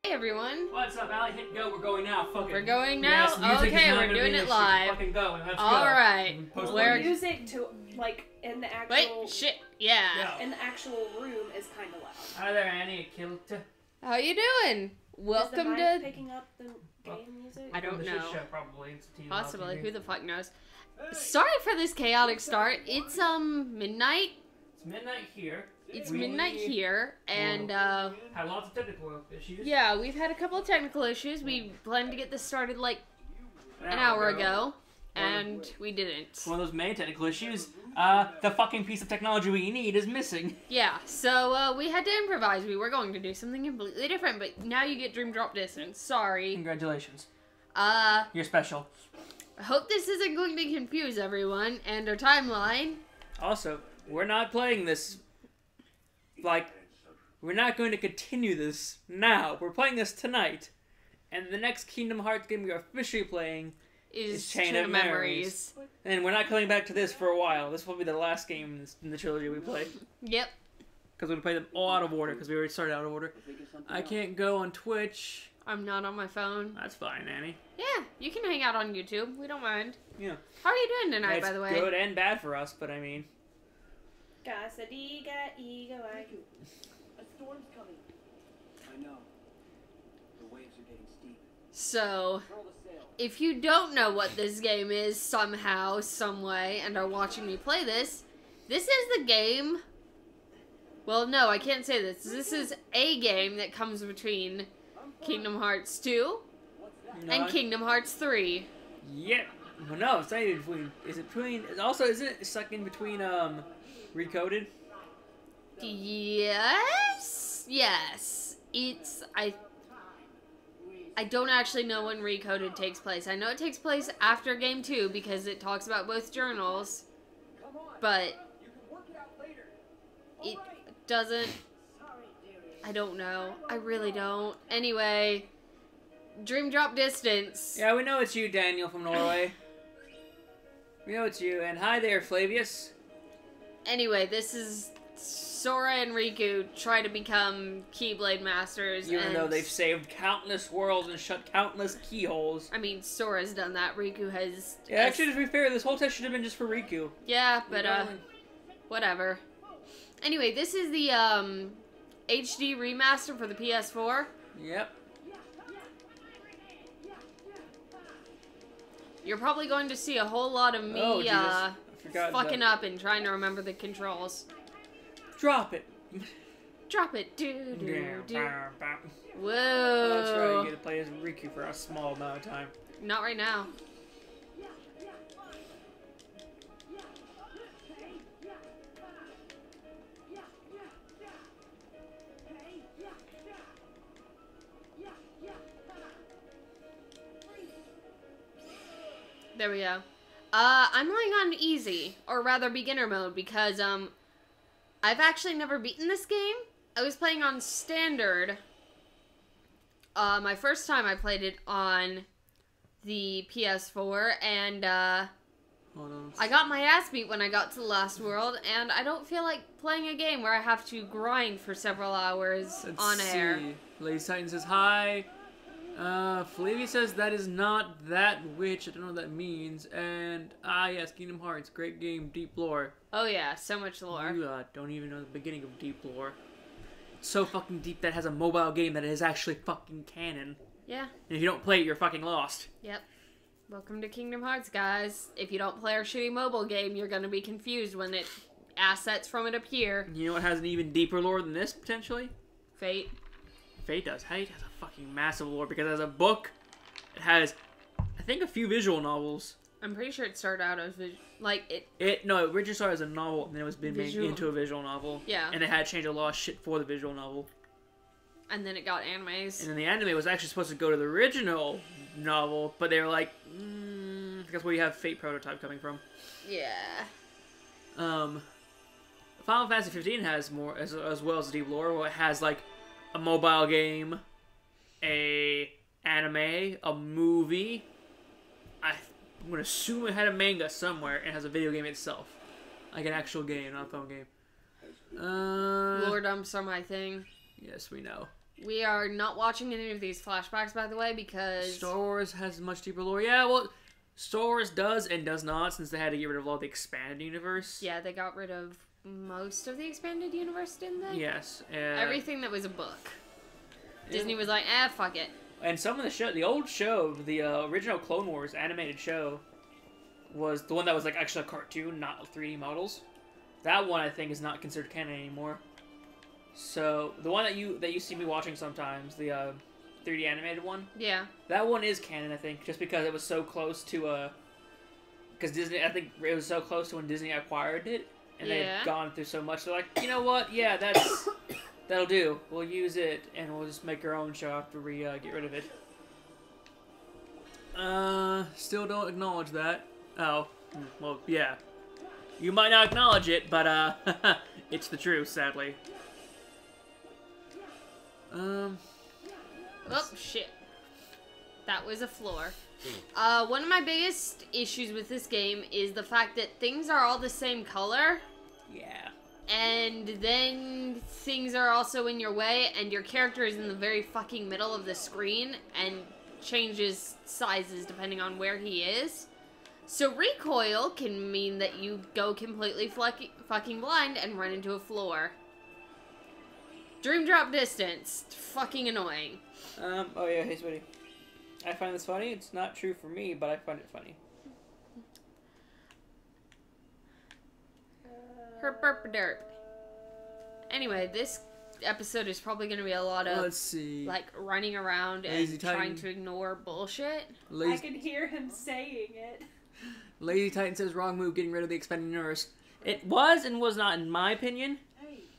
Hey everyone. What's up, Allie? Hit go. We're going now. Fuck it. We're going now? Yes, Okay, we're doing it live. Fucking go. Let's go. Alright. Well, music to, like, in the actual... Wait, shit. Yeah. In the actual room is kind of loud. Hi there, Annie. Kilta. How you doing? Welcome is the mic to... picking up the game music? I don't know. Show, probably. It's a TV Possibly. Who the fuck knows? Sorry for this chaotic start. It's, midnight. It's midnight here. It's midnight here, and, had lots of technical issues. yeah, we've had a couple of technical issues. We planned to get this started, like, an hour ago, and we didn't. One of those main technical issues, the fucking piece of technology we need is missing. Yeah, so, we had to improvise. We were going to do something completely different, but now you get Dream Drop Distance. Sorry. Congratulations. You're special. I hope this isn't going to confuse everyone and our timeline. Also, we're not playing this, like, we're not going to continue this now. We're playing this tonight. And the next Kingdom Hearts game we are officially playing is Chain of Memories. And we're not coming back to this for a while. This will be the last game in the trilogy we play. Yep. Because we play them all out of order, because we already started out of order. I can't go on Twitch. I'm not on my phone. That's fine, Annie. Yeah, you can hang out on YouTube. We don't mind. Yeah. How are you doing tonight, by the way? It's good and bad for us, but I mean... Casadiga, ego, a storm's coming. I know. The waves are getting steep. So, Roll the sail. if you don't know what this game is somehow, some way, and are watching me play this, this is the game... Well, no, I can't say this. This is a game that comes between Kingdom Hearts 2 and Kingdom Hearts 3. Yep. Well, no, it's not even between. Is it between? Also, isn't it stuck in between Recoded? Yes. Yes. It's I don't actually know when Recoded takes place. I know it takes place after Game 2 because it talks about both journals, but it doesn't. I don't know. I really don't. Anyway, Dream Drop Distance. Yeah, we know it's you, Daniel from Norway. We know it's you. And hi there, Flavius. Anyway, this is Sora and Riku try to become Keyblade Masters. Even though they've saved countless worlds and shut countless keyholes. I mean, Sora's done that. Riku has... Yeah, actually, to be fair, this whole test should have been just for Riku. Yeah, but, whatever. Anyway, this is the, HD remaster for the PS4. Yep. You're probably going to see a whole lot of me, fucking up and trying to remember the controls. Drop it. Drop it. Do, do, do. Whoa. Oh, that's right, you get to play as Riku for a small amount of time. Not right now. There we go. I'm playing on easy, or rather beginner mode, because, I've actually never beaten this game. I was playing on standard. My first time I played it on the PS4, and, Hold on. I got my ass beat when I got to the last world, and I don't feel like playing a game where I have to grind for several hours on air. Lady Titan says hi. Flavia says that is not that witch. I don't know what that means. And, yes, Kingdom Hearts. Great game. Deep lore. Oh yeah, so much lore. You, don't even know the beginning of deep lore. It's so fucking deep that it has a mobile game that is actually fucking canon. Yeah. And if you don't play it, you're fucking lost. Yep. Welcome to Kingdom Hearts, guys. If you don't play our shitty mobile game, you're gonna be confused when assets from it appear. You know what has an even deeper lore than this, potentially? Fate. Fate does. Fate has a fucking massive lore because it has a book. It has, I think, a few visual novels. I'm pretty sure it started out as no, it originally started as a novel, and then it was made into a visual novel. Yeah. And they had to change a lot of shit for the visual novel. And then it got animes. And then the anime was actually supposed to go to the original novel, but they were like, that's where you have Fate Prototype coming from. Yeah. Final Fantasy 15 has more, as well as deep lore, where it has, like, a mobile game, a anime, a movie. I'm gonna assume it had a manga somewhere and has a video game itself. Like an actual game, not a phone game. Lore dumps are my thing. Yes, we know. We are not watching any of these flashbacks, by the way, because... Star Wars has much deeper lore. Yeah, well, Star Wars does and does not, since they had to get rid of all the expanded universe. Yeah, they got rid of most of the expanded universe, didn't they? Yes. Everything that was a book. Yeah. Disney was like, fuck it. And some of the old show, the original Clone Wars animated show, was the one that was like actually a cartoon, not 3D models. That one I think is not considered canon anymore. So the one that you see me watching sometimes, the 3D animated one. Yeah. That one is canon, I think, just because it was so close to because Disney, I think it was so close to when Disney acquired it, and they had gone through so much. They're like, you know what? Yeah, that'll do. We'll use it, and we'll just make our own show after we get rid of it. Still don't acknowledge that. Oh, well, yeah. You might not acknowledge it, but it's the truth, sadly. Oh, shit. That was a floor. One of my biggest issues with this game is the fact that things are all the same color. Yeah. And then things are also in your way, and your character is in the very fucking middle of the screen and changes sizes depending on where he is. So recoil can mean that you go completely fucking blind and run into a floor. Dream drop distance. Fucking annoying. Oh yeah, hey sweetie. I find this funny. It's not true for me, but I find it funny. Herp burp derp. Anyway, this episode is probably going to be a lot of, let's see, like, running around Lazy and Titan. trying to ignore bullshit. I can hear him saying it. Lazy Titan says wrong move getting rid of the expanded universe. It was and was not, in my opinion,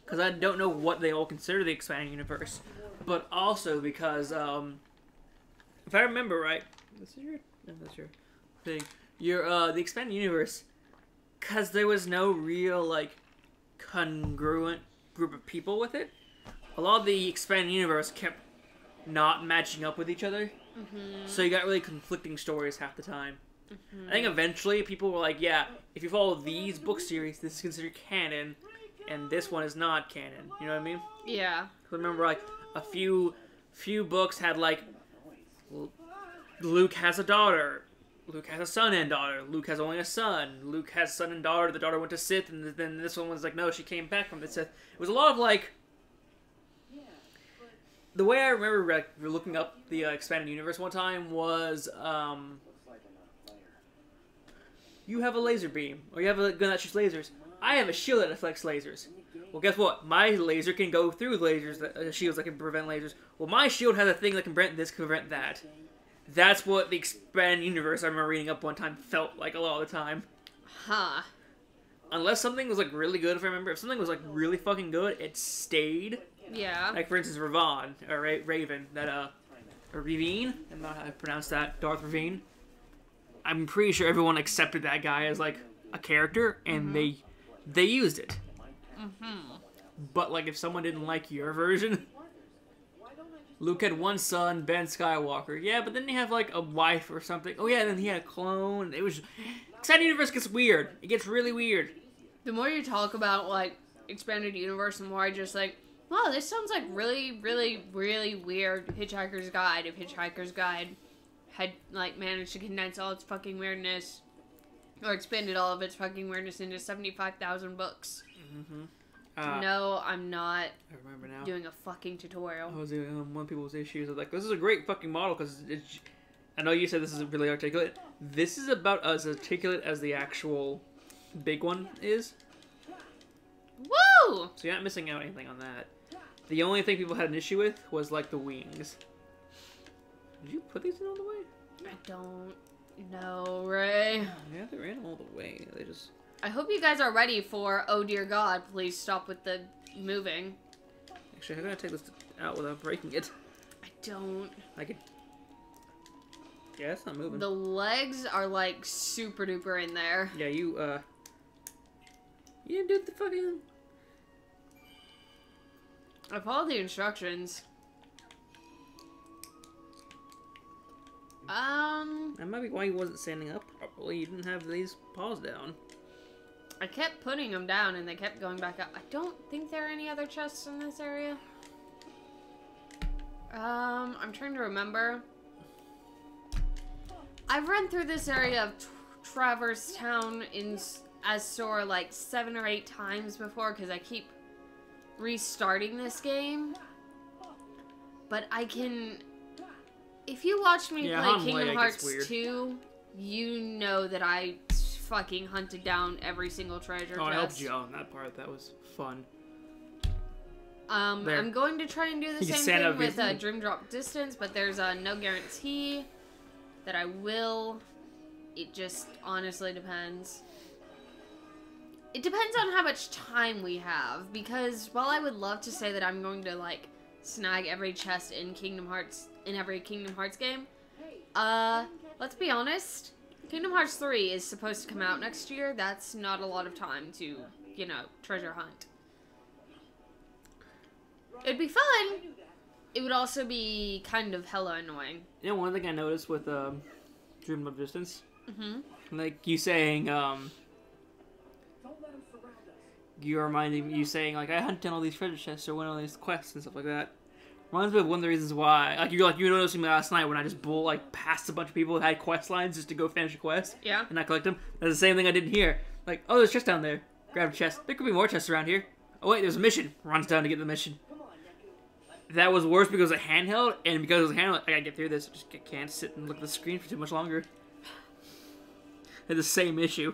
because I don't know what they all consider the expanded universe, but also because if I remember right, this is your thing. The expanded universe, because there was no real like congruent group of people with it. A lot of the expanded universe kept not matching up with each other, so you got really conflicting stories half the time. I think eventually people were like, yeah, if you follow these book series, this is considered canon, and this one is not canon. You know what I mean? Yeah. I remember, like, a few books had, like, Luke has a daughter, Luke has a son and daughter, Luke has only a son, Luke has son and daughter, the daughter went to Sith, and then this one was like, no, she came back from the Sith. It was a lot of, like, the way I remember, like, looking up the expanded universe one time was, you have a laser beam, or you have a gun that shoots lasers. I have a shield that deflects lasers. Well, guess what? My laser can go through lasers, shields that can prevent lasers. Well, my shield has a thing that can prevent this, can prevent that. That's what the expanded universe I remember reading up one time felt like a lot of the time. Huh. Unless something was, like, really good, if I remember. If something was, like, really fucking good, it stayed. Yeah. Like, for instance, Ravon, or Raven, that, or Ravine, I don't know how to pronounce that, Darth Ravine. I'm pretty sure everyone accepted that guy as, like, a character, and they used it. But, like, if someone didn't like your version, Luke had one son, Ben Skywalker. Yeah, but then he have, like, a wife or something. Oh, yeah, then he had a clone. It was... Expanded Universe gets weird. It gets really weird. The more you talk about, like, Expanded Universe, the more I just, like, wow, this sounds like really, really, really weird Hitchhiker's Guide. If Hitchhiker's Guide had, like, managed to condense all its fucking weirdness, or expanded all of its fucking weirdness into 75,000 books. No, I'm not I remember now. doing a fucking tutorial. I was one of people's issues. I was like, this is a great fucking model, because it's... I know you said this isn't really articulate. This is about as articulate as the actual big one is. Woo! So you're not missing out anything on that. The only thing people had an issue with was, like, the wings. Did you put these in all the way? I don't know, Ray. Yeah, they're in all the way. They just... I hope you guys are ready for Oh Dear God, please stop with the moving. Actually, I'm gonna take this out without breaking it. I don't. I could... Yeah, it's not moving. The legs are like super duper in there. Yeah, you didn't do the fucking... I followed the instructions. That might be why he wasn't standing up properly. You didn't have these paws down. I kept putting them down and they kept going back up. I don't think there are any other chests in this area. I'm trying to remember. I've run through this area of Traverse Town in Azure like 7 or 8 times before because I keep restarting this game. But I can... If you watched me play Kingdom Hearts 2, you know that I fucking hunted down every single treasure chest. I helped you out on that part. That was fun. I'm going to try and do the same thing with Dream Drop Distance, but there's no guarantee that I will. It just honestly depends. It depends on how much time we have, because while I would love to say that I'm going to, like, snag every chest in every Kingdom Hearts game, let's be honest, Kingdom Hearts 3 is supposed to come out next year. That's not a lot of time to, you know, treasure hunt. It'd be fun. It would also be kind of hella annoying. You know, one thing I noticed with Dream of Distance, like you saying, you reminding you saying like I hunt down all these treasure chests or win all these quests and stuff like that. Reminds me of one of the reasons why, like you noticing me last night when I just past a bunch of people who had quest lines just to go finish a quest. Yeah. And not collect them. That's the same thing I did here. Like, oh, there's a chest down there. Grab a chest. There could be more chests around here. Oh wait, there's a mission. Runs down to get the mission. That was worse because it was a handheld, and because it was a handheld, I gotta get through this. I just can't sit and look at the screen for too much longer. Had the same issue.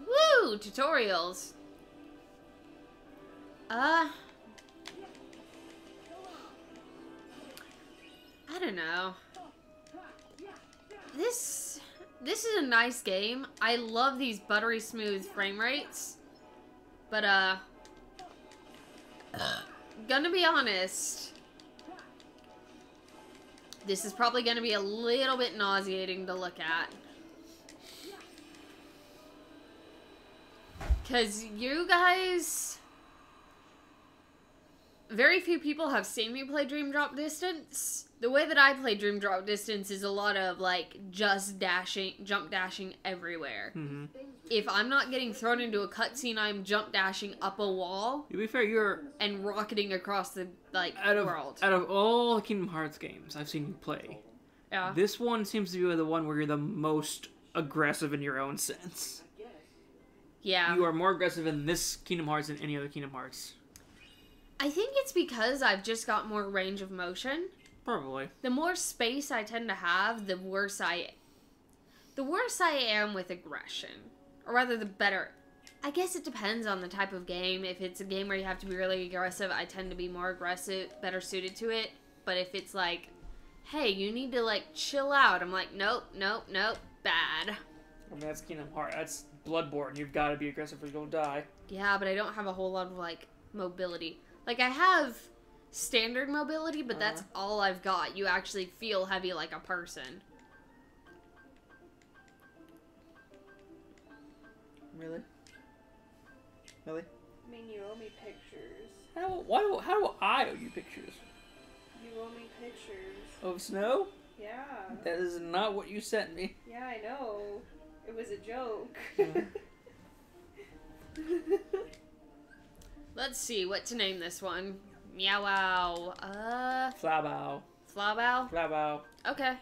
Woo! Tutorials. I don't know. This is a nice game. I love these buttery smooth frame rates. But, gonna be honest, this is probably gonna be a little bit nauseating to look at. Because you guys... Very few people have seen me play Dream Drop Distance. The way that I play Dream Drop Distance is a lot of, like, just jump dashing everywhere. Mm-hmm. If I'm not getting thrown into a cutscene, I'm jump dashing up a wall. To be fair, and rocketing across the, like, world. Out of all Kingdom Hearts games I've seen you play, yeah, this one seems to be the one where you're the most aggressive in your own sense. Yeah. You are more aggressive in this Kingdom Hearts than any other Kingdom Hearts. I think it's because I've just got more range of motion. Probably. The more space I tend to have, the worse I am with aggression. Or rather, the better. I guess it depends on the type of game. If it's a game where you have to be really aggressive, I tend to be more aggressive, better suited to it. But if it's like, hey, you need to, like, chill out, I'm like, nope, nope, nope, bad. I mean, that's Kingdom Hearts. That's Bloodborne. You've got to be aggressive or you'll die. Yeah, but I don't have a whole lot of, like, mobility. Like, I have standard mobility, but that's all I've got. You actually feel heavy like a person. Really? Really? I mean, you owe me pictures. How do I owe you pictures? You owe me pictures. Of snow? Yeah. That is not what you sent me. Yeah, I know. It was a joke. Let's see what to name this one. Meow wow. Flabao. Flabao? Flabao. Okay.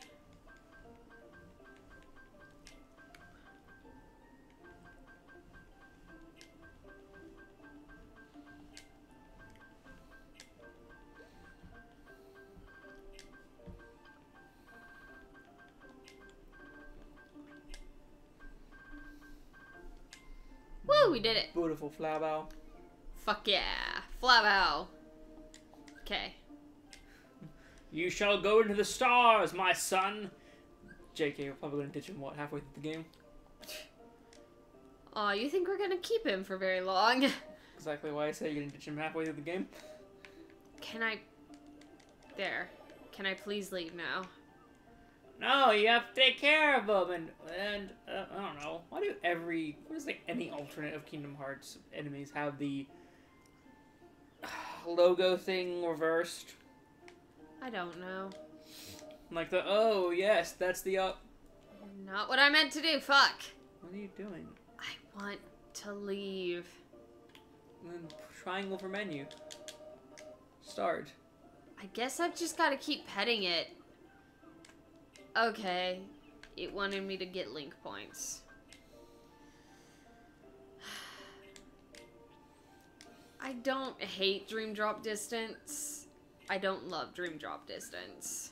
Woo, we did it. Beautiful Flabao. Fuck yeah. Flabao. Okay. You shall go into the stars, my son. JK, we're probably going to ditch him, halfway through the game? Aw, you think we're gonna keep him for very long? Exactly why I say you're going to ditch him halfway through the game. Can I... There. Can I please leave now? No, you have to take care of him, and I don't know. Why do any alternate of Kingdom Hearts enemies have the logo thing reversed? I don't know. Like the, oh yes, that's the Not what I meant to do, fuck. What are you doing? I want to leave. And then triangle for menu. Start. I guess I've just got to keep petting it. Okay. It wanted me to get link points. I don't hate Dream Drop Distance. I don't love Dream Drop Distance.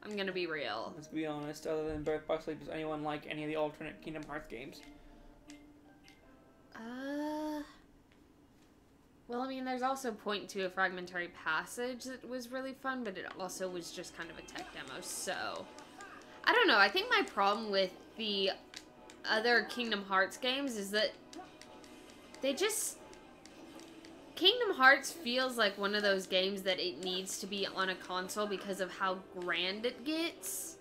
I'm gonna be real. Let's be honest, other than Birth by Sleep, does anyone like any of the alternate Kingdom Hearts games? Well, I mean, there's also Point to a Fragmentary Passage that was really fun, but it also was just kind of a tech demo, so... I don't know, I think my problem with the other Kingdom Hearts games is that they just... Kingdom Hearts feels like one of those games that it needs to be on a console because of how grand it gets,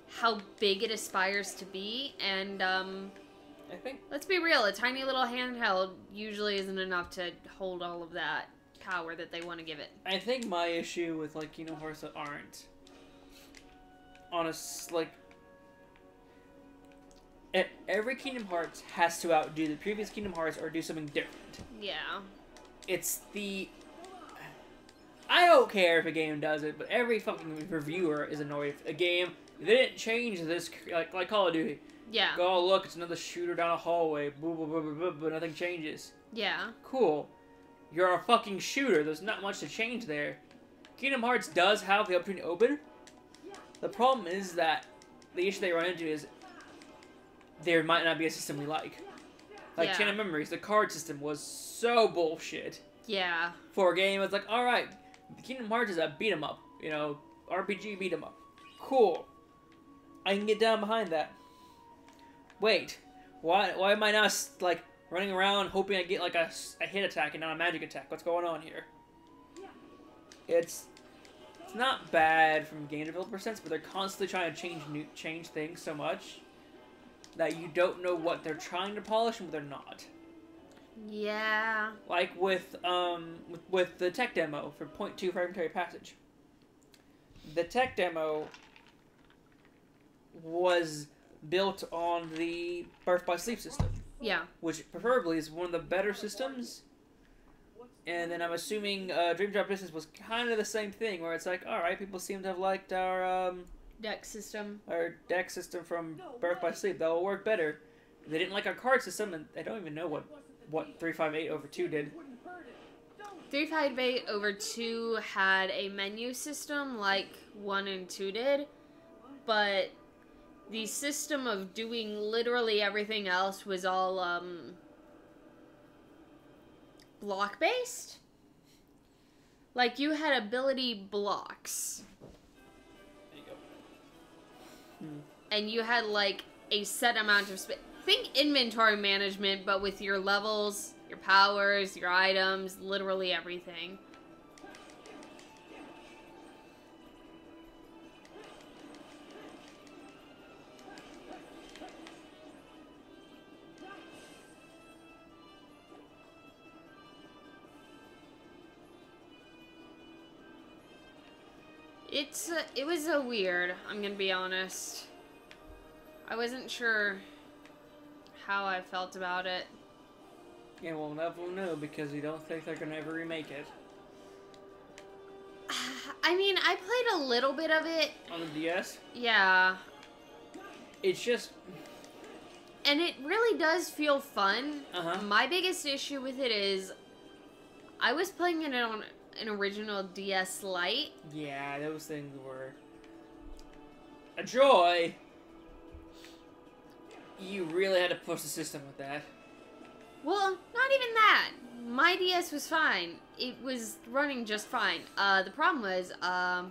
how big it aspires to be, and, I think let's be real, a tiny little handheld usually isn't enough to hold all of that power that they want to give it. I think my issue with like Kingdom Hearts that aren't honest, like every Kingdom Hearts has to outdo the previous Kingdom Hearts or do something different. Yeah. It's the I don't care if a game does it, but every fucking reviewer is annoyed if a game they didn't change this like Call of Duty. Yeah. Oh look, it's another shooter down a hallway. Boo boo boo boo boo, but nothing changes. Yeah. Cool. You're a fucking shooter. There's not much to change there. Kingdom Hearts does have the opportunity to open. The problem is that the issue they run into is there might not be a system we like. Like Yeah. Chain of Memories, the card system was so bullshit. Yeah. For a game, it's like, alright, Kingdom Hearts is a beat 'em up. You know, RPG beat 'em up. Cool. I can get down behind that. Wait, why am I now, like, running around hoping I get, like, a hit attack and not a magic attack? What's going on here? It's not bad from a game developer sense, but they're constantly trying to change things so much that you don't know what they're trying to polish and what they're not. Yeah. Like with the tech demo for Point 2 Fragmentary Passage. The tech demo was built on the Birth by Sleep system, Yeah. which preferably is one of the better systems. And then I'm assuming Dream Drop Distance was kind of the same thing, where it's like, alright, people seem to have liked our Deck system. deck system from Birth by Sleep. That will work better. They didn't like our card system, and I don't even know what 358 over 2 did. 358 over 2 had a menu system like 1 and 2 did, but the system of doing literally everything else was all, block-based? Like, you had ability blocks. There you go. And you had, like, a set amount of space. Think inventory management, but with your levels, your powers, your items, literally everything. It was so weird, I'm gonna be honest. I wasn't sure how I felt about it. Yeah, well, we'll know because we don't think they're gonna ever remake it. I mean, I played a little bit of it. On the DS? Yeah. It's just... And it really does feel fun. Uh-huh. My biggest issue with it is I was playing it on an original DS Lite. Yeah, those things were... a joy! You really had to push the system with that. Well, not even that. My DS was fine. It was running just fine. The problem was, my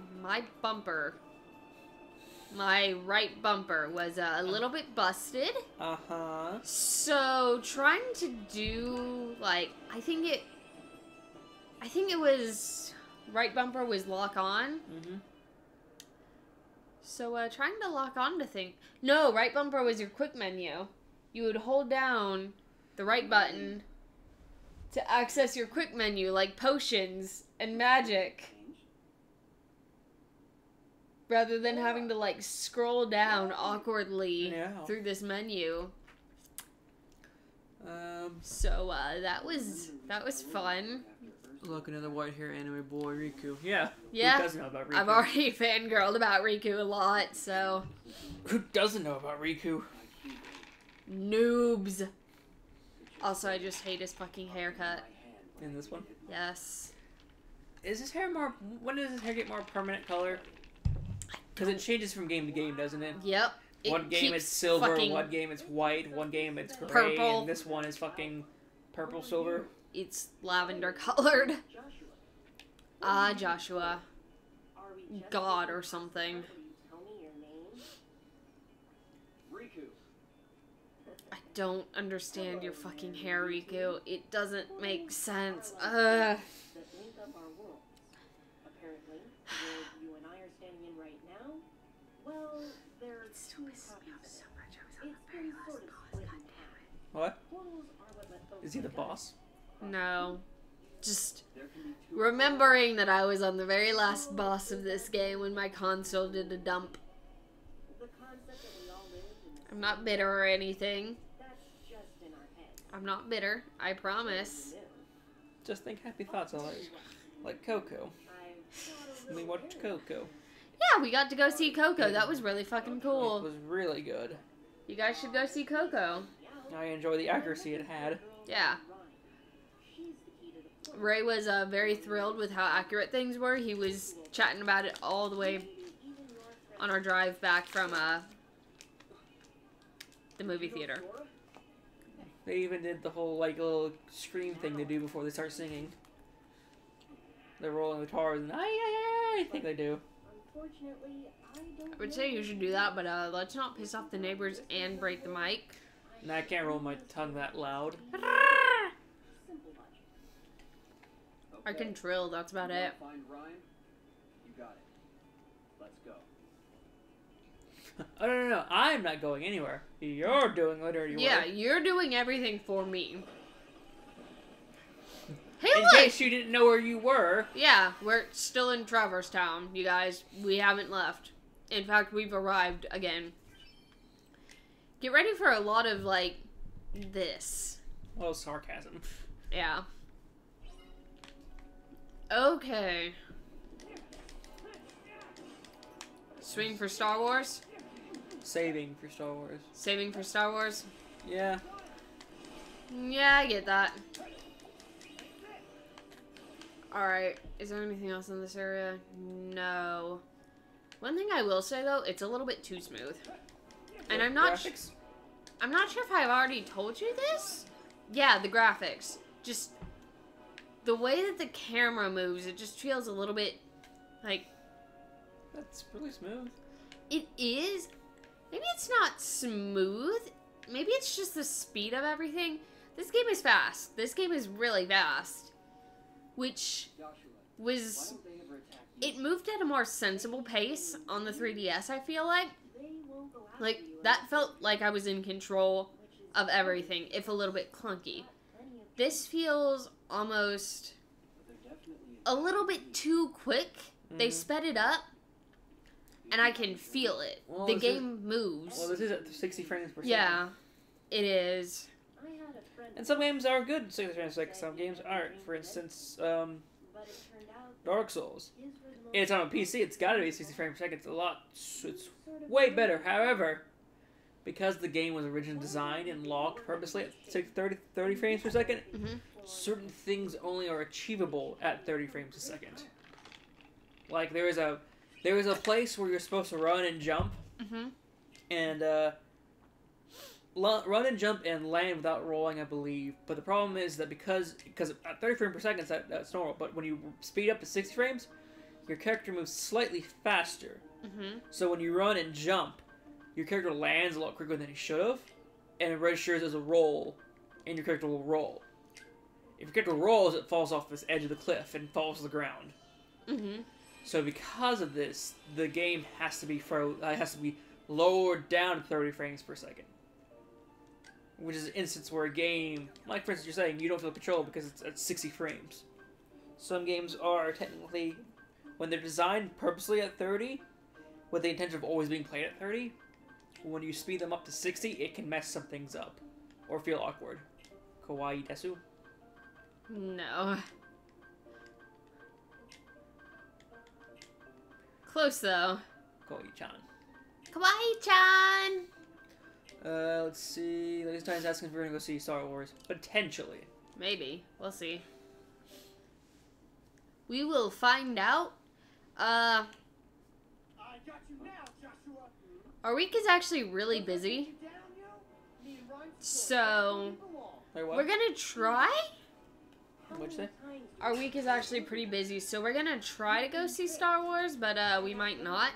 right bumper was a little bit busted. Uh-huh. So, trying to do, like, I think it was, right bumper was lock on. Mm-hmm. So, trying to lock on to things. No, right bumper was your quick menu. You would hold down the right button to access your quick menu, like potions and magic. Rather than having to, like, scroll down awkwardly Yeah. through this menu. So that was fun. Looking at the white hair anime boy Riku. Yeah. Yeah. Who doesn't know about Riku? I've already fangirled about Riku a lot, so Who doesn't know about Riku? noobs. Also, I just hate his fucking haircut. In this one. Yes. Is his hair more? When does his hair get more permanent color? Because it changes from game to game, doesn't it? Yep. It One game keeps it's silver, fucking- one game it's white, one game it's gray, Purple. and this one is fucking purple silver. It's lavender colored. Joshua, Ah, Joshua. Are we just God or something. Tell me your name. Riku. I don't understand your fucking hair, Riku. It doesn't make sense. Ugh. That link up our worlds. Apparently, the world you and I are standing in right now, well, there's two copies of it. It's been sort of split in half. What? Portals are what let folks Is he the like us boss? No. Just There can be two. remembering that I was on the very last boss of this game when my console did a dump. The concept that we all live in the I'm not bitter or anything. that's just in our heads. I'm not bitter. I promise. We live. Just think happy thoughts always. Like Coco. I Let me watch Coco. Yeah, we got to go see Coco. That was really fucking It cool. was really good. You guys should go see Coco. I enjoy the accuracy it had. Yeah. She's the key to the portal. Ray was very thrilled with how accurate things were. He was chatting about it all the way Maybe even your friend on our drive back from the movie theater. They even did the whole like little scream thing they do before they start singing. They're rolling the guitars and I think they do. Unfortunately, I don't I would say you should do that, but let's not piss off the neighbors and break the mic. And I can't roll my tongue that loud. simple logic. I can trill, that's about it. Find rhyme. You got it. Let's go. Oh no, I'm not going anywhere. You're doing the dirty work. Yeah, you're doing everything for me. Hey, In look! case you didn't know where you were. Yeah, we're still in Traverse Town, you guys. We haven't left. In fact, we've arrived again. Get ready for a lot of, like, this. Oh, sarcasm. Yeah. Okay. Swing for Star Wars? Saving for Star Wars. Saving for Star Wars? Yeah. Yeah, I get that. Alright, is there anything else in this area? No. One thing I will say, though, it's a little bit too smooth. And I'm not sure if I've already told you this. Yeah, the graphics. Just the way that the camera moves, it just feels a little bit like That's really smooth. it is. Maybe it's not smooth. Maybe it's just the speed of everything. This game is fast. This game is really fast. Which Joshua, why was don't they ever attack you? it moved at a more sensible pace on the 3DS, I feel like. They won't go after Like you that unless felt like I was in control which is of everything, if a little bit clunky. plenty of This feels almost But they're definitely a little bit too quick. They Mhm. sped it up, and I can feel it. Well, The this game moves. Well, this is at 60 frames per second. Yeah, it is. I had a friend And some games are good 60 frames per second. Some games aren't. For instance, but it turned out Dark Souls. his were the most It's on a PC. It's got to be 60 frames per second. It's a lot. It's sort of way better. However, because the game was originally designed and locked purposely at 30 frames per second, Mhm. certain things only are achievable at 30 frames a second. Like there is a place where you're supposed to run and jump, Mhm. and run and jump and land without rolling, I believe. But the problem is that because at 30 frames per second that's normal, but when you speed up to 60 frames, your character moves slightly faster. Mhm. So when you run and jump, your character lands a lot quicker than he should have, and it registers as a roll, and your character will roll. If your character rolls, it falls off this edge of the cliff and falls to the ground. Mhm. So because of this, the game has to be lowered down to 30 frames per second. Which is an instance where a game, like for instance you're saying, you don't feel control because it's at 60 frames. Some games are technically, when they're designed purposely at 30, with the intention of always being played at 30, when you speed them up to 60, it can mess some things up. Or feel awkward. Kawaii Desu. No. Close though. Kawaii-chan. Kawaii-chan! Let's see. Ladies Time's asking if we're gonna go see Star Wars. Potentially. Maybe. We'll see. We will find out. I got you now, Joshua. Our week is actually really busy. So, Wait, what? we're gonna try? What'd you say? Our week is actually pretty busy, so we're gonna try to go see Star Wars, but we might not.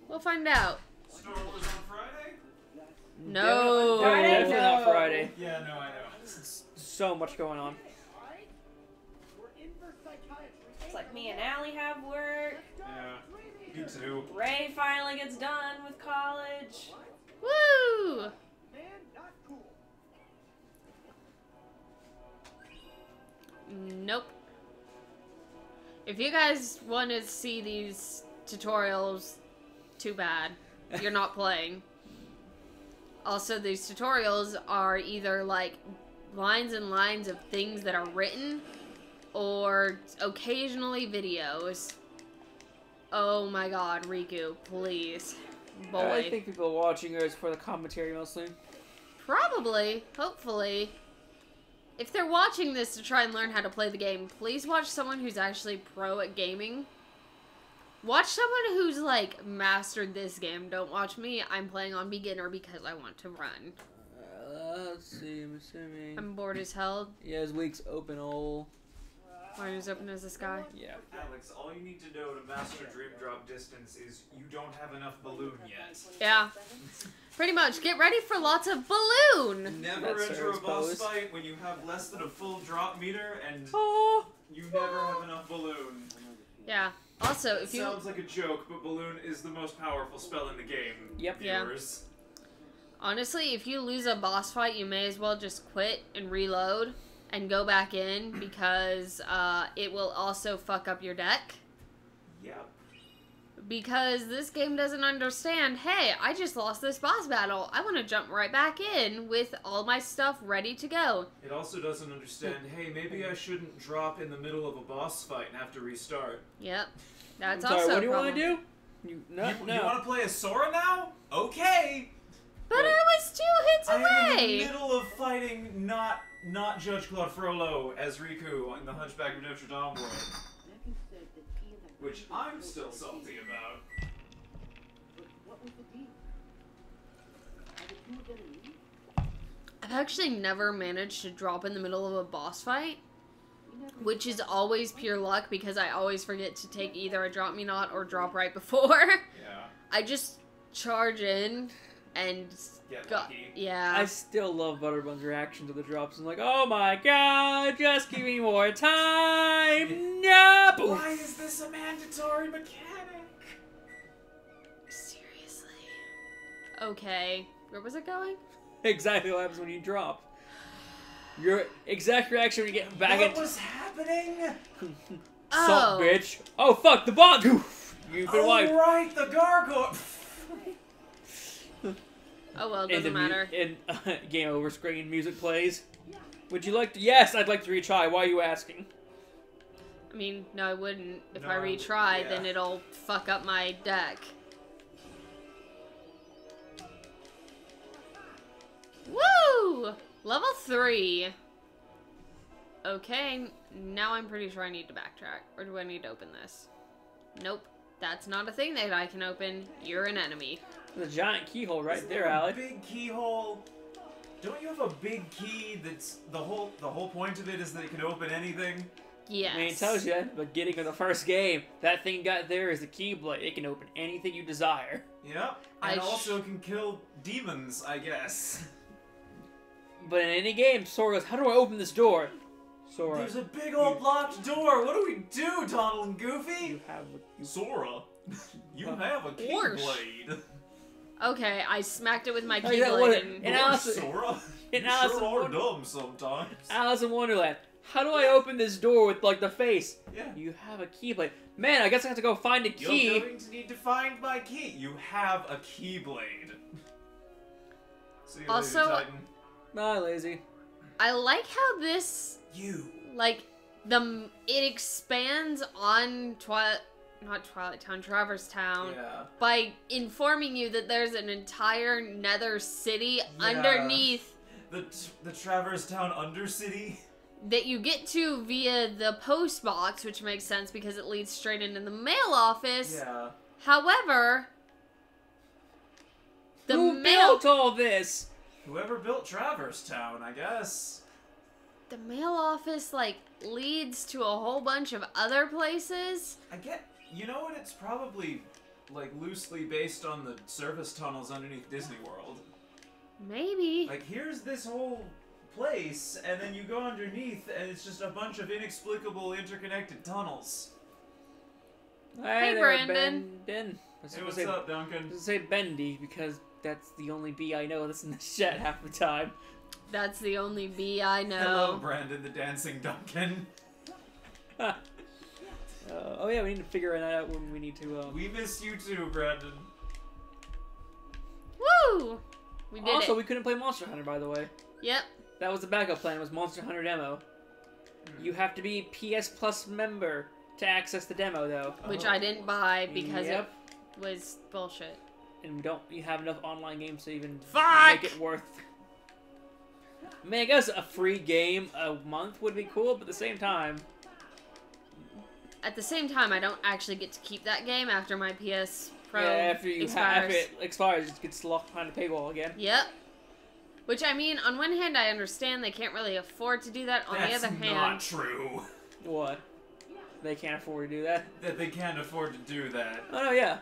We'll find out. Star Wars on Friday? No. Definitely not Friday. Yeah, no, I know. So much going on. It's like me and Allie have work. Yeah, me too. Ray finally gets done with college. Woo! Nope. If you guys want to see these tutorials, too bad. You're not playing. Also, these tutorials are either like lines and lines of things that are written or occasionally videos. Oh my god, Riku, please. Boy. I think people watching is for the commentary mostly. Probably, hopefully. If they're watching this to try and learn how to play the game, please watch someone who's actually pro at gaming. Watch someone who's, like, mastered this game. Don't watch me. I'm playing on beginner because I want to run. Let's see, I'm assuming. I'm bored as hell. Yeah, his week's open all. Mine is open as the sky. Yeah. Alex, all you need to know to master Dream Drop Distance is you don't have enough balloon yet. Yeah. Pretty much. Get ready for lots of balloon! Never That's enter fair, a I boss suppose. fight when you have less than a full drop meter and Oh! you never have enough balloon. Yeah. Also, It if you... sounds like a joke, but balloon is the most powerful spell in the game. Yep. Yeah. Viewers. Honestly, if you lose a boss fight, you may as well just quit and reload and go back in because it will also fuck up your deck. Yep. Because this game doesn't understand, hey, I just lost this boss battle. I want to jump right back in with all my stuff ready to go. It also doesn't understand, hey, maybe I shouldn't drop in the middle of a boss fight and have to restart. Yep. That's I'm sorry, also what do a you want problem. to do? You want to play as Sora now? Okay! But I was 2 hits I am in away! the middle of fighting not Judge Claude Frollo as Riku in the Hunchback of Notre Dame world, which I'm still salty about. What was the deal? Are the two gonna leave? I've actually never managed to drop in the middle of a boss fight, which is always pure luck because I always forget to take either a drop me not or drop right before. Yeah. I just charge in and Get go. lucky. Yeah. I still love Butterbun's reaction to the drops. I'm like, oh my god, just give me more time. No! Why is this a mandatory mechanic? Seriously. Okay. Where was it going? Exactly what happens when you drop. Your exact reaction when you get back What into was happening? salt, Oh. bitch. Oh fuck, the bomb! You've been Oh wiped. right, the gargoyle. Oh well, And doesn't the matter. game over screen music plays. Would you like to? Yes, I'd like to retry. Why are you asking? I mean, no, I wouldn't. If No, I retry, yeah. then it'll fuck up my deck. Woo! Level 3. Okay, now I'm pretty sure I need to backtrack. Or do I need to open this? Nope. That's not a thing that I can open. You're an enemy. There's a giant keyhole right Isn't there, there a Alec. big keyhole. Don't you have a big key that's the whole point of it is that it can open anything? Yes. I mean, it tells you at the beginning of the first game. That thing got there is the Keyblade. It can open anything you desire. Yep. And also can kill demons, I guess. But in any game, Sora goes, how do I open this door? Sora, There's a big old locked door. What do we do, Donald and Goofy? you have... Sora, you have a Orsh. keyblade. Okay, I smacked it with my Oh, yeah, what- keyblade and... and Gosh, Alice- Sora, and you Alice- sure are dumb sometimes. Alice in Wonderland. How do I open this door with, like, the face? Yeah. You have a Keyblade. Man, I guess I have to go find a key. You're going to need to find my key. You have a keyblade. See you Also- later, Titan. Bye, lazy. I like how this, You. like, it expands on not Twilight Town, Traverse Town, Yeah. by informing you that there's an entire nether city Yeah. underneath The Traverse Town Undercity. that you get to via the post box, which makes sense because it leads straight into the mail office. Yeah. However, the Who mail built all this? Whoever built Traverse Town, I guess. the mail office like leads to a whole bunch of other places. You know what? It's probably like loosely based on the service tunnels underneath Disney World. Maybe. Like, here's this whole place, and then you go underneath, and it's just a bunch of inexplicable interconnected tunnels. Hey, there, Brandon. Ben. Hey, what's up, Duncan? Let's say Bendy because that's the only B I know that's in the chat half the time. That's the only B I know. Hello, Brandon, the dancing Duncan. Oh yeah, we need to figure that out when we need to. We miss you too, Brandon. Woo! We did Also, it. we couldn't play Monster Hunter, by the way. Yep. That was the backup plan. Was Monster Hunter demo. You have to be PS Plus member to access the demo, though. Which Oh. I didn't buy because Yep. it was bullshit. And we don't have enough online games to even Fuck! make it worth. I mean, I guess a free game a month would be cool, but at the same time, At the same time, I don't actually get to keep that game after my PS Pro yeah, after expires. it expires, it gets locked behind a paywall again. Yep. Which, I mean, on one hand, I understand they can't really afford to do that. On That's the other hand, not true. What? They can't afford to do that. That they can't afford to do that. Oh no, yeah.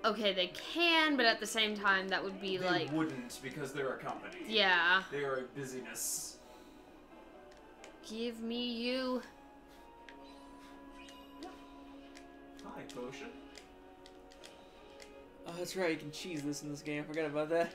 okay, they can, but at the same time, that would be They like, wouldn't because they're a company. yeah, They are a busyness. give me you. Hi, Potion. Oh, that's right. You can cheese this in this game. Forget about that.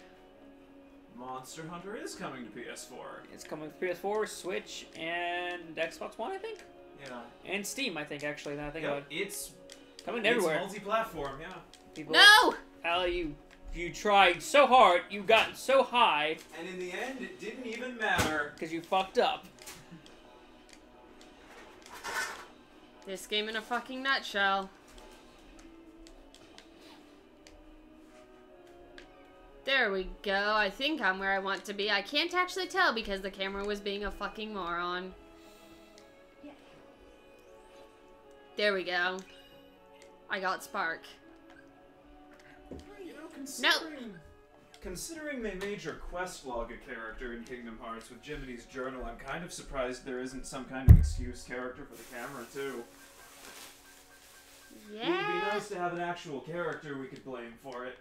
Monster Hunter is coming to PS4. It's coming to PS4, Switch, and Xbox One, I think, Yeah. and Steam. I think actually. Now I think about Yep, it's it. Coming everywhere. multi-platform, yeah. People, No! Allie, you tried so hard. You got so high And in the end, it didn't even matter. because you fucked up. This game in a fucking nutshell. There we go. I think I'm where I want to be. I can't actually tell because the camera was being a fucking moron. There we go. I got Spark. You know, considering they made your quest log a character in Kingdom Hearts with Jiminy's Journal, I'm kind of surprised there isn't some kind of excuse character for the camera, too. It would be Yeah. nice to have an actual character we could blame for it.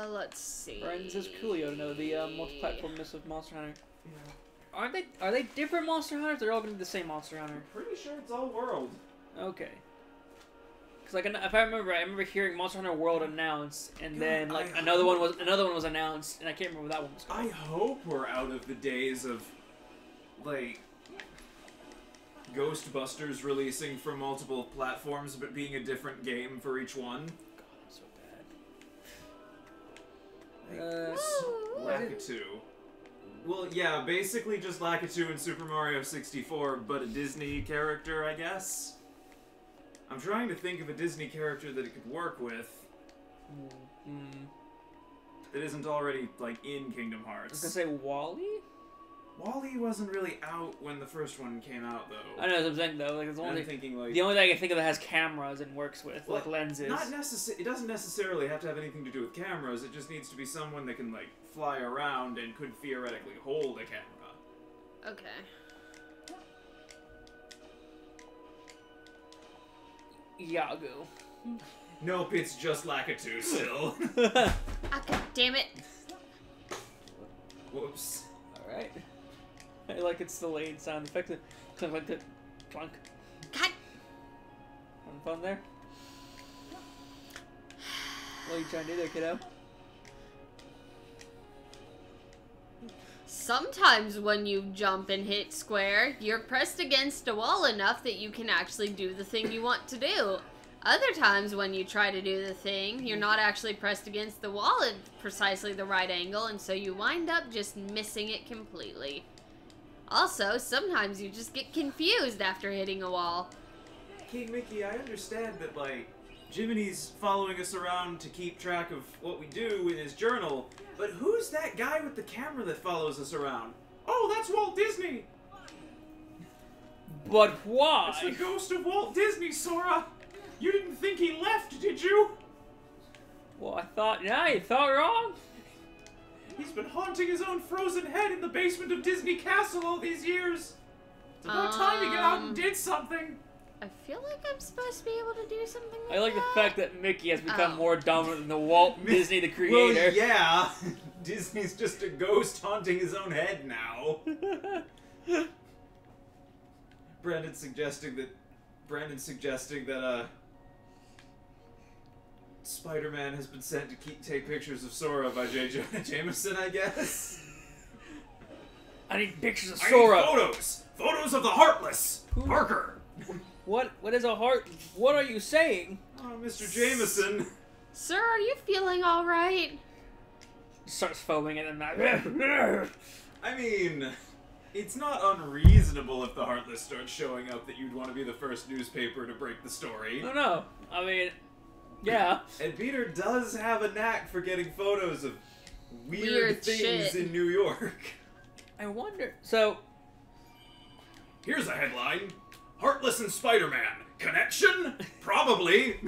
Let's see. Brian says coolio to know the multi-platformness of Monster Hunter. Yeah. Are they different Monster Hunters? They're all gonna be the same Monster Hunter. I'm pretty sure it's all world. Okay. Cause like if I remember hearing Monster Hunter World announced, and then God, like I another one was announced, and I can't remember what that one was called. I hope we're out of the days of, like, Ghostbusters releasing for multiple platforms but being a different game for each one. God, that's so bad. Lakitu. Well, yeah, basically just Lakitu and Super Mario 64, but a Disney character, I guess? I'm trying to think of a Disney character that it could work with that isn't already, like, in Kingdom I was Hearts. gonna say Wally. Wally wasn't really out when the first one came out, though. I know what I'm saying though. Like it's I'm only thinking, like... the only thing I can think of that has cameras and works with like Well, lenses. Not it doesn't necessarily have to have anything to do with cameras. It just needs to be someone that can like fly around and could theoretically hold a camera. Okay. Iago. Nope, it's just Lakitu still. Ah, God damn it. Whoops. All right. I like its delayed sound effect. Clunk, like the clunk. God. Having fun there? What are you trying to do there, kiddo? Sometimes when you jump and hit square, you're pressed against a wall enough that you can actually do the thing you want to do. Other times when you try to do the thing, you're not actually pressed against the wall at precisely the right angle, and so you wind up just missing it completely. Also, sometimes you just get confused after hitting a wall. King Mickey, I understand that, like, Jiminy's following us around to keep track of what we do in his journal, but who's that guy with the camera that follows us around? Oh, that's Walt Disney! But It's the why? ghost of Walt Disney, Sora! You didn't think he left, did you? Well, I thought, yeah, you thought wrong. He's been haunting his own frozen head in the basement of Disney Castle all these years. It's about time he got out and did something. I feel like I'm supposed to be able to do something with I like the that. fact that Mickey has become Oh. more dominant than the Walt Disney, the creator. Well, yeah. Disney's just a ghost haunting his own head now. Brandon's suggesting that Spider-Man has been sent to take pictures of Sora by J. Jonah Jameson, I guess. I need pictures of I Sora. need photos of the Heartless. Who- Parker. What is a heart? What are you saying? Oh, Mr. Jameson. Sir, are you feeling all right? Starts foaming at him. I mean, it's not unreasonable if the Heartless starts showing up that you'd want to be the first newspaper to break the story. No. I mean, yeah. And Peter does have a knack for getting photos of weird Weird things shit. in New York. I wonder. So, Here's a headline. Heartless and Spider-Man. Connection? Probably.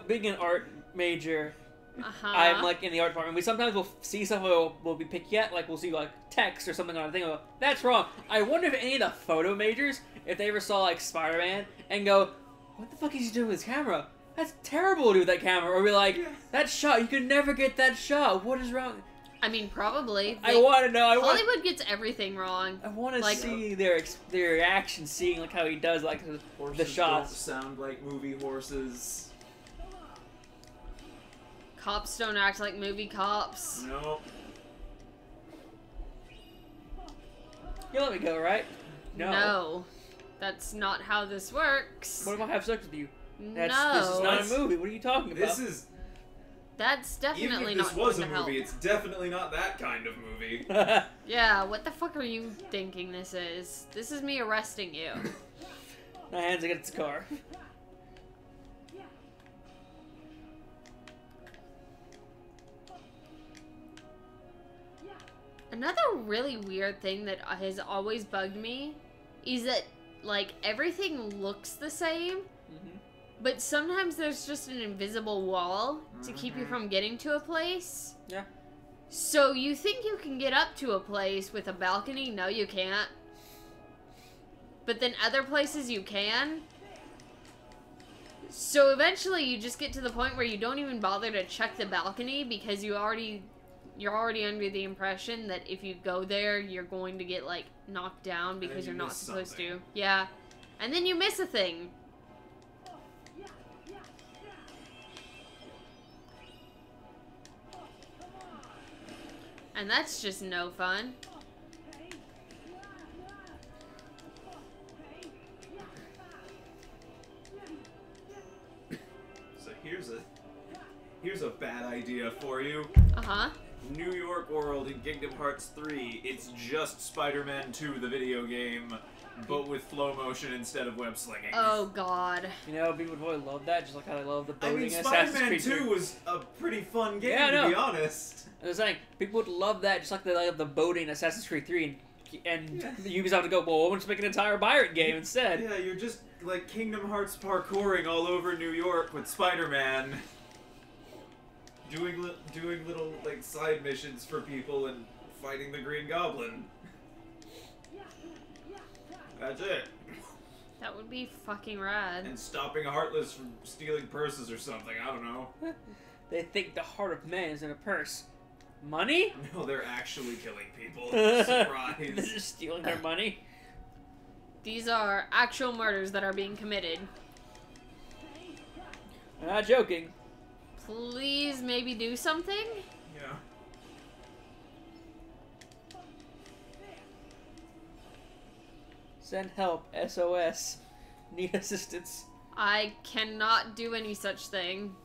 being an art major, Uh-huh. I'm like in the art department. We sometimes will see stuff we'll be picky at, like we'll see like text or something on a thing. We'll go, that's wrong. I wonder if any of the photo majors, if they ever saw like Spider-Man and go, what the fuck is he doing with his camera? That's terrible to do with that camera. Or be like, that shot, you could never get that shot. What is wrong? I mean, probably. I want to know. Hollywood gets everything wrong. I want to like- see their reaction, seeing like how he does like the Horses shots. don't sound like movie horses. Cops don't act like movie cops. No. You let me go, right? No. That's not how this works. What if I have sex with you? This is No. not a movie. What are you talking about? This is... That's Even definitely if not this was a going to help. movie, it's definitely not that kind of movie. Yeah, what the fuck are you thinking this is? This is me arresting you. My hands against the car. Another really weird thing that has always bugged me is that, like, everything looks the same, but sometimes there's just an invisible wall to keep you from getting to a place. Yeah. So you think you can get up to a place with a balcony? No, you can't. But then other places you can. So eventually you just get to the point where you don't even bother to check the balcony because you're already under the impression that if you go there, you're going to get, like, knocked down because then you're you not miss supposed something. to. Yeah. And then you miss a thing. And that's just no fun. So here's a bad idea for you. Uh-huh. New York World in Kingdom Hearts 3, it's just Spider-Man 2, the video game, but with flow motion instead of web slinging. Oh, God. You know, people would probably love that, just like how they love the I boating mean, Assassin's Spider-Man Creed 2 was a pretty fun game, Yeah, I to know. be honest. I was saying, people would love that, just like they love the boating Assassin's Creed 3, and Ubisoft would go, well, we'll just make an entire pirate game instead. Yeah, you're just, like, Kingdom Hearts parkouring all over New York with Spider-Man. Doing little, like, side missions for people and fighting the Green Goblin. That's it. That would be fucking rad. And stopping Heartless from stealing purses or something, I don't know. They think the heart of man is in a purse. Money? No, they're actually killing people. They're Surprise. just stealing their money. These are actual murders that are being committed. I'm not joking. Please maybe do something? Yeah. Send help. SOS. Need assistance. I cannot do any such thing.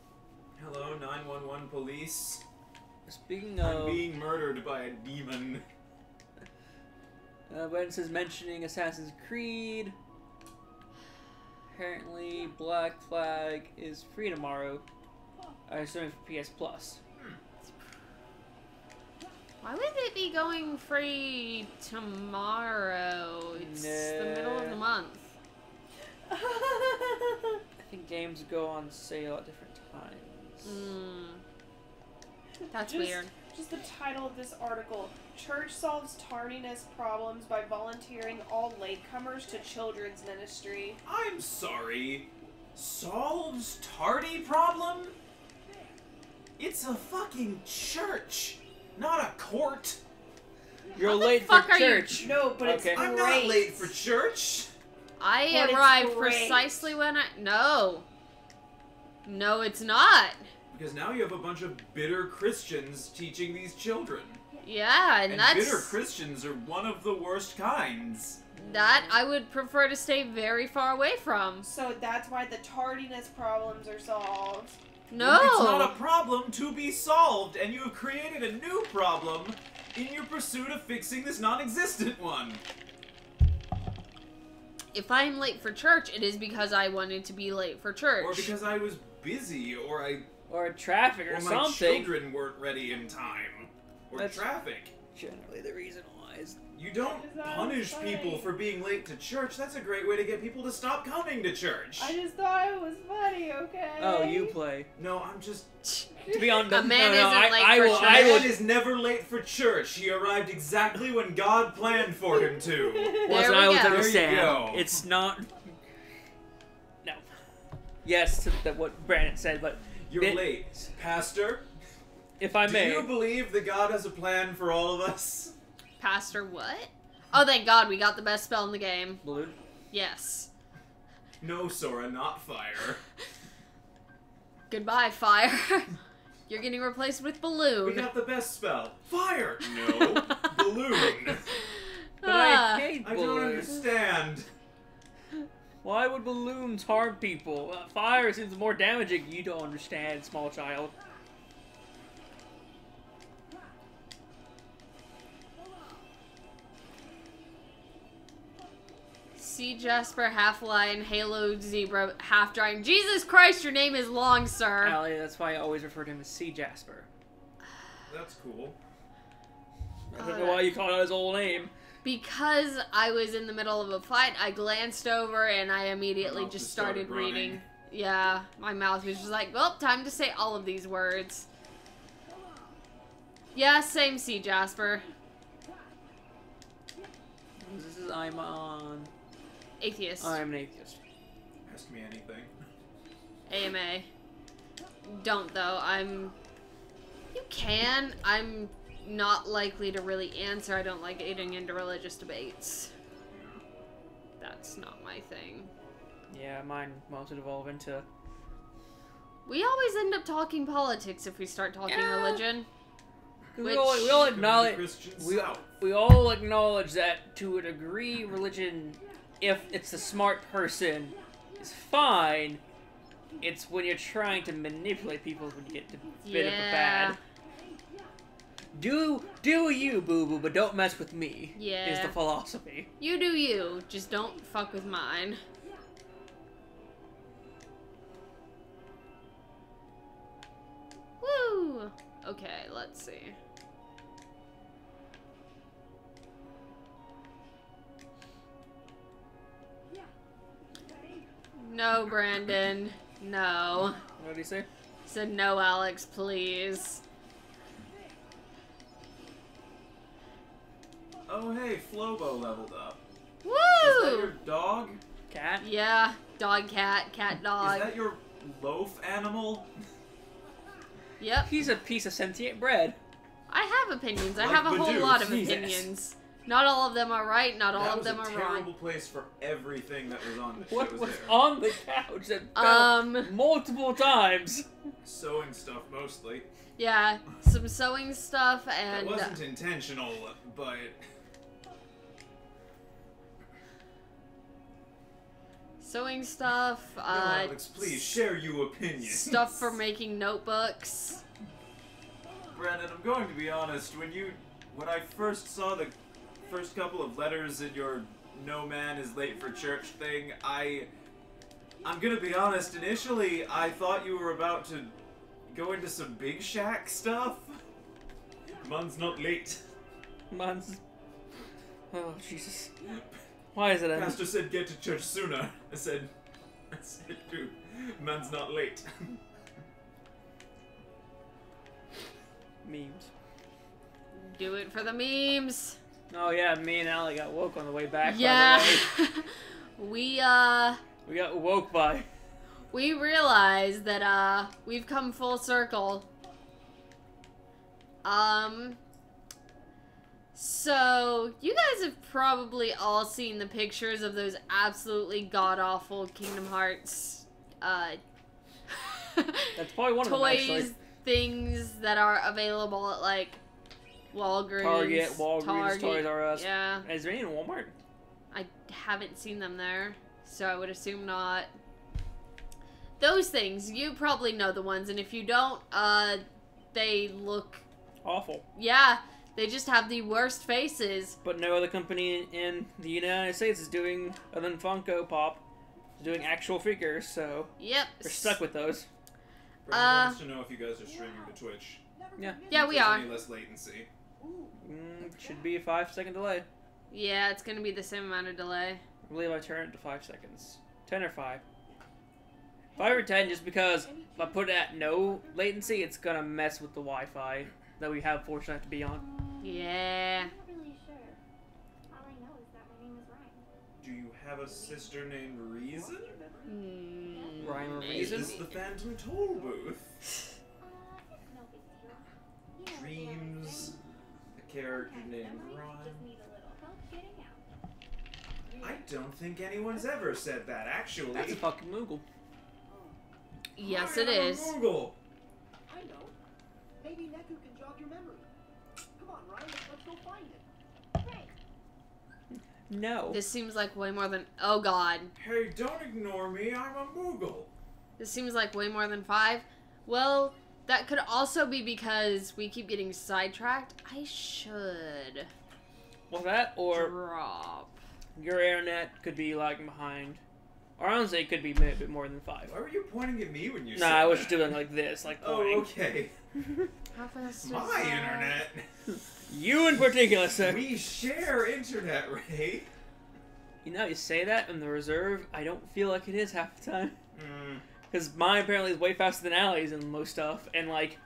Hello, 911 police. Speaking I'm of, being murdered by a demon. Brendan says mentioning Assassin's Creed. Apparently, Black Flag is free tomorrow. I assume for PS Plus. Why would it be going free tomorrow? It's the middle of the month. I think games go on sale at different times. That's Just- weird. Just the title of this article: Church solves tardiness problems by volunteering all latecomers to children's ministry. I'm sorry. Solves tardy problem? It's a fucking church, not a court. You're How the late fuck for are you- church. No, but Okay. it's I'm great. not late for church. I But it's arrived great. precisely when I. No. No, it's not. Because now you have a bunch of bitter Christians teaching these children. Yeah, and that's. bitter Christians are one of the worst kinds. That I would prefer to stay very far away from. So that's why the tardiness problems are solved. No. It's not a problem to be solved, and you have created a new problem in your pursuit of fixing this non-existent one. If I'm late for church, it is because I wanted to be late for church. Or because I was busy, or Or traffic or my something. children weren't ready in time. Or That's- traffic. Generally, the reason why is You don't Is that punish funny? people for being late to church. That's a great way to get people to stop coming to church. I just thought it was funny, okay? oh, you play. No, I'm just... To be honest, A man no, isn't late I for will. church. I Man will. is never late for church. He arrived exactly when God planned for him to. There I we will go. take There a you stand. go. It's not. No. Yes, to what Brandon said, but You're Bit- late. Pastor, if I do may, you believe that God has a plan for all of us? Pastor, what? Oh, thank God, we got the best spell in the game. balloon. Yes. No, Sora, not fire. Goodbye, fire. You're getting replaced with We balloon. got the best spell. Fire! No. Balloon. But Ah. I hate I don't balloons. understand. Why would balloons harm people? Fire seems more damaging. You don't understand, small child. Sea Jasper, half lion, Halo zebra, half giant. Jesus Christ, your name is long, sir. Allie, that's why I always refer to him as Sea Jasper. That's cool. I don't know why you call it his old name. Because I was in the middle of a fight, I glanced over and I immediately mouth just just started started reading. running. Yeah, my mouth was just like, well, time to say all of these words. Yeah, same Sea Jasper. This is I'm on. Atheist. I'm an atheist. Ask me anything. AMA. Don't though. You can. I'm not likely to really answer. I don't like getting into religious debates. That's not my thing. Yeah, mine mostly devolve into. We always end up talking politics if we start talking Yeah. religion. We all Come to the acknowledge. Christian We, South. we all acknowledge that to a degree, religion, if it's a smart person, is fine. It's when you're trying to manipulate people when you get a bit of a Yeah. bad. Do you, boo boo, but don't mess with me. Is Yeah. the philosophy. You do you. Just don't fuck with mine. Woo! Okay, let's see. No, Brandon. No. What did he say? Said no, Alex, please. Oh, hey, Flobo leveled up. Is that your Woo! dog? Cat? Yeah, dog, cat, cat, dog. Is that your loaf animal? Yep. He's a piece of sentient bread. I have opinions. I Like have a whole Badoo, lot of Jesus. opinions. Not all of them are right, not all That of was them a are terrible wrong. place for everything that was on the What shows was there. on the couch that fell multiple times? Sewing stuff, mostly. Yeah, some sewing stuff That and wasn't intentional, but... Sewing stuff. No, Alex, please share your opinions. Stuff for making notebooks. Brandon, I'm going to be honest. When I first saw the first couple of letters in your "No man is late for church" thing, I'm gonna be honest. Initially, I thought you were about to go into some Big Shack stuff. Man's not late. Man's. Oh Jesus! Why is it? Pastor said get to church sooner. I said, dude, man's not late. Memes. Do it for the memes. Oh yeah, me and Allie got woke on the way back. Yeah. By the way. We We got woke by. we realized that we've come full circle. So you guys have probably all seen the pictures of those absolutely god-awful Kingdom Hearts That's probably one of them toys, actually. things that are available at like Walgreens, Target, Walgreens, Target. Toys R Us. Yeah, Is there any in Walmart? I haven't seen them there, so I would assume not. Those things, you probably know the ones, and if you don't, they look, Awful. yeah, they just have the worst faces. But no other company in the United States is doing, other than Funko Pop, is doing actual figures, so Yep. we're stuck with those. Brandon wants to know if you guys are streaming to Twitch. Yeah. Yeah, If we there's are. Any less latency. Should be a 5-second delay. Yeah, it's gonna be the same amount of delay. I believe I turned it to 5 seconds. 10 or 5. 5 or 10, just because if I put it at no latency, it's gonna mess with the Wi-Fi that we have fortunate enough to be on. Yeah. I'm not really sure. All I know is that my name is Ryan. Do you have a sister named Reason? Rhyme or Is reason? this the Phantom Toll booth? It's no big deal. You know the Dreams. A character named Ryan. just need a little help getting out. I don't think anyone's ever said that, actually. That's a fucking Moogle. Yes, I it am a is. Moogle. I know. Maybe Neku can jog your memory. Come on, Ryan, let's go find it. Great. No. This seems like way more than. Oh god. Hey, don't ignore me. I'm a Moogle. This seems like way more than 5. Well, that could also be because we keep getting sidetracked. I should Well, that or drop. your internet could be lagging behind. Or honestly, it could be a bit more than 5. Why were you pointing at me when you said Nah, I was that? just doing like this, like Oh, pointing. okay. How fast is My that? internet. You in particular, sir. We share internet, Ray. You know, you say that in the reserve, I don't feel like it is half the time. Hmm. Because mine apparently is way faster than Allie's and most stuff. And like,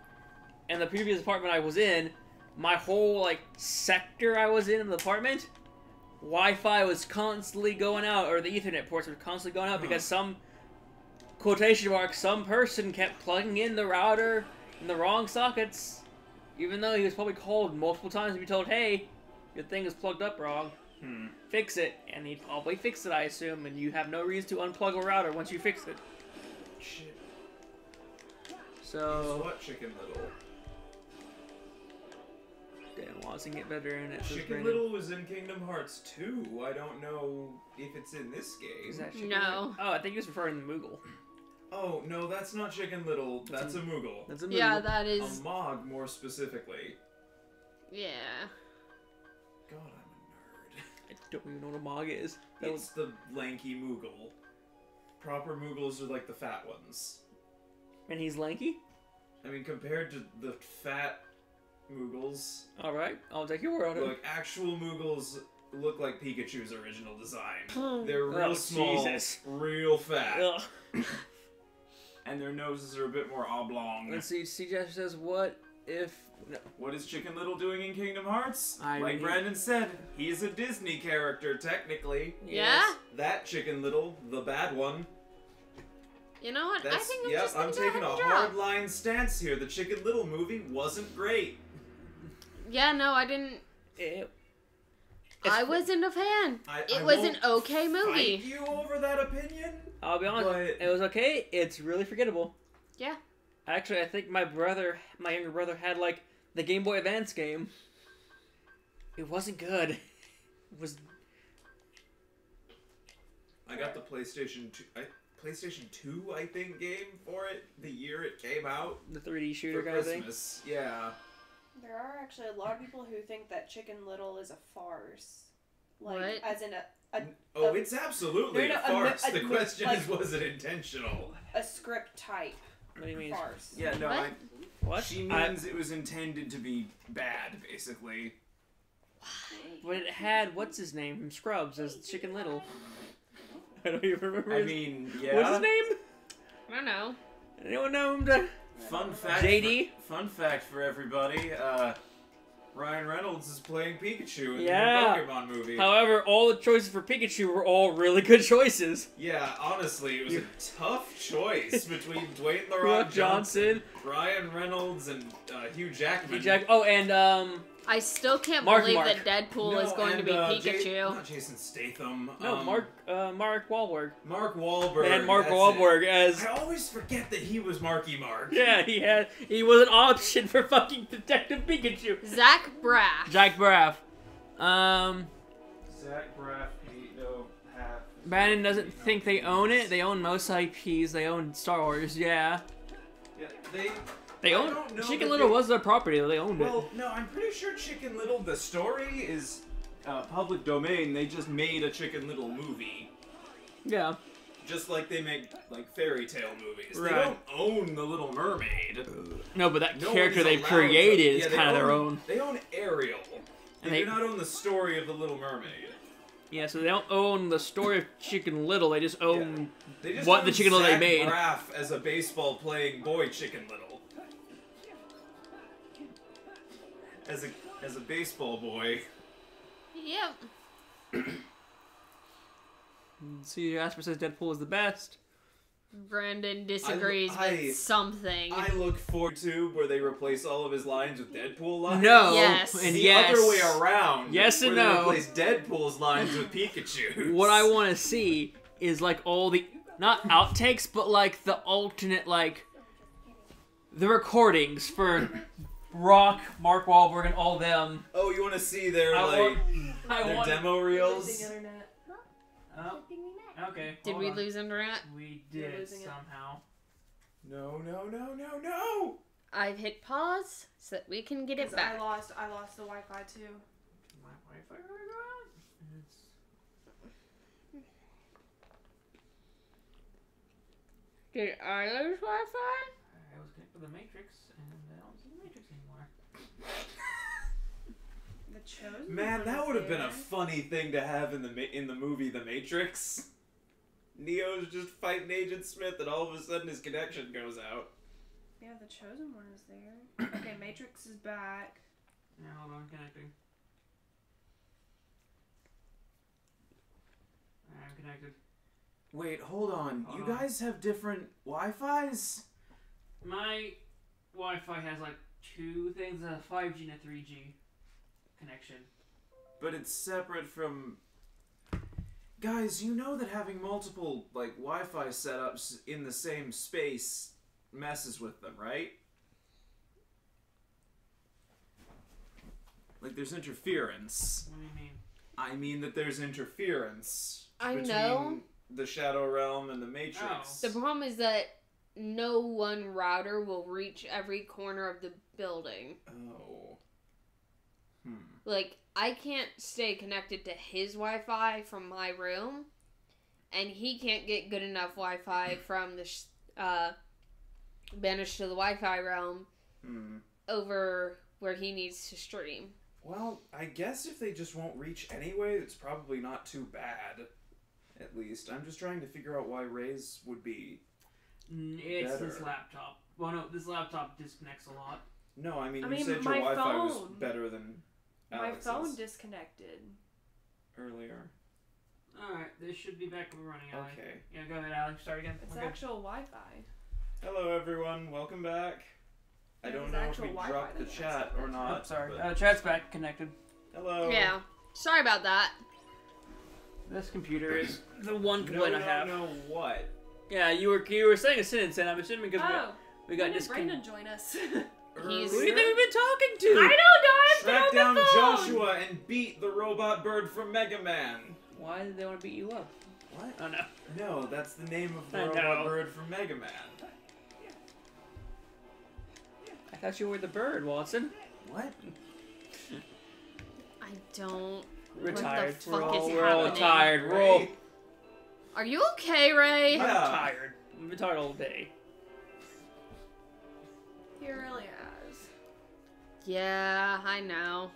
in the previous apartment I was in, my whole like sector I was in the apartment, Wi-Fi was constantly going out, or the Ethernet ports were constantly going out because some, quotation marks, some person kept plugging in the router in the wrong sockets. Even though he was probably called multiple times to be told, hey, your thing is plugged up wrong. Fix it. And he'd probably fix it, I assume, and you have no reason to unplug a router once you fix it. Shit. So, What, Chicken Little? Dan wants to get better in it. Chicken Little was in Kingdom Hearts 2. I don't know if it's in this game. Is that Chicken No. Little? Oh, I think he was referring to Moogle. Oh, no, that's not Chicken Little. That's a Moogle. That's a Moogle. Yeah, that A is. Mog, more specifically. Yeah. God, I'm a nerd. I don't even know what a Mog is. That It's the lanky Moogle. Proper Moogles are like the fat ones. And he's lanky? I mean, compared to the fat Moogles, Alright, I'll take your word on it. like actual Moogles look like Pikachu's original design. They're real Oh, small, Jesus. real fat, Ugh. and their noses are a bit more oblong. Let's see, CJ says, what if... No. What is Chicken Little doing in Kingdom Hearts? I Like mean- Brandon said, he's a Disney character, technically. Yeah? That Chicken Little, the bad one. You know what? I That's, think I'm yep, just I'm gonna go taking ahead a and drop. hard line stance here. The Chicken Little movie wasn't great. Yeah, no, I didn't. It, I wasn't a fan. I It was an won't okay movie. Fight you over that opinion? I'll be honest, But- it was okay. It's really forgettable. Yeah. Actually, I think my younger brother had, like, the Game Boy Advance game. It wasn't good. It was... I got the PlayStation 2, I think, game for it the year it came out The 3D shooter for kind of thing. Christmas. Yeah. There are actually a lot of people who think that Chicken Little is a farce. Like, What? as in Oh, it's absolutely No, a no, farce. The question is, was it intentional? a script type What do you mean? farce. Yeah, no, What? What? she means it was intended to be bad, basically. But it had what's his name from Scrubs as Chicken Little. I don't even remember. I mean, yeah. What's his name? I don't know. Anyone know him? To... Fun fact. JD? Fun fact for everybody. Ryan Reynolds is playing Pikachu in Yeah. the new Pokemon movie. However, all the choices for Pikachu were all really good choices. Yeah, honestly, it was a tough choice between Dwayne The Rock Rock Johnson. Ryan Reynolds, and Hugh Jackman. Oh, and I still can't Mark. believe that Deadpool is going to be Pikachu. Not Jason Statham. no, Mark Wahlberg. Mark Wahlberg. They had Mark that's Wahlberg it. as. I always forget that he was Marky Mark. Yeah, he was an option for fucking Detective Pikachu. Zach Braff. Jack Braff. Zach Braff, no, half. Bannon doesn't think they own it. They own most IPs. They own Star Wars. Yeah. Yeah, They I own. don't know Chicken that Little they- was their property. They owned it. Well, no, I'm pretty sure Chicken Little, the story is public domain. They just made a Chicken Little movie. Yeah. Just like they make, like, fairy tale movies. Right. They don't own The Little Mermaid. No, but that No character one's they allowed created to- is they kind of their own. They own Ariel. They, And they- do not own the story of The Little Mermaid. Yeah, so they don't own the story of Chicken Little. They just own. They just What own the Chicken Little they Zach made. Braff as a baseball playing boy Chicken Little. As a baseball boy. Yep. See, Jasper says Deadpool is the best. Brandon disagrees with something. I look forward to where they replace all of his lines with Deadpool lines. No. Yes. And The yes. other way around. Yes and where they no. replace Deadpool's lines with Pikachu's. What I want to see is like all the not outtakes, but like the alternate like the recordings for Rock, Mark Wahlberg, and all them. Oh, you want to see their I like I their want. demo reels? internet. Oh, okay. Did hold we on. lose internet? We You're did losing it. somehow. No. I've hit pause so that we can get it 'Cause back. I lost the Wi-Fi too. My Wi-Fi gonna go out? It's- Did I lose Wi-Fi? I was connected to the Matrix, and I don't see the Matrix anymore. The Chosen. Man, One that is would have been there. a funny thing to have in the movie The Matrix. Neo's just fighting Agent Smith, and all of a sudden his connection goes out. Yeah, the Chosen One is there. Okay, Matrix is back. Yeah, hold on, connecting. I'm connected. Wait, hold on. Hold You on. guys have different Wi-Fis? My Wi-Fi has like two things: a 5G and a 3G connection. But it's separate from... Guys, you know that having multiple, like, Wi-Fi setups in the same space messes with them, right? Like, there's interference. What do you mean? I mean that there's interference I between know. the Shadow Realm and the Matrix. The problem is that no one router will reach every corner of the building. Oh. Like, I can't stay connected to his Wi-Fi from my room, and he can't get good enough Wi-Fi from the banished to the Wi-Fi realm over where he needs to stream. Well, I guess if they just won't reach anyway, it's probably not too bad. At least. I'm just trying to figure out why Ray's would be... It's this Better. laptop. Well, no, this laptop disconnects a lot. No, I mean, I you mean, said your my Wi-Fi was phone. better than My Alex's phone disconnected. earlier. Alright, this should be back up and running, Alex. Okay. Yeah, go ahead, Alex. Start again. It's We're good. actual Wi-Fi. Hello, everyone. Welcome back. I It don't was know if actual we Wi-Fi dropped the that chat or not. Oh, sorry. but- Chat's back connected. Hello. Yeah. Sorry about that. This computer is the one No, complaint I have. no, what? Yeah, you were saying a sentence, and I'm assuming because we got when did disconnected. Brandon join us? He's- Who do you think we've been talking to? I don't know. Track down Joshua and beat the robot bird from Mega Man. Why did they want to beat you up? What? Oh no. No, that's the name of the I robot know. bird from Mega Man. I thought you were the bird, Watson. What? I don't. We're What the tired. fuck is We're all happening? tired. We're all Ray? Are you okay, Ray? Yeah. tired. We've been tired all day. He really has. Yeah, I know.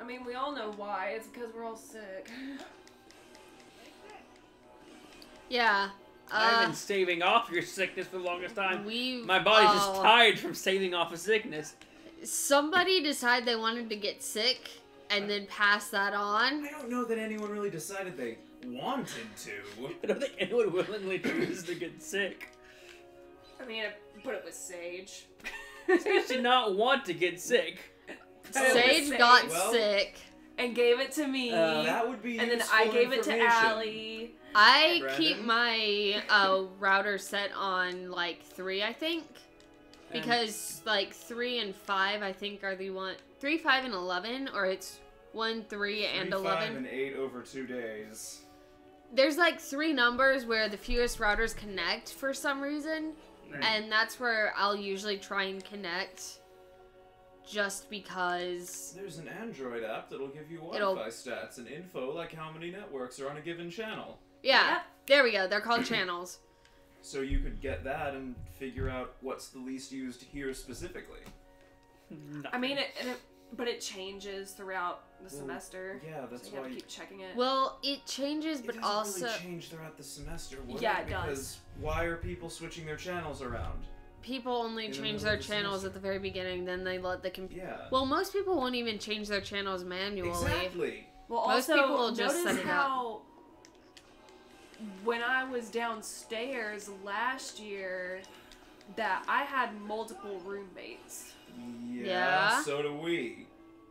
I mean, we all know why. It's because we're all sick. Yeah. I've been staving off your sickness for the longest time. We. My body's just tired from staving off a sickness. Somebody decided they wanted to get sick and then pass that on. I don't know that anyone really decided they wanted to. I don't think anyone willingly chooses to get sick. I mean, but it was Sage. Sage did not want to get sick. Sage Sage. got Well- sick. And gave it to me. That would be and then useful I gave it to information. Allie. I Brandon? keep my router set on like 3, I think. Because like 3 and 5, I think are the one 3, 5, and 11, or it's 1, 3, and 3, 5, 11. and 8 over 2 days. There's like 3 numbers where the fewest routers connect for some reason, and that's where I'll usually try and connect. Just because. There's an Android app that'll give you It'll- Wi-Fi stats and info like how many networks are on a given channel. Yeah, Yep. there we go. They're called channels. So you could get that and figure out what's the least used here specifically. I mean, but it changes throughout the semester. Yeah, that's So you have why to keep checking it. Well, it changes, but it doesn't also really change throughout the semester, would Yeah, it? it does. Because why are people switching their channels around? people only In the change middle their of the channels semester. at the very beginning. Then they let the computer. Yeah. Well, most people won't even change their channels manually. Exactly. Well, Most also, people will just notice set it up. how when I was downstairs last year, that I had multiple roommates. Yeah? So do we.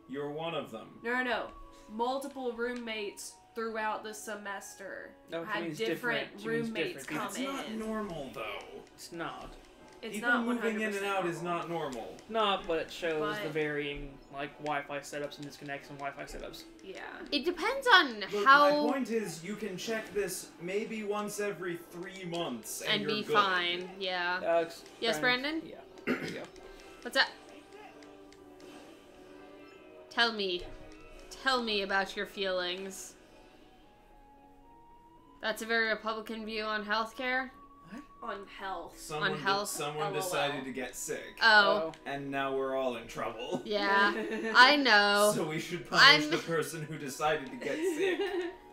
You're one of them. No. Multiple roommates throughout the semester. No, she had means different different. She means roommates different. come It's not in. normal though. It's not. It's People not moving in and 100% out is normal. not normal. Not, but it shows But- the varying like Wi-Fi setups and disconnects and Wi-Fi setups. Yeah. It depends on Look, how my point is, you can check this maybe once every 3 months and, and you're be good. fine. Yeah. Alex. Yes, Brandon? Yeah. There you go. What's that? Tell me. Tell me about your feelings. That's a very Republican view on healthcare. On health. Someone, health, someone LOL. decided to get sick, Oh, and now we're all in trouble. yeah. I know. So we should punish I'm- the person who decided to get sick.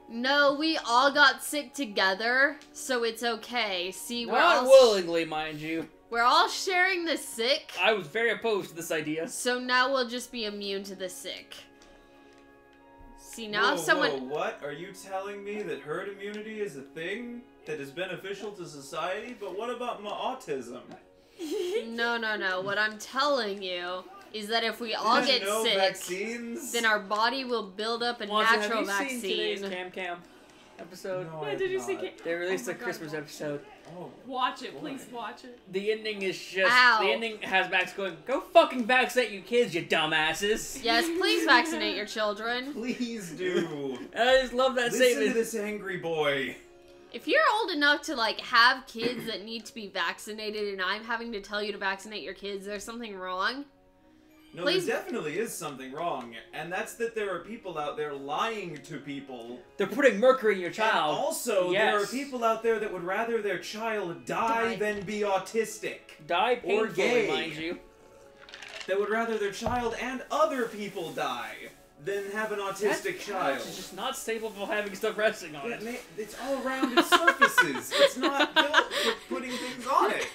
No, we all got sick together, so it's okay. See, Not willingly, mind you. we're all sharing the sick, I was very opposed to this idea. so now we'll just be immune to the sick. See, now if someone... Whoa, what? Are you telling me that herd immunity is a thing that is beneficial to society? But what about my autism? No. What I'm telling you is that if we all There's get no sick, vaccines? then our body will build up a Watson, natural have you seen today's vaccine. Cam episode? No, I Did you have see not. Ca- They released Oh a my God, Christmas watch episode. Oh, Watch it, Boy. please watch it. The ending is just Ow. the ending has Max going, "Go fucking vaccinate you kids, you dumbasses." Yes, please vaccinate your children. please do. And I just love that Listen to statement. this angry boy. If you're old enough to like have kids that need to be vaccinated and I'm having to tell you to vaccinate your kids, there's something wrong. No, Please- there definitely is something wrong, and that's that there are people out there lying to people. They're putting mercury in your And child. also, there are Yes. people out there that would rather their child die Die. than be autistic. Die or painfully, gay. mind you. That would rather their child and other people die than have an autistic child. It's just not stable for having stuff resting on it. It's all rounded surfaces. It's not built for putting things on it.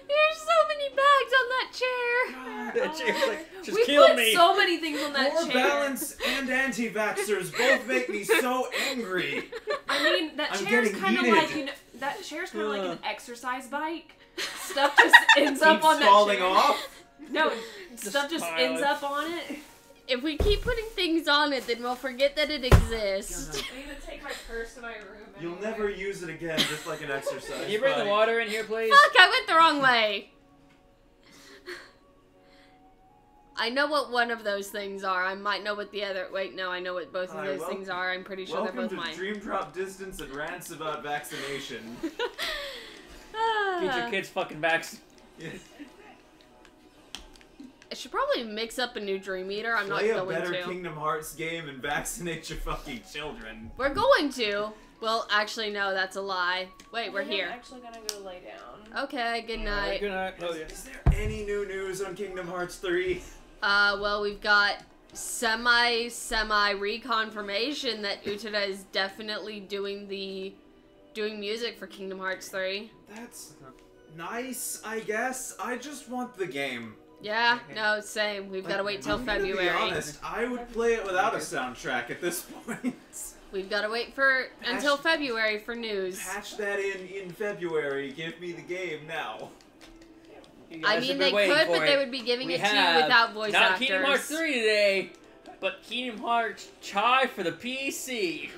There's so many bags on that chair. That chair's like, just we kill put me. so many things on that Poor chair. balance and anti-vaxxers both make me so angry. I mean, that I'm chair's getting kind of heated. like, you know, that chair's kind of like an exercise bike. Stuff just ends up Keeps on that falling chair. off. No, stuff just pile ends it. up on it. If we keep putting things on it, then we'll forget that it exists. I need to take my purse to my room. You'll anyway. never use it again, just like an exercise. Can you bring the bike. water in here, please? Fuck, I went the wrong way. I know what one of those things are. I might know what the other. Wait, no, I know what both of Hi, those welcome- things are. I'm pretty sure they're Welcome both to mine. Dream Drop Distance and Rants About Vaccination. Get your kids fucking vaccinated. Yeah. I should probably mix up a new Dream Eater. I'm Play a not going better to. Kingdom Hearts game and vaccinate your fucking children. We're going to. Well, actually, no, that's a lie. Wait, we're I'm here. actually gonna go lay down. Okay, good night. Good night. Oh, yeah. Is there any new news on Kingdom Hearts 3? Well, we've got semi reconfirmation that Utada is definitely doing music for Kingdom Hearts 3. That's nice, I guess. I just want the game. Yeah, no, same. We've got to wait till I'm gonna February. be honest, I would play it without a soundtrack at this point. We've got to wait until February for news. Patch that in February. Give me the game now. You I guys mean, have they been waiting could, for but they would be giving We it to you have without voice not actors. Kingdom Hearts 3 today, but Kingdom Hearts Chai for the PC.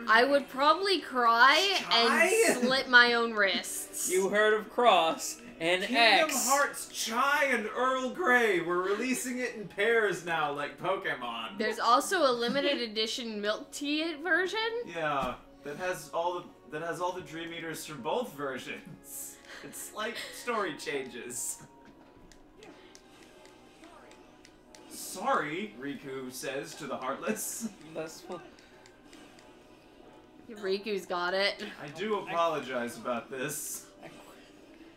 I would probably cry Chai? and slit my own wrists. You heard of Cross and Kingdom X. Hearts Chai and Earl Grey. We're releasing it in pairs now, like Pokemon. There's also a limited edition milk tea version. Yeah, that has all the Dream Eaters from both versions. It's slight story changes. Sorry, Riku says to the Heartless. That's what. Riku's got it. I do apologize about this.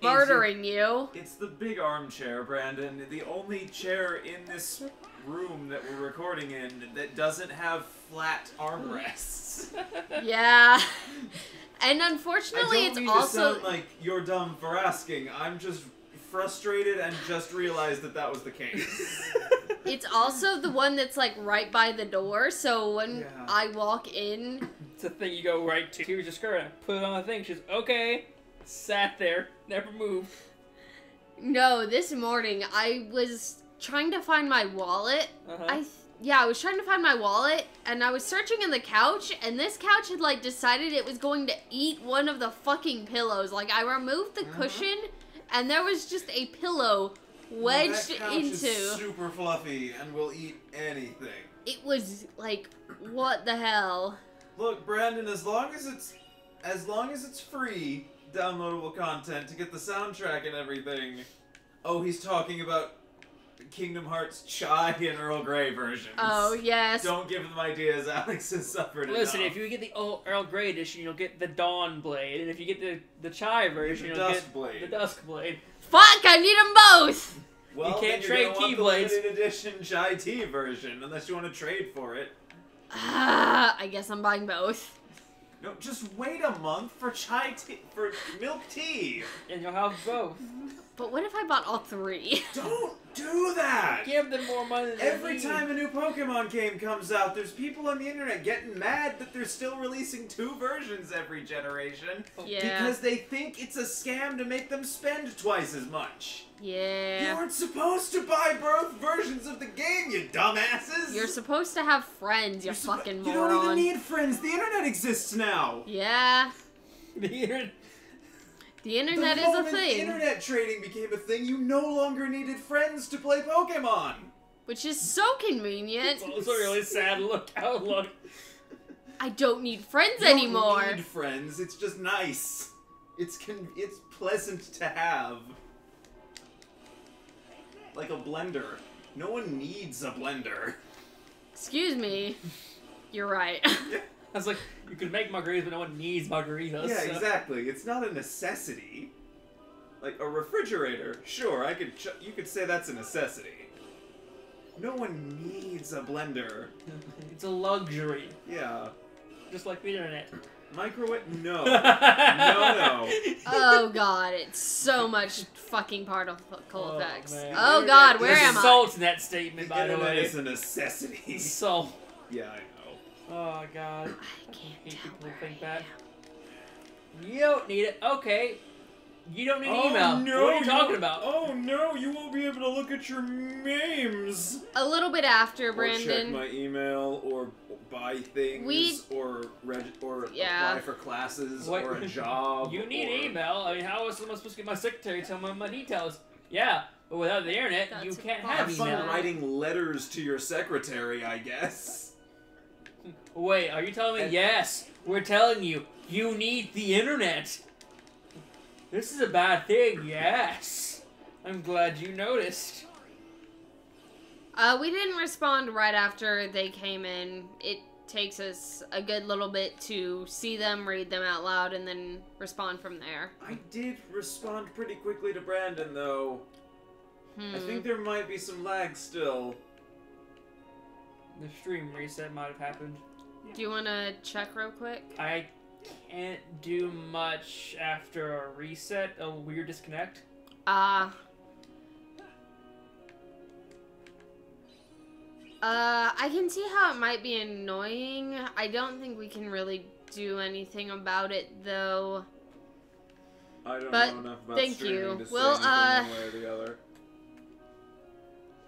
Murdering you. It's the big armchair, Brandon. The only chair in this room that we're recording in that doesn't have flat armrests. Yeah. And I unfortunately, don't it's mean also. to sound like you're dumb for asking. I'm just frustrated and just realized that was the case. It's also the one that's like right by the door, so when Yeah. I walk in, It's a thing you go right to. Here's your skirt. I put it on the thing. She's okay. Sat there, never moved. no, this morning I was trying to find my wallet. Uh-huh. I was trying to find my wallet, and I was searching in the couch, and this couch had like decided it was going to eat one of the fucking pillows. Like I removed the cushion, and there was just a pillow wedged that couch into. is super fluffy and will eat anything. It was like, what the hell? Look, Brandon, as long as it's free downloadable content to get the soundtrack and everything. Oh, he's talking about Kingdom Hearts Chai and Earl Grey versions. Oh yes. Don't give them ideas. Alex has suffered Listen, enough. if you get the Earl Grey edition, you'll get the Dawn Blade, and if you get the Chai version, the you'll Dusk get Blade. the Dusk Blade. Fuck! I need them both. Well, You can't then you're trade gonna want Keyblades. the limited edition Chai Tea version, unless you want to trade for it. I guess I'm buying both. No, just wait a month for chai tea, for milk tea. And you'll have both. But what if I bought all three? Don't do that. Give them more money than Every me. time a new Pokemon game comes out, there's people on the internet getting mad that they're still releasing 2 versions every generation Yeah. because they think it's a scam to make them spend twice as much. You Yeah. aren't supposed to buy both versions of the game, you dumbasses. You're supposed to have friends, you You're suppo- fucking You moron. don't even need friends. The internet exists now. Yeah. The internet- The internet the is a moment thing. internet trading became a thing, you no longer needed friends to play Pokemon. Which is so convenient. It's also a really sad outlook. I don't need friends You don't anymore. need friends. It's just nice. It's pleasant to have. Like a blender. No one needs a blender. Excuse me. You're right. I was like, you can make margaritas, but no one needs margaritas. Yeah, so- exactly. It's not a necessity. Like a refrigerator, sure, you could say that's a necessity. No one needs a blender. It's a luxury, Yeah. just like the internet. Microwave? No. No. Oh god, it's so much fucking particle Oh, effects. man. Oh god, where There's am I? salt in that statement, The by the internet way. is a necessity. Salt. Yeah, I know. Oh god. I can't hate tell people who where think I that. am. You don't need it. Okay. You don't need email. No, What are you talking about? Oh no, you won't be able to look at your memes. A little bit after, Or check Brandon. my email, or buy things, We- or Yeah. apply for classes, What- or a job. You need or... email. I mean, how else am I supposed to get my secretary to tell me my details? Yeah, But without the internet, That's you a can't fun- have Have fun email. writing letters to your secretary, I guess. Wait, are you telling me? And- Yes, we're telling you. You need the internet. This is a bad thing. Yes. I'm glad you noticed. We didn't respond right after they came in. It takes us a good little bit to see them, read them out loud, and then respond from there. I did respond pretty quickly to Brandon, though. I think there might be some lag still. The stream reset might have happened. Do you want to check real quick? I can't do much after a reset, a weird disconnect. I can see how it might be annoying. I don't think we can really do anything about it, though. I don't But know enough about thank streaming you. to say Well, anything one way or the other.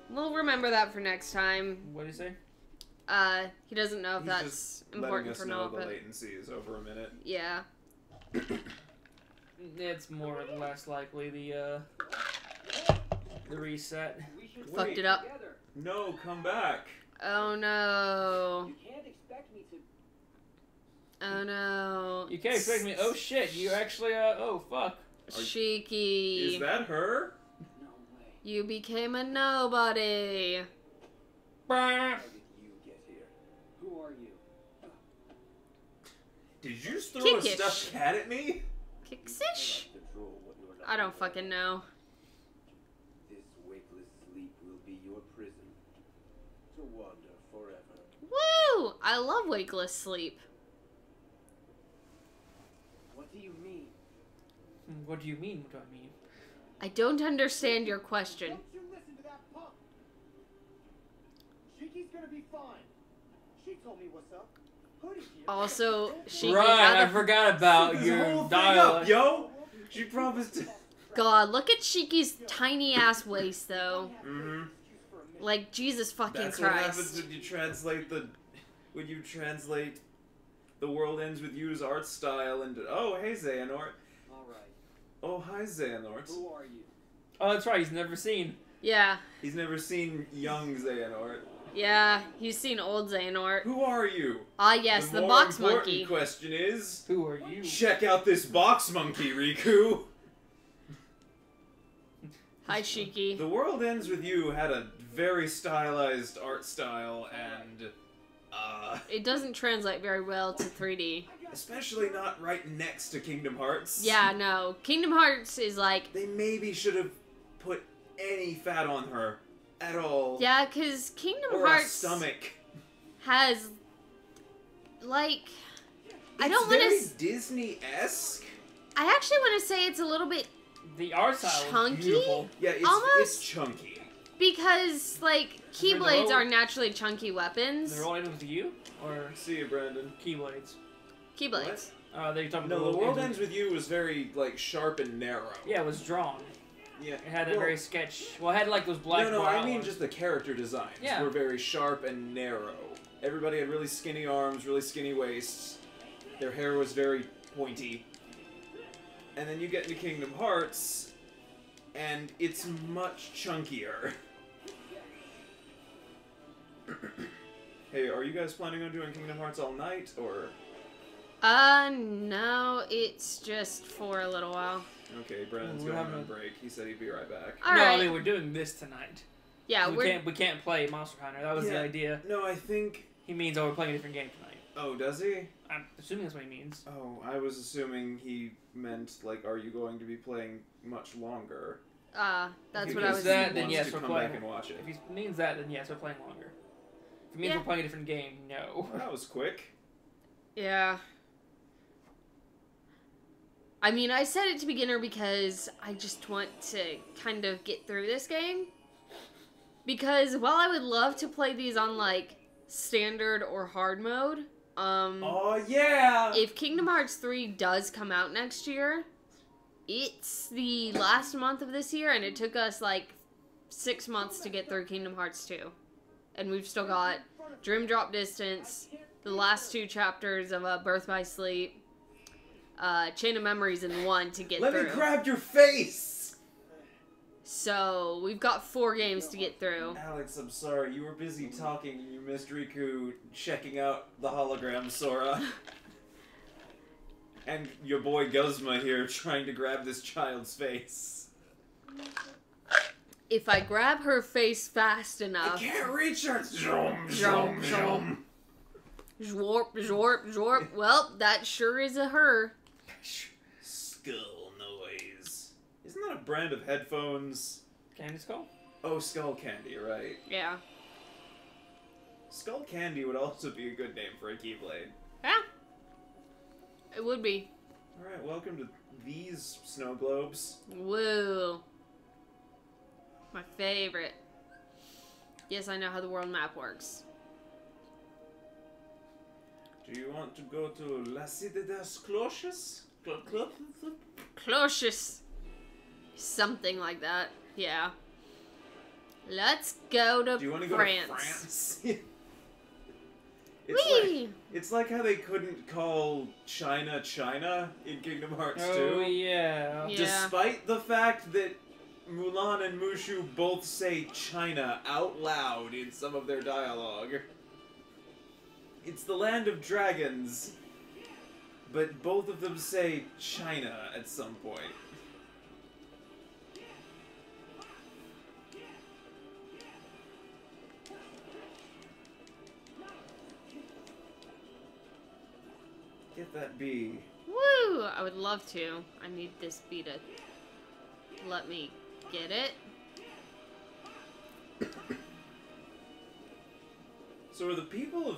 We'll remember that for next time. What do you say? He doesn't know if He's that's just letting important us for know not, the but latency is over a minute. yeah. It's more or less likely the reset. We should Fucked Wait. it up. together. No, come back. Oh no. You can't expect me to. Oh no. You can't expect me. Oh shit! You actually. Oh fuck. Shiki. Is that her? No way. You became a nobody. Bah. How did you get here? Who are you? Did you just throw Kickish. a stuffed cat at me? Kixish? Control what you are not I don't fucking know. This wakeless sleep will be your prison. To wander forever. Woo! I love wakeless sleep. What do you mean? What do you mean? What do I mean? I don't understand your question. Don't you listen to that punk! Shiki's gonna be fine. She told me what's up. Hoodie here. Also, Shiki. Right, how I the forgot about This your whole thing dialogue. up, yo! She promised to... God, look at Shiki's tiny ass waist, though. Mm-hmm. Like, Jesus fucking That's what happens Christ. when you translate the world ends with you's art style into... Oh, hey, Xehanort. Alright. Oh, hi, Xehanort. Who are you? Oh, that's right. He's never seen. Yeah, He's never seen young Xehanort. yeah, he's seen old Xehanort. Who are you? Ah, yes, the more box important monkey. question is... Who are you? Check out this box monkey, Riku! Hi, Shiki. The World Ends With You had a very stylized art style and, It doesn't translate very well to 3D. especially not right next to Kingdom Hearts. Yeah, no. Kingdom Hearts is like... They maybe should have put any fat on her at all. Yeah, because Kingdom Or a Hearts stomach. has... Like... I It's don't want very to... Disney-esque. I actually want to say it's a little bit... The art style is Chunky? beautiful. Yeah, it's Almost. chunky. Because, like, Remember the Keyblades roll- are naturally chunky weapons. They're all items to you or See you, Brandon. keyblades? Keyblades. They're talking No, about The World Ends With You was very, like, sharp and narrow. Yeah, it was drawn. Yeah. It had a Well, very sketch. Well, it had like those black. No, I bar mean outlines. just the character designs Yeah. were very sharp and narrow. Everybody had really skinny arms, really skinny waists. Their hair was very pointy. And then you get into Kingdom Hearts, and it's much chunkier. Hey, are you guys planning on doing Kingdom Hearts all night, or... No, it's just for a little while. Okay, Brandon's We're going having on a- break. He said he'd be right back. No, I Alright. mean we're doing this tonight. Yeah, we can't play Monster Hunter. That was the Yeah. idea. No, I think... He means we're playing a different game tonight. Oh, does he? I'm assuming that's what he means. Oh, I was assuming he meant, like, are you going to be playing much longer? that's Because what I was that, he then thinking. wants yes, to we're come playing. back and watch it. If he means that, then yes, we're playing longer. If it means Yeah. we're playing a different game, no. Well, that was quick. Yeah. I mean, I said it to beginner because I just want to kind of get through this game. Because while I would love to play these on, like, standard or hard mode, Oh, yeah! if Kingdom Hearts 3 does come out next year, it's the last month of this year, and it took us, like, 6 months to get through Kingdom Hearts 2. And we've still got Dream Drop Distance, the last 2 chapters of Birth by Sleep, Chain of Memories, and 1 to get Let through. me grab your face! So we've got 4 games to get through. Alex, I'm sorry. You were busy talking and you missed Riku checking out the hologram Sora. And your boy Guzma here trying to grab this child's face. If I grab her face fast I enough... can't reach her! Zhom, zhom. Zhorp, zhorp, zhorp. Well, that sure is a her. Skull noise. Isn't that a brand of headphones? Candy Skull? Oh, Skull Candy, right. Yeah. Skull Candy would also be a good name for a Keyblade. Yeah. It would be. Alright, welcome to these snow globes. Woo. My favorite. Yes, I know how the world map works. Do you want to go to La Cité des Cloches? Closius. Something like that. Yeah. Let's go to Do you want to go France. to France? Whee! It's like how they couldn't call China China in Kingdom Hearts 2. Oh, yeah. Yeah. Despite the fact that Mulan and Mushu both say China out loud in some of their dialogue. It's the land of dragons, but both of them say China at some point. Get that bee. Woo! I would love to. I need this bee to let me get it. So are the people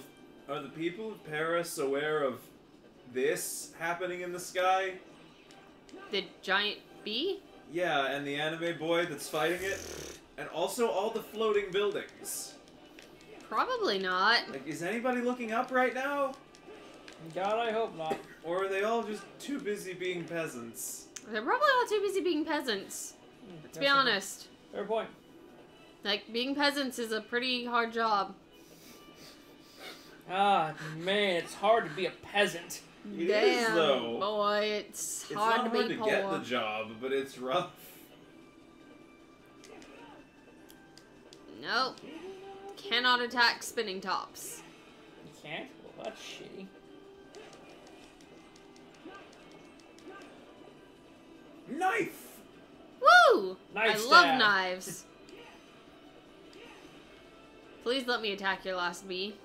of Paris aware of this happening in the sky? The giant bee? Yeah, and the anime boy that's fighting it, and also all the floating buildings. Probably not. Like, is anybody looking up right now? God, I hope not. Or are they all just too busy being peasants? They're probably all too busy being peasants. Let's be honest. Fair point. Like, being peasants is a pretty hard job. Ah, man, it's hard to be a peasant. It Damn, is, though. boy, it's It's hard not to hard be to poor. get the job, but it's rough. Nope. Cannot attack spinning tops. You can't? Well, that's shitty. Knife! Woo! Knife I stab. love knives. Please let me attack your last bee.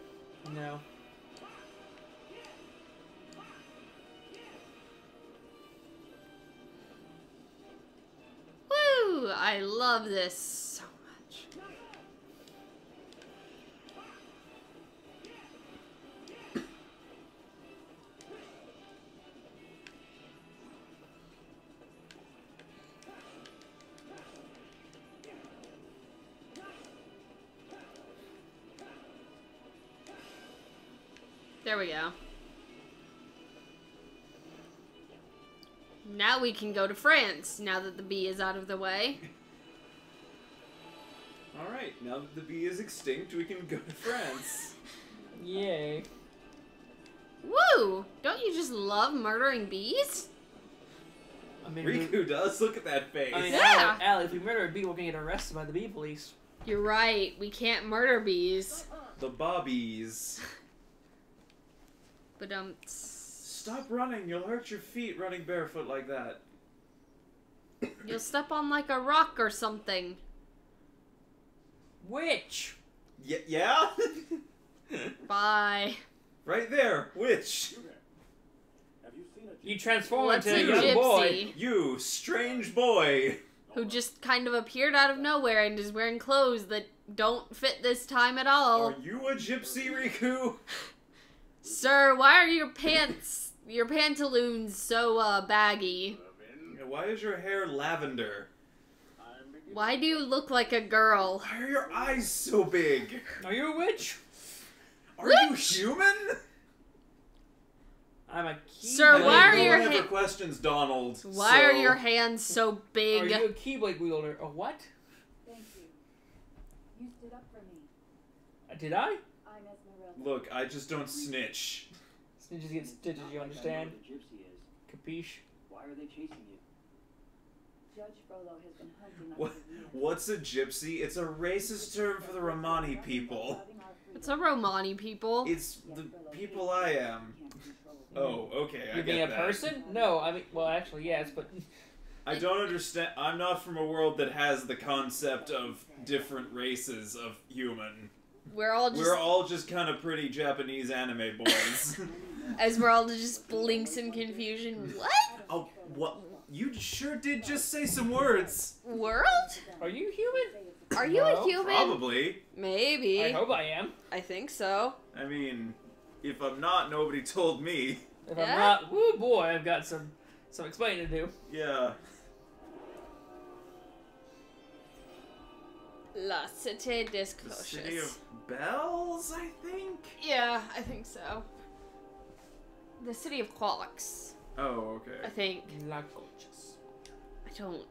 No. Woo! I love this so much. There we go. Now we can go to France, now that the bee is out of the way. Alright, now that the bee is extinct, we can go to France. Yay. Woo! Don't you just love murdering bees? I mean, Riku does, look at that face. I mean, Yeah. Allie, if we murder a bee, we're gonna get arrested by the bee police. You're right, we can't murder bees. The bobbies. But Stop running, you'll hurt your feet running barefoot like that. you'll step on like a rock or something. Witch! Yeah? Bye. Right there, witch. Have you seen a You transform What's into a a young boy. gypsy You, strange boy. who just kind of appeared out of nowhere and is wearing clothes that don't fit this time at all? Are you a gypsy, Riku? Sir, why are your pantaloons so baggy? Why is your hair lavender? Why do you look like a girl? Why are your eyes so big? Are you a witch? Are you Witch? human? I'm a key. Sir, I why are mean, no your one ever ha- questions Donald. Why are so- your hands so Are big? you a Keyblade wielder? A what? Thank you. You stood up for me. Did I? I'm Esmeralda. Look, I just don't snitch. Snitches get stitches, you understand? Gypsy is. Capiche? Why are they chasing you? What's a gypsy? It's a racist term for the Romani people. It's a Romani people. It's the people I am. Oh, okay, I You get mean a that. person? No, I mean, well, actually, yes, but I don't understand. I'm not from a world that has the concept of different races of human. We're all just kind of pretty Japanese anime boys. Esmeralda just blinks in confusion. What? Oh, what? You sure did just say some words. World? are you human? Are you No, a human? Probably. Maybe. I hope I am. I think so. I mean, if I'm not, nobody told me. If Yeah? I'm not, woo boy, I've got some explaining to do. Yeah. La Cité des The Cloches. City of Bells, I think? Yeah, I think so. The City of Clocks, Oh, I okay. think. La Conchas. I don't.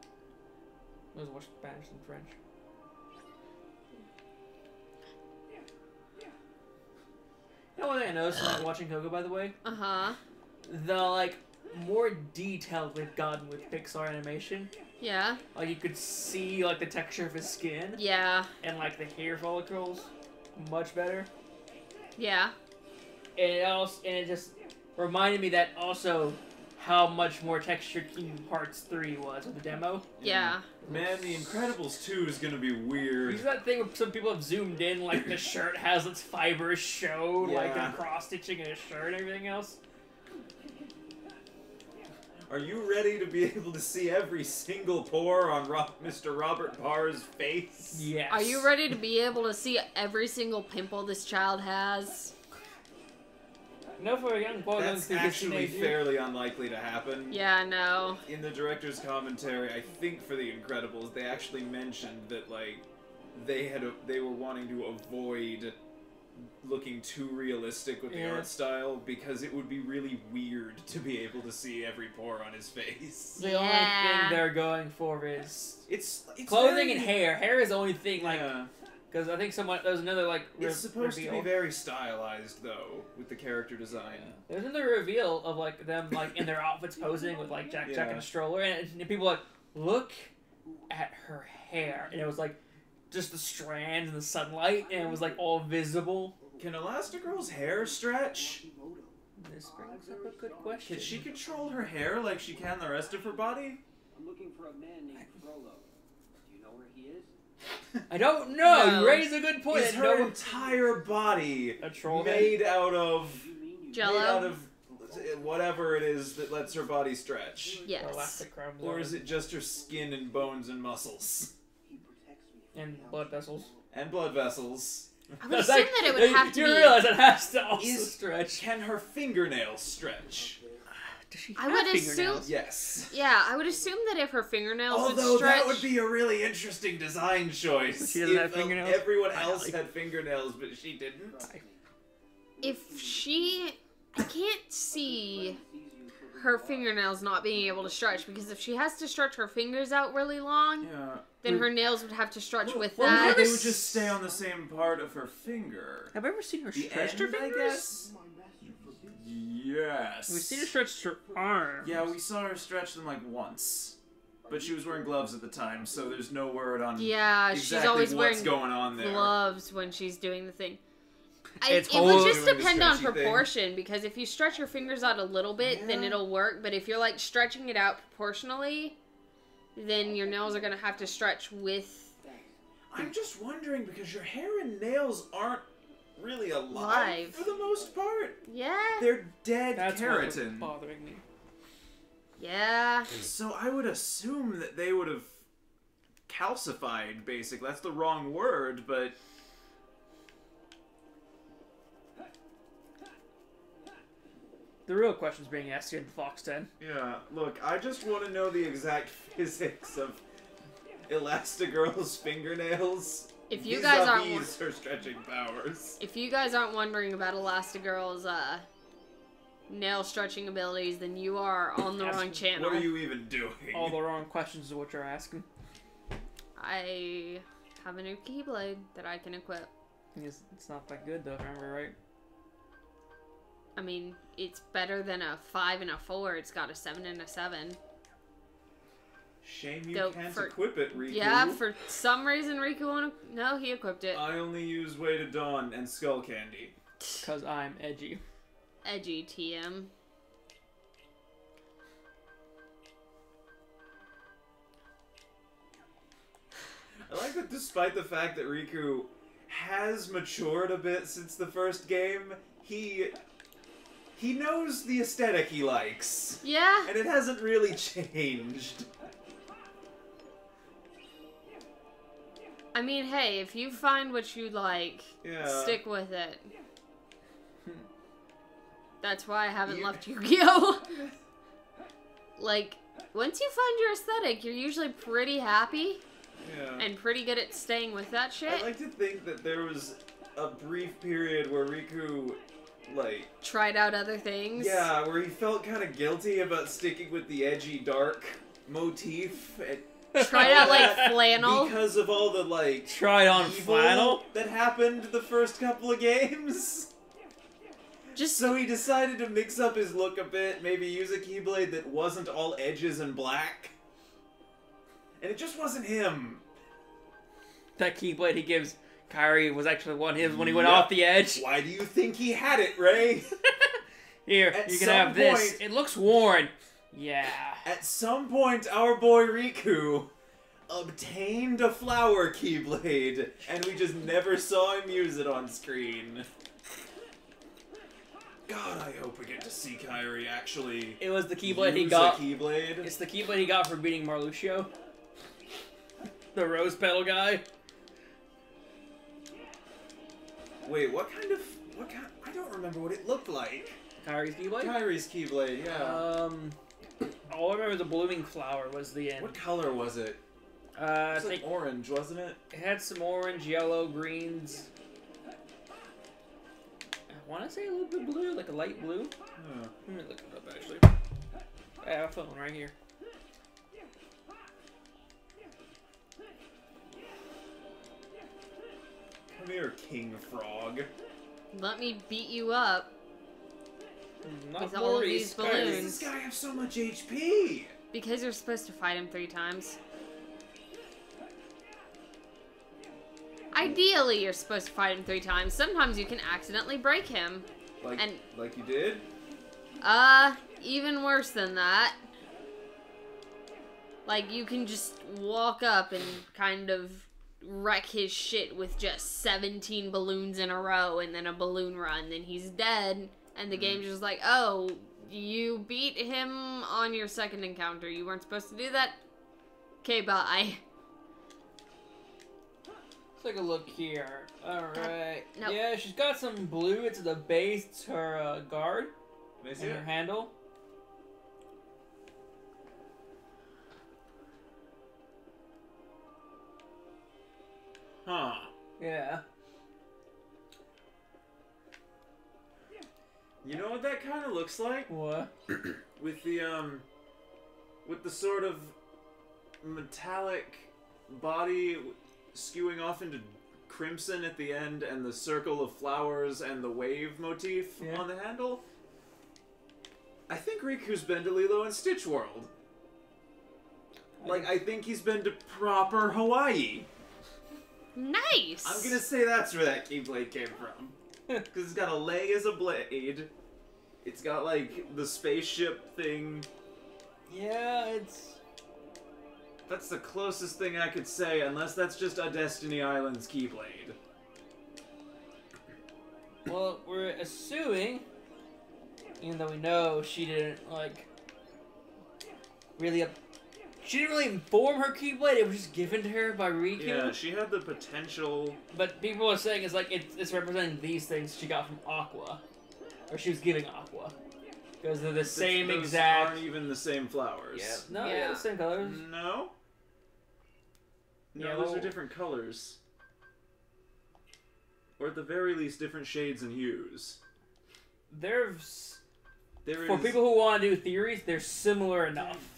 Those were Spanish and French. You know one thing I noticed when watching Coco, by the way? Uh-huh. The, like, more detailed they've gotten with Pixar animation. Yeah. Like, you could see, like, the texture of his skin Yeah. and, like, the hair follicles much better. Yeah. And it just reminded me that also how much more textured Kingdom Hearts 3 was with the demo. Yeah. Man, The Incredibles 2 is gonna be weird. Use that thing where some people have zoomed in, like the shirt has its fibers showed, like Yeah. the cross stitching in his shirt and everything else. Are you ready to be able to see every single pore on Mr. Robert Parr's face? Yes. Are you ready to be able to see every single pimple this child has? No, for a young boy going That's through actually this teenage fairly unlikely to happen. Yeah, no. In the director's commentary, I think for The Incredibles, they actually mentioned that like they were wanting to avoid looking too realistic with the Yeah. art style because it would be really weird to be able to see every pore on his face. The only Yeah. thing they're going for is It's clothing very, and hair. Hair is the only thing, like, Yeah. because I think there's another, like, It's supposed to reveal. be very stylized though with the character design. There's another reveal of, like, them, like, in their outfits posing with, like, Jack Yeah. and a stroller, and people were like, look at her hair. And it was, like, just the strands in the sunlight, and it was, like, all visible. Can Elastigirl's hair stretch? This brings up a good question. Can she control her hair like she can the rest of her body? I'm looking for a man named Frollo. Do you know where he is? I don't know. No. You raise a good point. Is that her no- entire body a troll head? made out of Jello? made out of whatever it is that lets her body stretch? Yes. Elastic crumbs Or is it just her skin and bones and muscles? He protects me from and the blood outside vessels? world. And blood vessels. I would That's assume like- that it would have to you be... realize it has to also Is- stretch. Can her fingernails stretch? Does she I have would fingernails? assume- Yes. Yeah, I would assume that if her fingernails would Although stretch... that would be a really interesting design choice. She doesn't if have fingernails? everyone I else like- had fingernails, but she didn't. If she... I can't see her fingernails not being able to stretch, because if she has to stretch her fingers out really long, Yeah. then her nails would have to stretch with Well, that. they would just stay on the same part of her finger. Have I ever seen her The stretch her end, I fingers? guess? Yes. We've seen her stretch her arms. Yeah, we saw her stretch them like once. But she was wearing gloves at the time, so there's no word on Yeah, exactly she's always what's wearing going on there. gloves when she's doing the thing. It's It would whole- just doing the depend on stretchy thing. proportion, because if you stretch your fingers out a little bit, then Yeah. it'll work. But if you're like stretching it out proportionally, then your nails are gonna have to stretch with I'm just wondering because your hair and nails aren't really alive Live. for the most part. yeah, They're dead That's what was keratin. bothering me. yeah. So I would assume that they would have calcified, basically. That's the wrong word, but The real question's being asked here in the Fox 10. yeah, look, I just want to know the exact physics of Elastigirl's fingernails. If you guys aren't vis-a-vis her stretching powers. If you guys aren't wondering about Elastigirl's nail stretching abilities, then you are on the That's- wrong channel. What are you even doing? All the wrong questions is what you're asking. I have a new Keyblade that I can equip. It's not that good though, if I remember right. I mean, it's better than a 5 and a 4. It's got a 7 and a 7. Shame you Go can't for- equip it, Riku. Yeah, for some reason Riku won't... No, he equipped it. I only use Way to Dawn and Skull Candy. Because I'm edgy. Edgy TM. I like that despite the fact that Riku has matured a bit since the first game, he knows the aesthetic he likes. Yeah. And it hasn't really changed. I mean, hey, if you find what you like, Yeah. stick with it. That's why I haven't left Yu-Gi-Oh! Like, once you find your aesthetic, you're usually pretty happy Yeah. and pretty good at staying with that shit. I like to think that there was a brief period where Riku, like... Tried out other things. Yeah, where he felt kind of guilty about sticking with the edgy, dark motif. Tried out, like, flannel. Because of all the, like... Tried on evil flannel? that happened the first couple of games. Just So he decided to mix up his look a bit, maybe use a Keyblade that wasn't all edges and black. And it just wasn't him. That Keyblade he gives Kairi was actually one of his when he went Yep. off the edge. Why do you think he had it, Ray? Here, At you can some have this. point- It looks worn. Yeah. At some point, our boy Riku obtained a flower Keyblade, and we just never saw him use it on screen. God, I hope we get to see Kairi actually It was the Keyblade he use got. a Keyblade. It's the Keyblade he got for beating Marluxio. The rose petal guy. Wait, what kind? I don't remember what it looked like. Kairi's Keyblade? Kairi's Keyblade, yeah. All I remember the blooming flower was the end. What color was it? I It was like think orange, wasn't it? it had some orange, yellow, greens. I want to say a little bit blue, like a light blue. Huh. Let me look it up actually. I have a phone right here. Come here, King Frog. let me beat you up. Not With all of worries, these Kairi. Why does balloons. this guy have so much HP? Because you're supposed to fight him 3 times. Ideally, you're supposed to fight him 3 times. Sometimes you can accidentally break him. Like, And- like you did? Even worse than that. Like, you can just walk up and kind of wreck his shit with just 17 balloons in a row and then a balloon run, then he's dead, and the game's just like, oh, you beat him on your second encounter. You weren't supposed to do that? Okay, bye. Let's take a look here. Alright. Nope. Yeah, she's got some blue. It's the base. It's her guard Can I see and her it? handle. Huh. Yeah. You know what that kind of looks like? What? With the sort of metallic body skewing off into crimson at the end and the circle of flowers and the wave motif Yeah. on the handle. I think Riku's been to Lilo and Stitch World. Like, I think he's been to proper Hawaii. Nice! I'm gonna say that's where that Keyblade came from. Because it's got a leg as a blade. It's got, like, the spaceship thing. Yeah, it's... That's the closest thing I could say, unless that's just a Destiny Island's Keyblade. Well, we're assuming, even though we know she didn't, like, really... She didn't really inform her Keyblade, it was just given to her by Riku. Yeah, she had the potential... But people are saying it's like, it's representing these things she got from Aqua. Or she was giving Aqua. Because they're the same Those exact... aren't even the same flowers. Yeah. No, Yeah. yeah, the same colors. No? No, Yeah, those well- are different colors. Or at the very least, different shades and hues. There's... There For is- people who want to do theories, they're similar enough.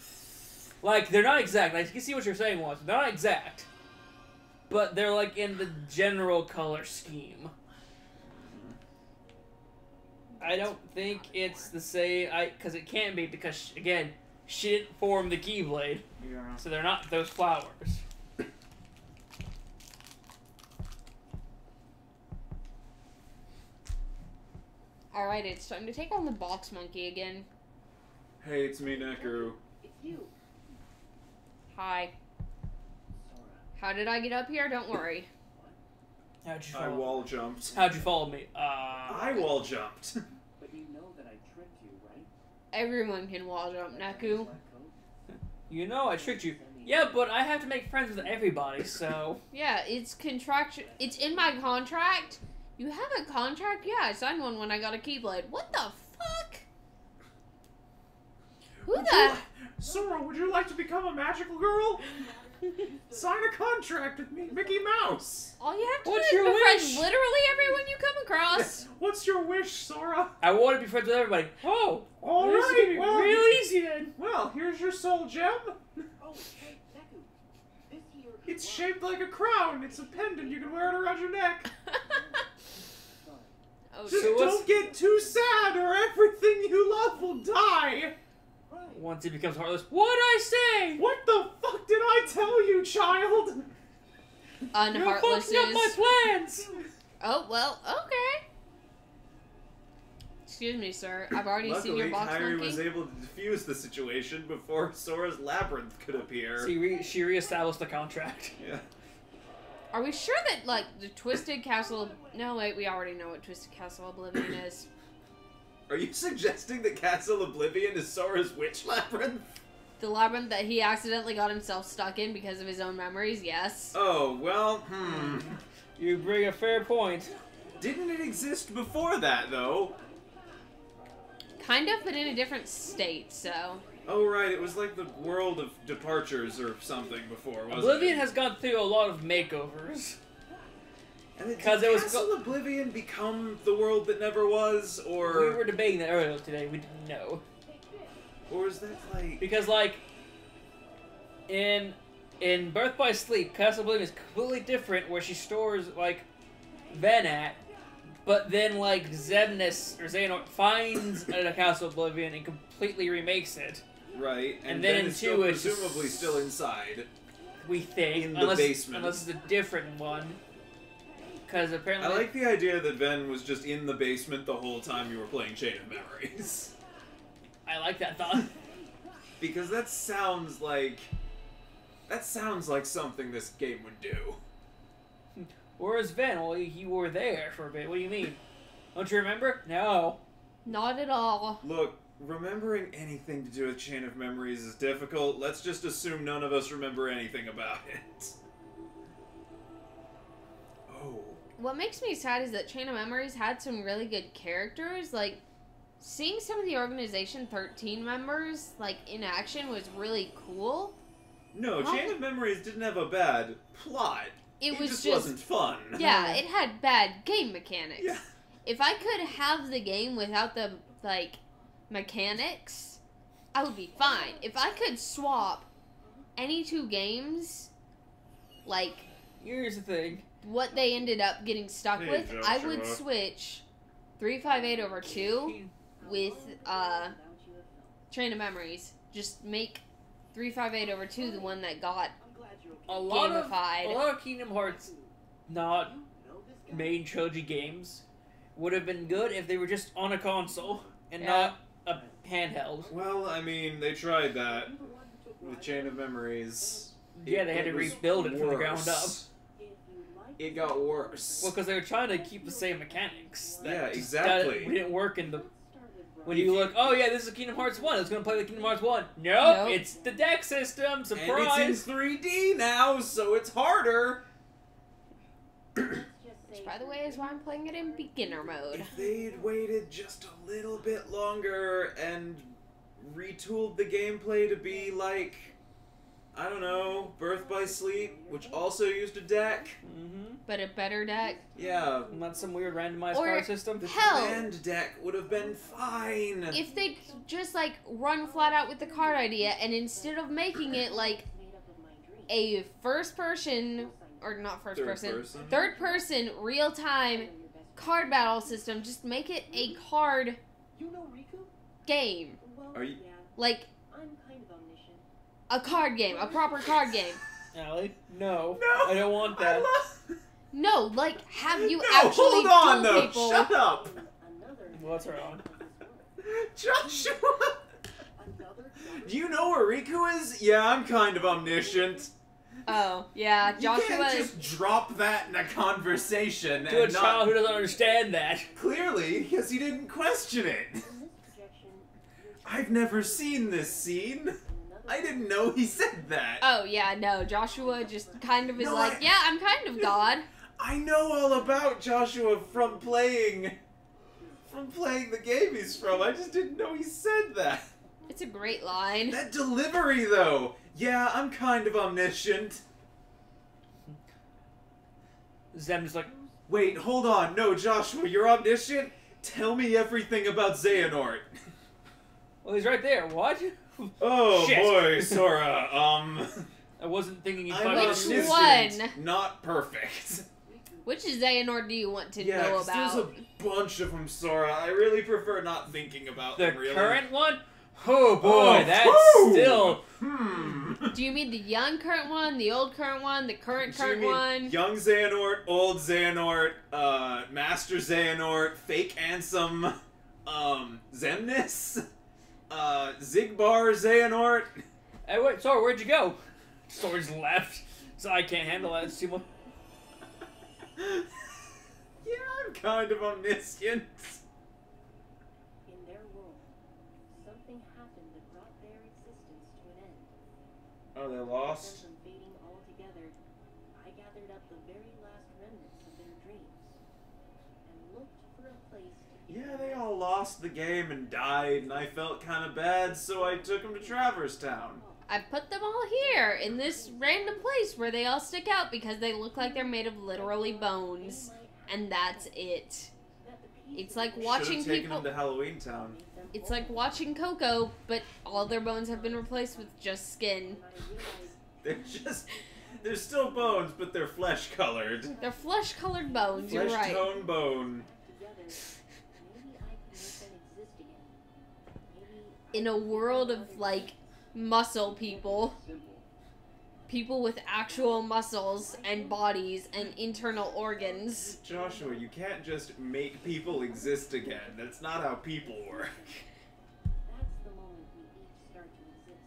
Like, they're not exact. I can see what you're saying once. They're not exact. But they're, like, in the general color scheme. I don't think it's the same... Because it can't be, because, again, she didn't form the Keyblade, Yeah. so they're not those flowers. Alright, it's time to take on the box monkey again. Hey, it's me, Neku. It's you. Hi. Sora. How did I get up here? Don't worry. How'd you I follow? wall jumped. How'd you follow me? I wall jumped. But you know that I tricked you, right? Everyone can wall jump, Neku. You know I tricked you. Yeah, but I have to make friends with everybody, so... Yeah, it's it's in my contract. You have a contract? Yeah, I signed one when I got a Keyblade. What the fuck? Who the... Sora, would you like to become a magical girl? Sign a contract with me, Mickey Mouse. All you have to What's do is your befriend wish? literally everyone you come across. What's your wish, Sora? I want to be friends with everybody. Oh! All this is right, gonna be well, real easy then. Well, here's your soul gem. Oh, hey, Neku. This here. It's shaped like a crown. It's a pendant. You can wear it around your neck. Oh, Just So what's- don't get too sad, or everything you love will die. Right. Once he becomes heartless, what'd I say? What the fuck did I tell you, child? You're unheartless fucking up my plans. Oh, well, okay. Excuse me, sir. I've already seen your box Kairi monkey. was able to defuse the situation before Sora's labyrinth could appear. She reestablished the contract. Yeah. Are we sure that, like, the Twisted Castle... No, wait, we already know what Twisted Castle Oblivion is. Are you suggesting that Castle Oblivion is Sora's witch labyrinth? The labyrinth that he accidentally got himself stuck in because of his own memories, yes. Oh, well, You bring a fair point. Didn't it exist before that, though? Kind of, but in a different state, so... Oh, right, it was like the world of departures or something before, wasn't Oblivion it? has gone through a lot of makeovers. And did 'cause it was Castle Oblivion become the world that never was, or... We were debating that earlier today. We didn't know. Or is that like... Because, like, in Birth by Sleep, Castle Oblivion is completely different, where she stores, like, Venat, but then, like, Xemnas, or Xehanort, finds a Castle Oblivion and completely remakes it. Right, And then in it's 2 still it's presumably still inside. We think. In the unless, basement. Unless it's a different one. Because apparently... I like the idea that Ven was just in the basement the whole time you were playing Chain of Memories. I like that thought. Because that sounds like something this game would do. Where's Ven? Well, you were there for a bit. What do you mean? Don't you remember? No. Not at all. Look, remembering anything to do with Chain of Memories is difficult. Let's just assume none of us remember anything about it. Oh. What makes me sad is that Chain of Memories had some really good characters. Like, seeing some of the Organization 13 members, like, in action was really cool. No, Huh? Chain of Memories didn't have a bad plot. It was just wasn't fun. Yeah, it had bad game mechanics. Yeah. If I could have the game without the, like, mechanics, I would be fine. If I could swap any two games, like, Here's the thing. what they ended up getting stuck Hey, with, I would Joshua. switch 358 over 2 with, Chain of Memories. Just make 358 over 2 the one that got I'm glad you're okay. A lot gamified. of Kingdom Hearts not You know this guy? main trilogy games would have been good if they were just on a console and Yeah. not a handheld. Well, I mean, they tried that You the one who took with my Chain of idea? Memories. Yeah, they had to was rebuild it from the ground worse. up. If you like It got worse. Well, because they were trying to keep the same mechanics. That Yeah, just exactly. didn't work in the... Let's start with When If you you- look, oh yeah, this is Kingdom Hearts 1, it's gonna play like Kingdom Hearts 1. Nope, Nope. it's the deck system, And surprise! it's in 3D now, so it's harder. Let's just Which, say by the way, is why I'm playing it in beginner mode. If they'd waited just a little bit longer and retooled the gameplay to be like, I don't know, Birth by Sleep, which also used a deck. Mm-hmm. But a better deck. Yeah, Not some weird randomized Or- card system. the Hell. command deck would have been fine. If they just, like, run flat out with the card idea, and instead of making it, like, Made up of my dreams. a first person, or not first Third person, person. third person, real time card battle system, just make it a card You know Riku? game. Well, Are you- yeah. Like, I'm kind of omniscient. A card game, a proper card game. Allie, no. No, I don't want that. No, like, have you No, actually hold on told though. people? Shut up, Another What's wrong? Joshua. Another Do you know where Riku is? Yeah, I'm kind of omniscient. Oh, yeah, You Joshua can't is... just drop that in a conversation To a and not child who doesn't understand that. clearly because he didn't question it. In this projection, you're I've never seen this scene. in another I didn't know he said that. Oh, yeah, no, Joshua just kind of is No, like, I- yeah, I'm kind of God. I know all about Joshua from playing the game he's from. I just didn't know he said that. It's a great line. That delivery though. Yeah, I'm kind of omniscient. Zem just like, Wait, hold on. No, Joshua, you're omniscient? Tell me everything about Xehanort. well, he's right there. What? Oh Shit. boy, Sora. I wasn't thinking he'd I'm find Which omniscient, one? not perfect. Which Xehanort do you want to Yeah, know 'cause there's about? a bunch of them, Sora. I really prefer not thinking about the them, really. current one? Oh boy, Oh, that's whew. still. Do you mean the young current one, the old current one, the current Do you current mean one? Young Xehanort, old Xehanort, Master Xehanort, Fake Ansem, Xemnas, Zigbar Xehanort. Hey, wait, Sora, where'd you go? Sora's left, so I can't handle that. It's too much. Yeah, I'm kind of omniscient. in their world. Something happened that brought their existence to an end. Oh, they Rather lost? than fading altogether, I gathered up the very last remnants of their dreams and looked for a place to keep Yeah, them. they all lost the game and died, and I felt kind of bad, so I took them to Traverse Town. I put them all here in this random place where they all stick out because they look like they're made of literally bones, and that's it. It's like watching Should've taken people. them to Halloween Town. It's like watching Coco, but all their bones have been replaced with just skin. They're still bones, but they're flesh colored. They're flesh-colored bones. You're Flesh right. tone bone. In a world of like muscle people, people with actual muscles and bodies and internal organs. Joshua, you can't just make people exist again. That's not how people work. That's the moment we each start to exist.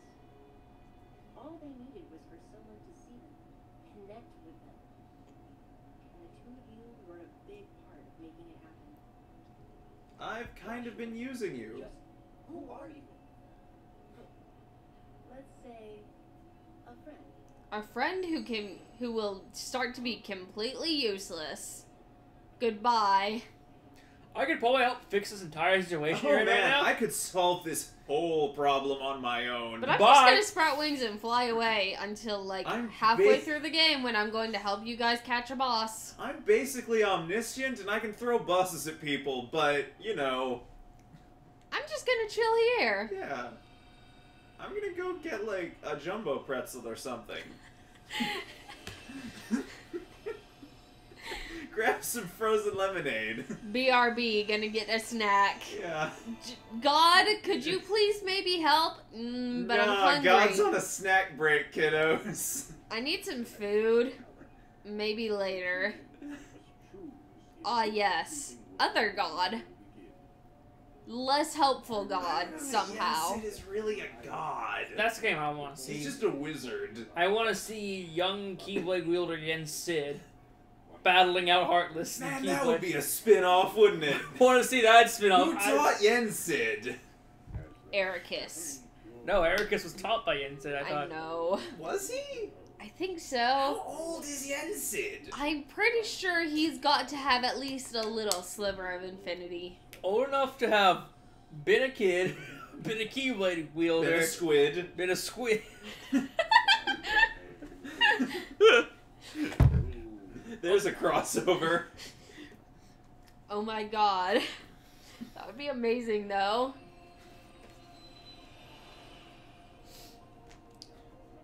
All they needed was for someone to see them, connect with them. And the two of you were a big part of making it happen. I've kind of been using you. Who are you? Let's say a friend. A friend who will start to be completely useless. Goodbye. I could probably help fix this entire situation Oh right man, now. I could solve this whole problem on my own. But I'm Bye. just gonna sprout wings and fly away until like I'm halfway bas- through the game when I'm going to help you guys catch a boss. I'm basically omniscient and I can throw buses at people, but, you know, I'm just gonna chill here. yeah. I'm gonna go get, like, a jumbo pretzel or something. Grab some frozen lemonade. BRB, gonna get a snack. Yeah. God, could you please maybe help? But I'm hungry. God's on a snack break, kiddos. I need some food. Maybe later. Ah, yes. Other God. Less helpful God, somehow. Yes, it is really a god. That's the game I want to see. He's just a wizard. I want to see young Keyblade wielder Yen Sid battling out Heartless and Man, Keyblade. that would be a spin-off, wouldn't it? I want to see that spin-off. Who taught Yensid? Ericus. No, Ericus was taught by Yen Sid, I I thought. know. Was he? I think How so. old is Yensid? I'm pretty sure he's got to have at least a little sliver of infinity. Old enough to have been a kid, been a Keyblade wielder, Been a squid. been a squid. There's a crossover. Oh my god. That would be amazing though.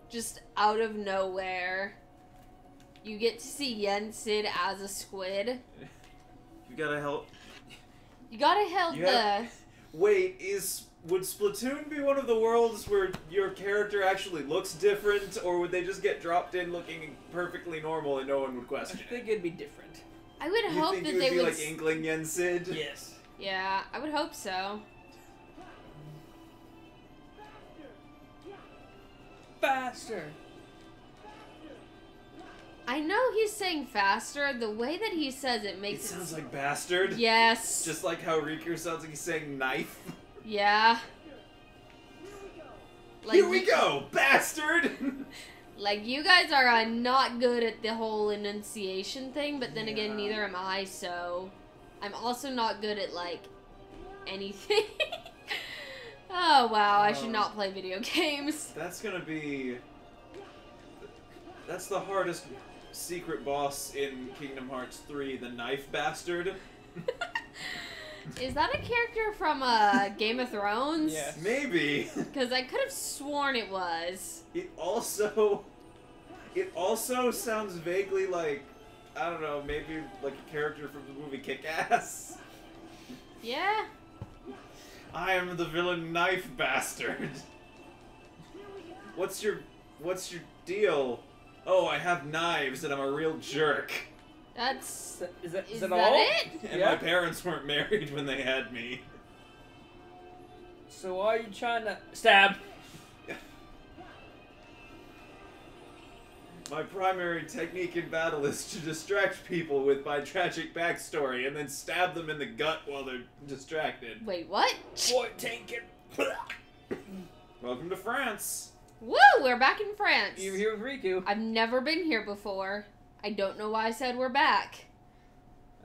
Just out of nowhere. You get to see Yen Sid as a squid. You gotta help. You gotta help You have- Wait, would Splatoon be one of the worlds where your character actually looks different, or would they just get dropped in looking perfectly normal and no one would I question it? think it'd be different. I would You hope think that you would they be would. like Inkling Yen Sid? Yes. Yeah, I would hope so. Faster. I know he's saying faster. The way that he says it It makes it. sounds like bastard. Yes. Just like how Riku sounds like he's saying knife. Yeah. Here we go, bastard! Like, you guys are not good at the whole enunciation thing, but then again, neither am I, so... I'm also not good at, like, anything. Oh, wow, I should not play video games. That's gonna be... That's the hardest secret boss in Kingdom Hearts 3, the knife bastard. Is that a character from Game of Thrones? Yes. Maybe. Because I could have sworn it was. It also sounds vaguely like, I don't know, maybe like a character from the movie Kick-Ass. Yeah. I am the villain knife bastard. What's your deal? Oh, I have knives and I'm a real jerk. That's... Is that Is that all? it? And Yeah. my parents weren't married when they had me. So why are you trying to stab? My primary technique in battle is to distract people with my tragic backstory and then stab them in the gut while they're distracted. Wait, what? Boy, take it. Welcome to France. Woo! We're back in France. You're here with Riku. I've never been here before. I don't know why I said we're back.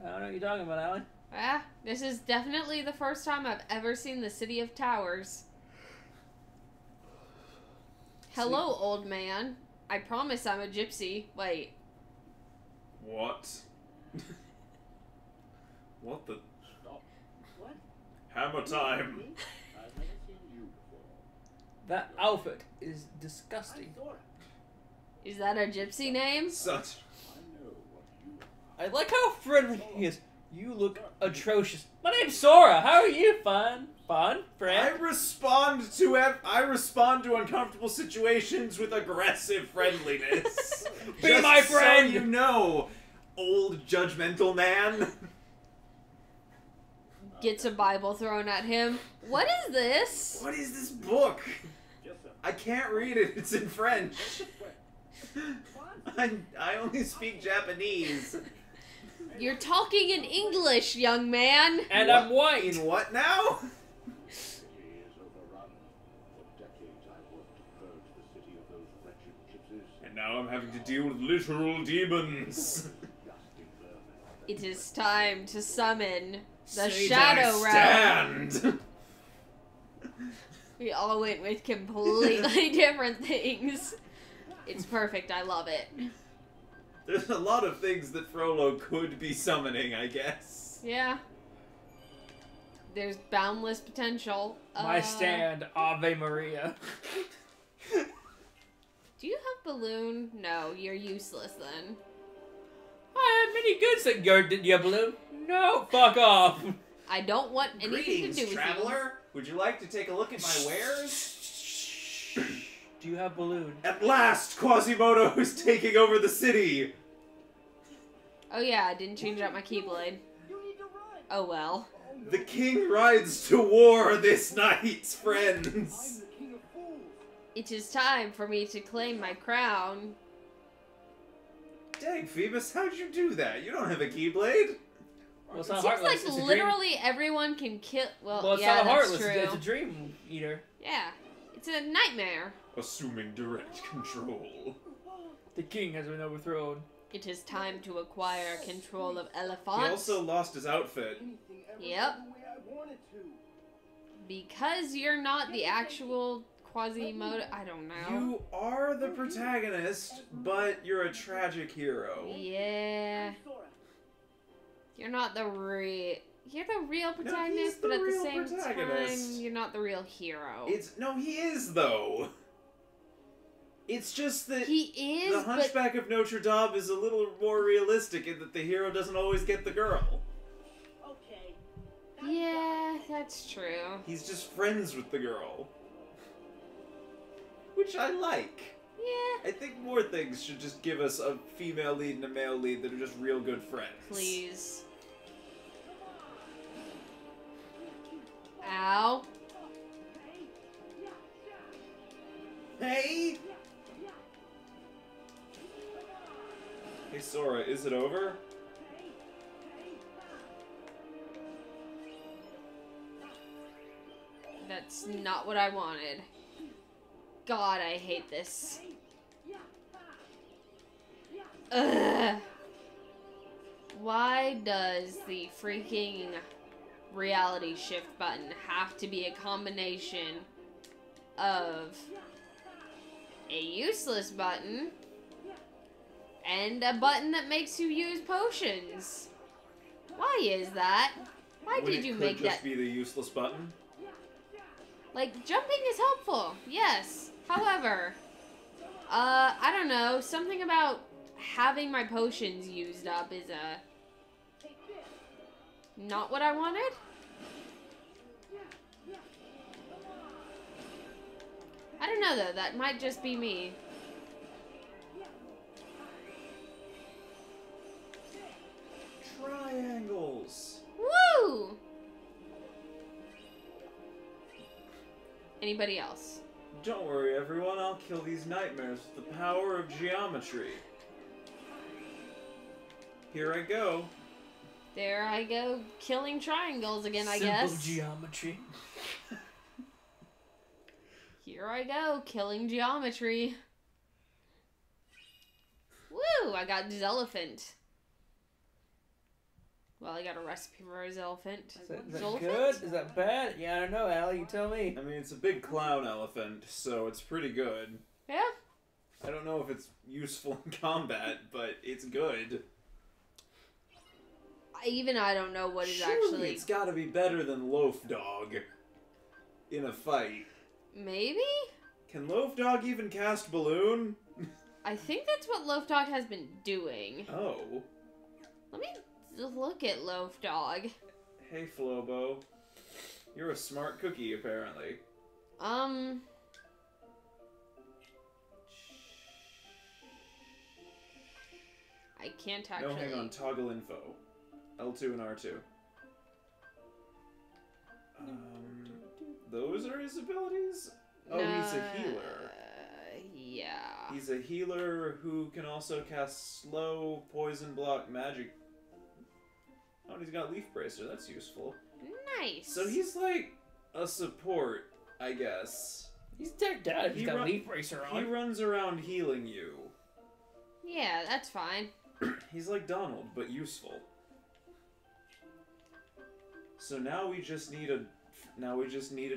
I don't know what you're talking about, Alan. Ah, this is definitely the first time I've ever seen the City of Towers. Hello, old man. I promise I'm a gypsy. Wait. What? What the? What? Hammer time. I've never seen you before. That outfit is disgusting. I'm Sora. Is that a gypsy name? Such. I know what you are. I like how friendly he is. You look atrocious. My name's Sora. How are you? Fun? Fun? I Friend? respond to uncomfortable situations with aggressive friendliness. Be Just my friend! So you know, old judgmental man. Gets a Bible thrown at him. What is this? What is this book? Yes, sir. I can't read it. It's in French. What? I only speak Japanese. You're talking in English, young man. And What? I'm white. In what now? The city is overrun. For decades I worked to purge the city of those wretched gypsies. And now I'm having to deal with literal demons. Disgusting vermin. It is time to summon the Say Shadow Realm. stand. We all went with completely different things. It's perfect. I love it. There's a lot of things that Frollo could be summoning, I guess. Yeah. There's boundless potential. My stand, Ave Maria. Do you have balloon? No, you're useless then. I have many goods that your balloon. No, fuck off. I don't want anything Greetings, to do with traveler. Would you like to take a look at my wares? Do you have balloon? At last, Quasimodo is taking over the city. you. Oh yeah, I didn't change out my Keyblade. You need to run. Oh well. The king rides to war this night, friends. I'm the king of fools. It is time for me to claim my crown. Dang, Phoebus, how'd you do that? You don't have a Keyblade. Well, it's It not seems heartless. like It's a dream. literally everyone can kill. Well, It's yeah, not that's heartless. true. It's a dream eater. Yeah, it's a nightmare. Assuming direct control. The king has been overthrown. It is time to acquire control of He Elephant. also lost his outfit. Anything ever Yep. went the way I wanted to. Because you're not the actual Quasimodo. I don't know. You are the protagonist, but you're a tragic hero. Yeah. I'm Sora. You're not the real. You're the real protagonist, he's the but at the real same protagonist. time, you're not the real hero. No, he is though. It's just that He is, the but Hunchback of Notre Dame is a little more realistic in that the hero doesn't always get the girl. Okay. yeah, I That's true. He's just friends with the girl. Which I like. Yeah. I think more things should just give us a female lead and a male lead that are just real good friends. Please. Ow. Hey! Hey Sora, is it over? That's not what I wanted. God, I hate this. Ugh. Why does the freaking reality shift button have to be a combination of a useless button and a button that makes you use potions? Why is that? Why did you make It could just that? be the useless button. Like, jumping is helpful, yes. However, I don't know, something about having my potions used up is, not what I wanted? I don't know, though, that might just be me. Triangles. Woo! Anybody else? Don't worry, everyone. I'll kill these nightmares with the power of geometry. Here I go. There I go, killing triangles again, I Simple guess. geometry. Here I go, killing geometry. Woo! I got Zelephant. Well, I got a recipe for a Zelephant. Is that Zelephant? good? Is that bad? Yeah, I don't know, Allie. You tell me. I mean, it's a big clown elephant, so it's pretty good. Yeah. I don't know if it's useful in combat, but it's good. Even I don't know what is Surely actually... it's gotta be better than Loaf Dog in a fight. Maybe? Can Loaf Dog even cast Balloon? I think that's what Loaf Dog has been doing. Oh. Let me look at Loaf Dog. Hey, Flobo. You're a smart cookie, apparently. I can't actually... No, hang on. Toggle info. L2 and R2. Those are his abilities? Oh, he's a healer. Yeah. He's a healer who can also cast slow, poison block, magic. Oh, and he's got Leaf Bracer. That's useful. Nice. So he's like a support, I guess. He's decked out if he's He got run- Leaf Racer He on. runs around healing you. Yeah, that's fine. He's like Donald, but useful. So now we just need a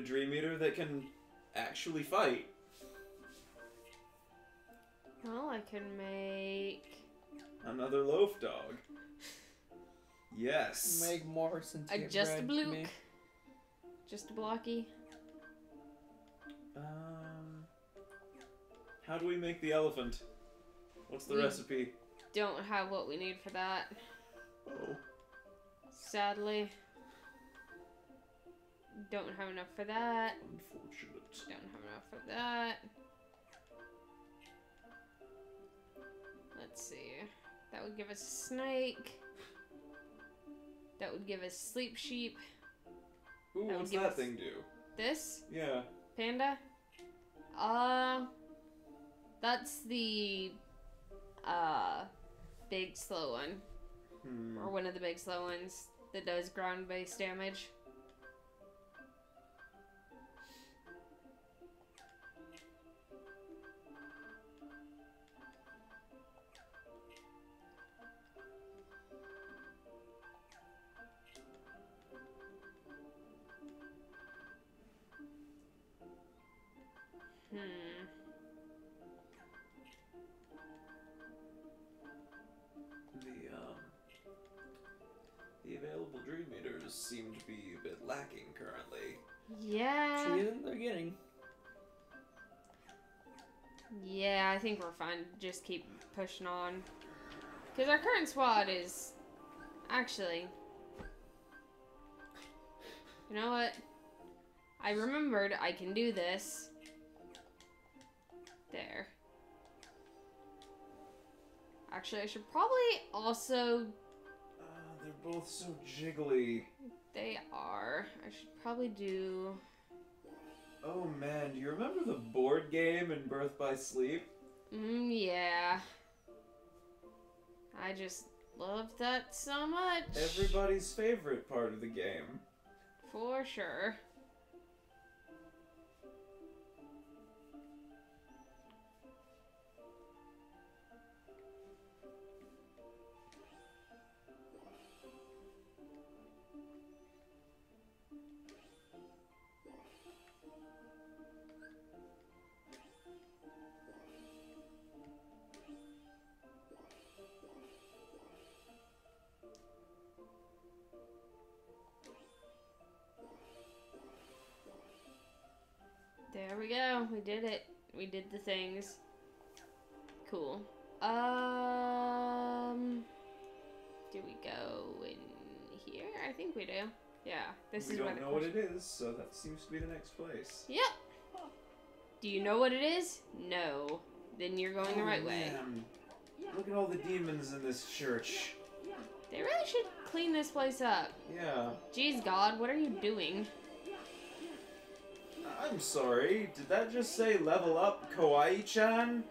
Dream Eater that can actually fight. Well, I can make... Another Loaf Dog. Yes. Make more since a you just a bred me. Blook. Just a blocky. How do we make the elephant? What's the We- recipe? Don't have what we need for that. Oh. Sadly. Don't have enough for that. Unfortunate. Don't have enough for that. Let's see. That would give us a snake. That would give us sleep sheep. Ooh, That would what's give that us- thing do? This Yeah. panda. That's the big slow one, or one of the big slow ones that does ground-based damage. The available Dream Eaters seem to be a bit lacking currently. Yeah. She is in the beginning. Yeah, I think we're fine. Just keep pushing on. Because our current squad is actually You know what? I remembered I can do this. There. Actually, I should probably also... They're both so jiggly. They are. I should probably do... Oh man, do you remember the board game in Birth by Sleep? Yeah. I just love that so much. Everybody's favorite part of the game. For sure. There we go. We did it. We did the things. Cool. Do we go in here? I think we do. Yeah. This We is where don't the know what question- it is, so that seems to be the next place. Yep. Do you know what it is? No. Then you're going the right way. Man. Look at all the demons in this church. They really should clean this place up. Yeah. Jeez, God, what are you doing? I'm sorry, did that just say level up Kawaii-chan?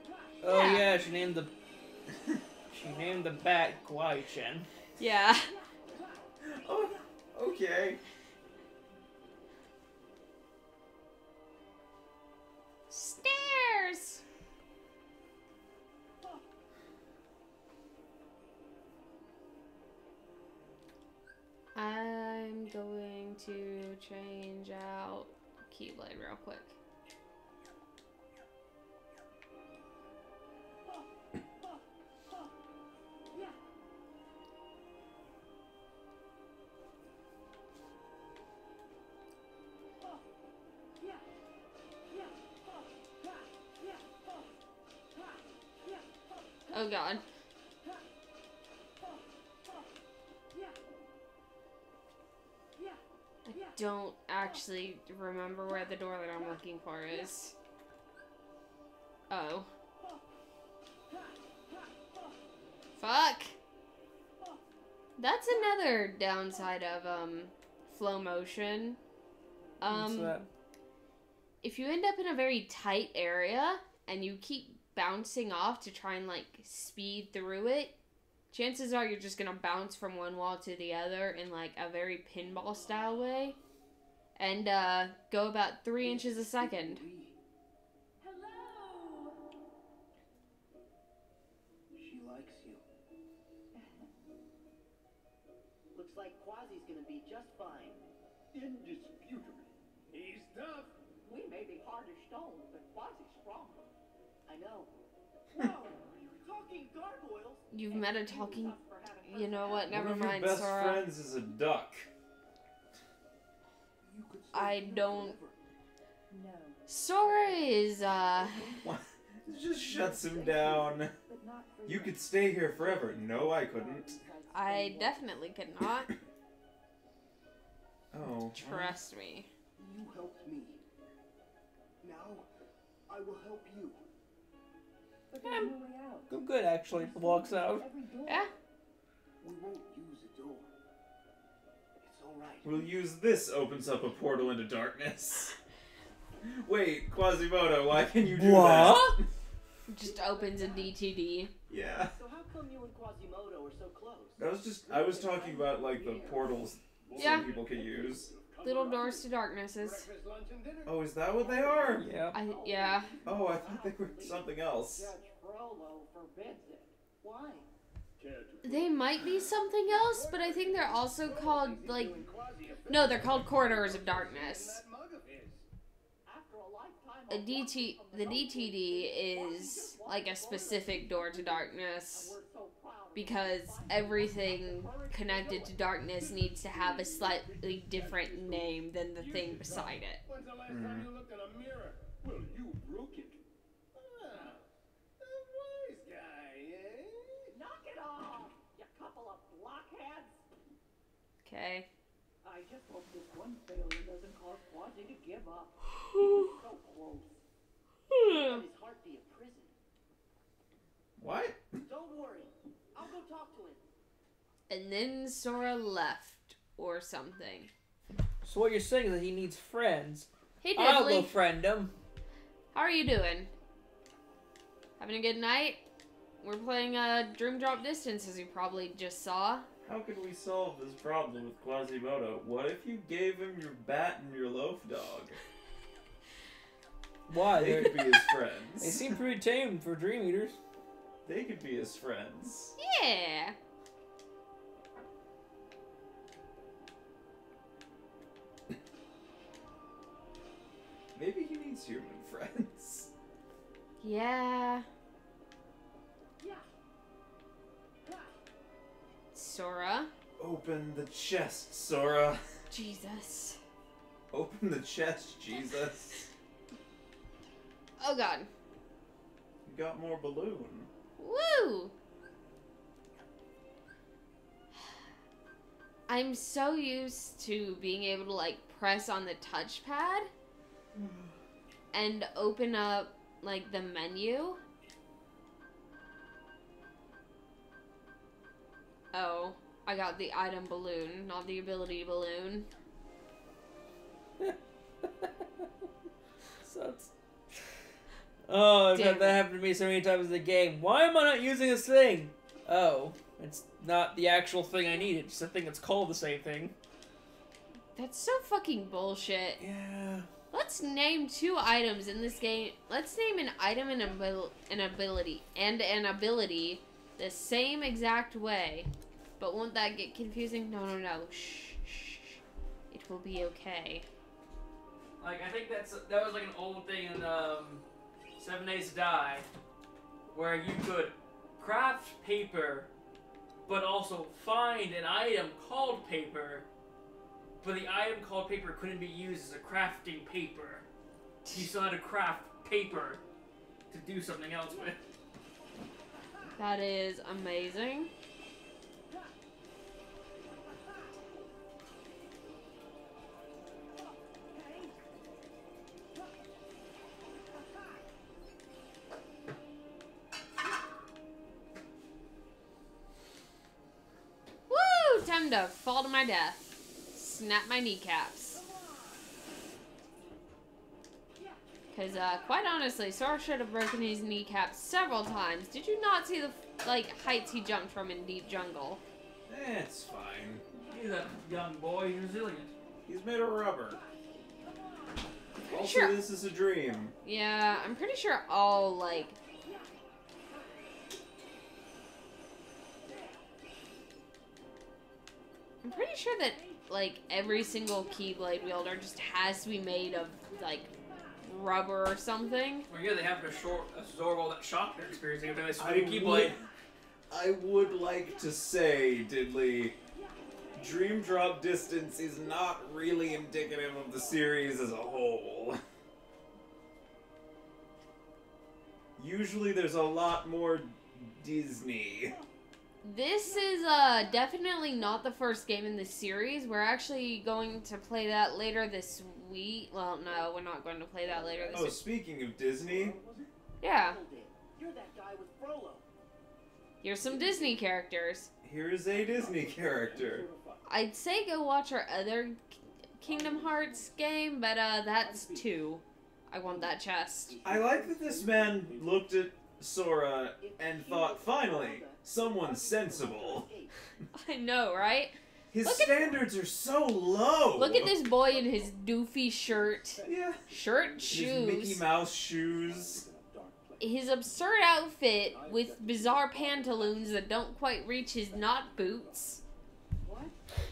Oh Yeah. yeah, she named the bat Kawaii-chan. Yeah. Oh, okay. Stairs! I'm going to change out Keyblade real quick. Oh God. I don't actually remember where the door that I'm looking for is. Oh. Fuck. That's another downside of flow motion. What's that? If you end up in a very tight area and you keep bouncing off to try and like speed through it, chances are you're just gonna bounce from one wall to the other in like a very pinball style way and go about 3 inches a second. Hello. She likes you. Looks like Quasi's gonna be just fine. Indisputably. He's tough. We may be hard as stone, but Quasi's strong. I know. Whoa! Talking gargoyles. You've met a talking... You know what? Never One of mind, your best Sora. friends is a duck. You could stay I here don't... forever. No, Sora is, What? It just shuts him down. but not for You could stay here forever. No, I couldn't. I definitely could not. Oh. Trust me. You helped me. Now, I will help you. But there's no way out. Good, good actually. Walks out. Every door. Yeah. We won't use a door. It's alright. We'll use this opens up a portal into darkness. Wait, Quasimodo, why can you do What? that? Just opens a DTD. Yeah. So how come you and Quasimodo are so close? I was talking about like the portals Yeah. some people can use. Little doors to darknesses. Breakfast, lunch, and dinner. Oh, is that what they are? Yeah. Yeah. Oh, I thought they were something else. Judge Frollo forbids it. Why? Care to They might be something else, but I think they're also called, like... and Quasi a No, they're called Corridors of Darkness. that mug of his. After a lifetime A of DT... The DTD is, like, a specific door to darkness. we're so proud of Because everything connected to darkness needs to have a slightly different name than the thing beside it. When's the last time you looked in a mirror? Well, you broke it. Ah, a wise guy, eh? Knock it off, you couple of blockheads. Okay. I just hope this one failure doesn't cause Quasi to give up. He was so close. Let his heart be a prison. What? Don't worry. I'll go talk to him. And then Sora left, or something. So what you're saying is that he needs friends. Hey, I'll go Diddley. friend him. How are you doing? Having a good night? We're playing Dream Drop Distance, as you probably just saw. How could we solve this problem with Quasimodo? What if you gave him your bat and your loaf dog? Why? They could be his friends. They seem pretty tame for Dream Eaters. They could be his friends. Yeah. Maybe he needs human friends. Yeah. Yeah. Sora. Open the chest, Sora. Jesus. Open the chest, Jesus. Oh god. You got more balloon. Woo! I'm so used to being able to like press on the touchpad and open up like the menu. Oh, I got the item balloon, not the ability balloon. Sucks. Oh, I've Damn had that happen to me so many times in the game. Why am I not using this thing? Oh, it's not the actual thing I needed. It's a thing that's called the same thing. That's so fucking bullshit. Yeah. Let's name 2 items in this game. Let's name an item and an ability the same exact way. But won't that get confusing? No. Shh. It will be okay. Like, I think that was like an old thing in 7 Days to Die, where you could craft paper, but also find an item called paper, but the item called paper couldn't be used as a crafting paper. You still had to craft paper to do something else with. That is amazing. Woo! Time to fall to my death. Snap my kneecaps. Because, quite honestly, Sora should have broken his kneecaps several times. Did you not see the, like, heights he jumped from in Deep Jungle? It's fine. He's a young boy, he's resilient. He's made of rubber. Also, sure. this is a dream. Yeah, I'm pretty sure all, like... I'm pretty sure that, like, every single Keyblade wielder just has to be made of, like, rubber or something. Well, yeah, they have to absorb all that shock they're experiencing if they swing I a Keyblade. would like to say, Diddley, Dream Drop Distance is not really indicative of the series as a whole. Usually there's a lot more Disney. This is definitely not the first game in this series. We're actually going to play that later this week. Well, no, we're not going to play that later this Oh, week. speaking of Disney, Yeah, You're that guy with Frollo. here's some Disney characters. here's a Disney character. I'd say go watch our other Kingdom Hearts game, but that's 2. I want that chest. I like that this man looked at Sora and thought, finally, someone sensible. I know, right? His Look at- standards are so low. Look at this boy in his doofy shirt. Yeah. Shirt, His shoes. Mickey Mouse shoes. His absurd outfit with bizarre pantaloons that don't quite reach his knot boots. What?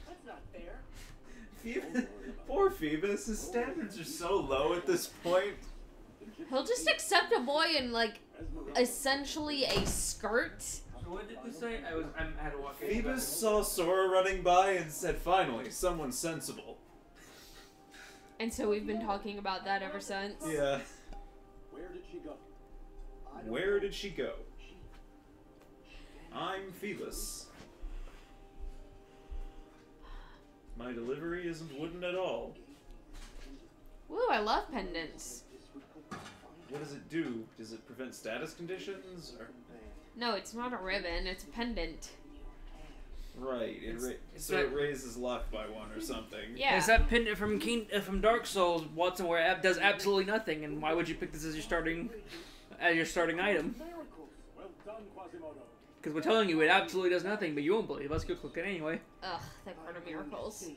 That's not fair. Poor Phoebus, his standards are so low at this point. He'll just accept a boy in, like, essentially a skirt. So what did this say? I had to walk in. Phoebus saw Sora running by and said, finally, someone sensible. And so we've been talking about that ever since. Yeah. Where did she go? Where did she go? I'm Phoebus. My delivery isn't wooden at all. Woo, I love pendants. What does it do? Does it prevent status conditions? Or... No, it's not a ribbon, it's a pendant. Right, It's it raises luck by one or something. Yeah. It's that pendant from Dark Souls, Watson, where it does absolutely nothing. And why would you pick this as your starting item? Well done, Quasimodo. Because we're telling you it absolutely does nothing, but you won't believe us. Go click it anyway. Ugh, the Court of Miracles.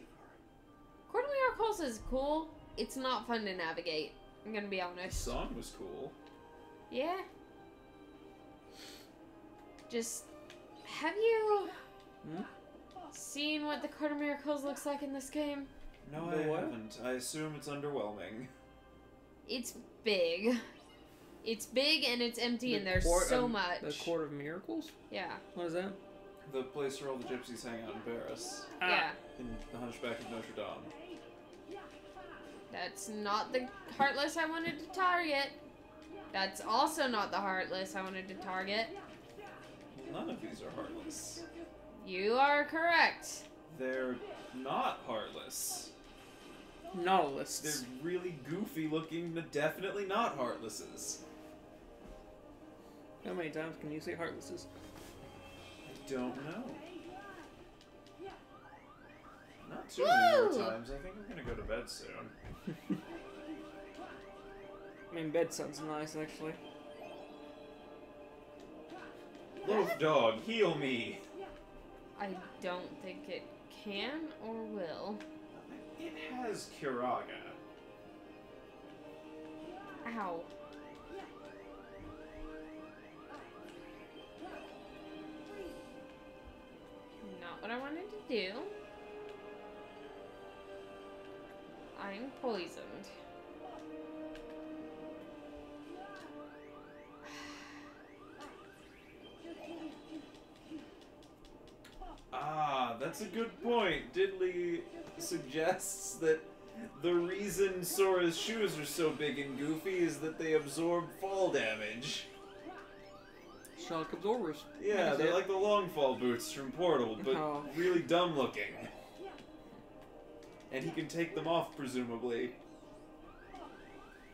Court of Miracles is cool. It's not fun to navigate. I'm gonna be The honest. song was cool. Yeah. Just, have you seen what the Court of Miracles looks like in this game? No, The I what? haven't. I assume it's underwhelming. It's big. It's big and it's empty and there's Court so of- much. The Court of Miracles? Yeah. What is that? The place where all the gypsies hang out in Paris. Yeah. In The Hunchback of Notre Dame. That's not the Heartless I wanted to target. That's also not the Heartless I wanted to target. None of these are heartless. You are correct. They're not heartless. Nautilus. They're really goofy looking, but definitely not heartlesses. How many times can you say heartlesses? I don't know. Not too many Woo! more times. I think I'm gonna go to bed soon. I mean, bed sounds nice, actually. Loaf dog, heal me! I don't think it can or will. It has Kiraga. Ow. Not what I wanted to do. I'm poisoned. Ah, that's a good point. Diddley suggests that the reason Sora's shoes are so big and goofy is that they absorb fall damage. Shock absorbers. Yeah, That's they're it. like the long fall boots from Portal, but Oh. really dumb looking. And he can take them off, presumably.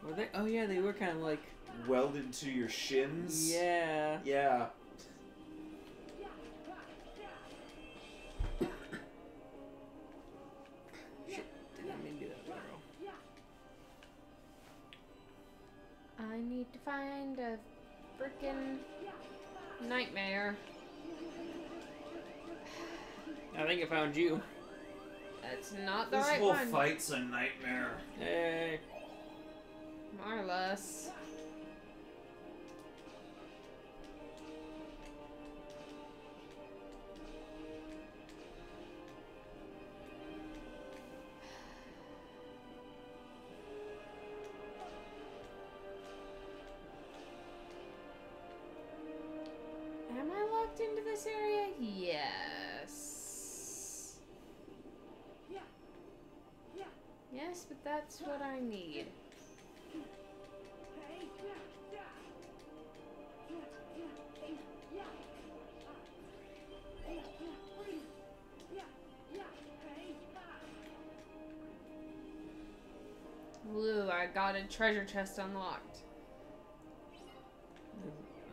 Were they? Oh yeah, they were kind of like. Welded to your shins? Yeah. Yeah. Shit, didn't mean to do that, Barrow. I need to find a freaking nightmare. I think I found you. That's not the This right whole one. fight's a nightmare. Hey. More or less. Am I locked into this area? Yes. Yes, but that's what I need. Woo, I got a treasure chest unlocked.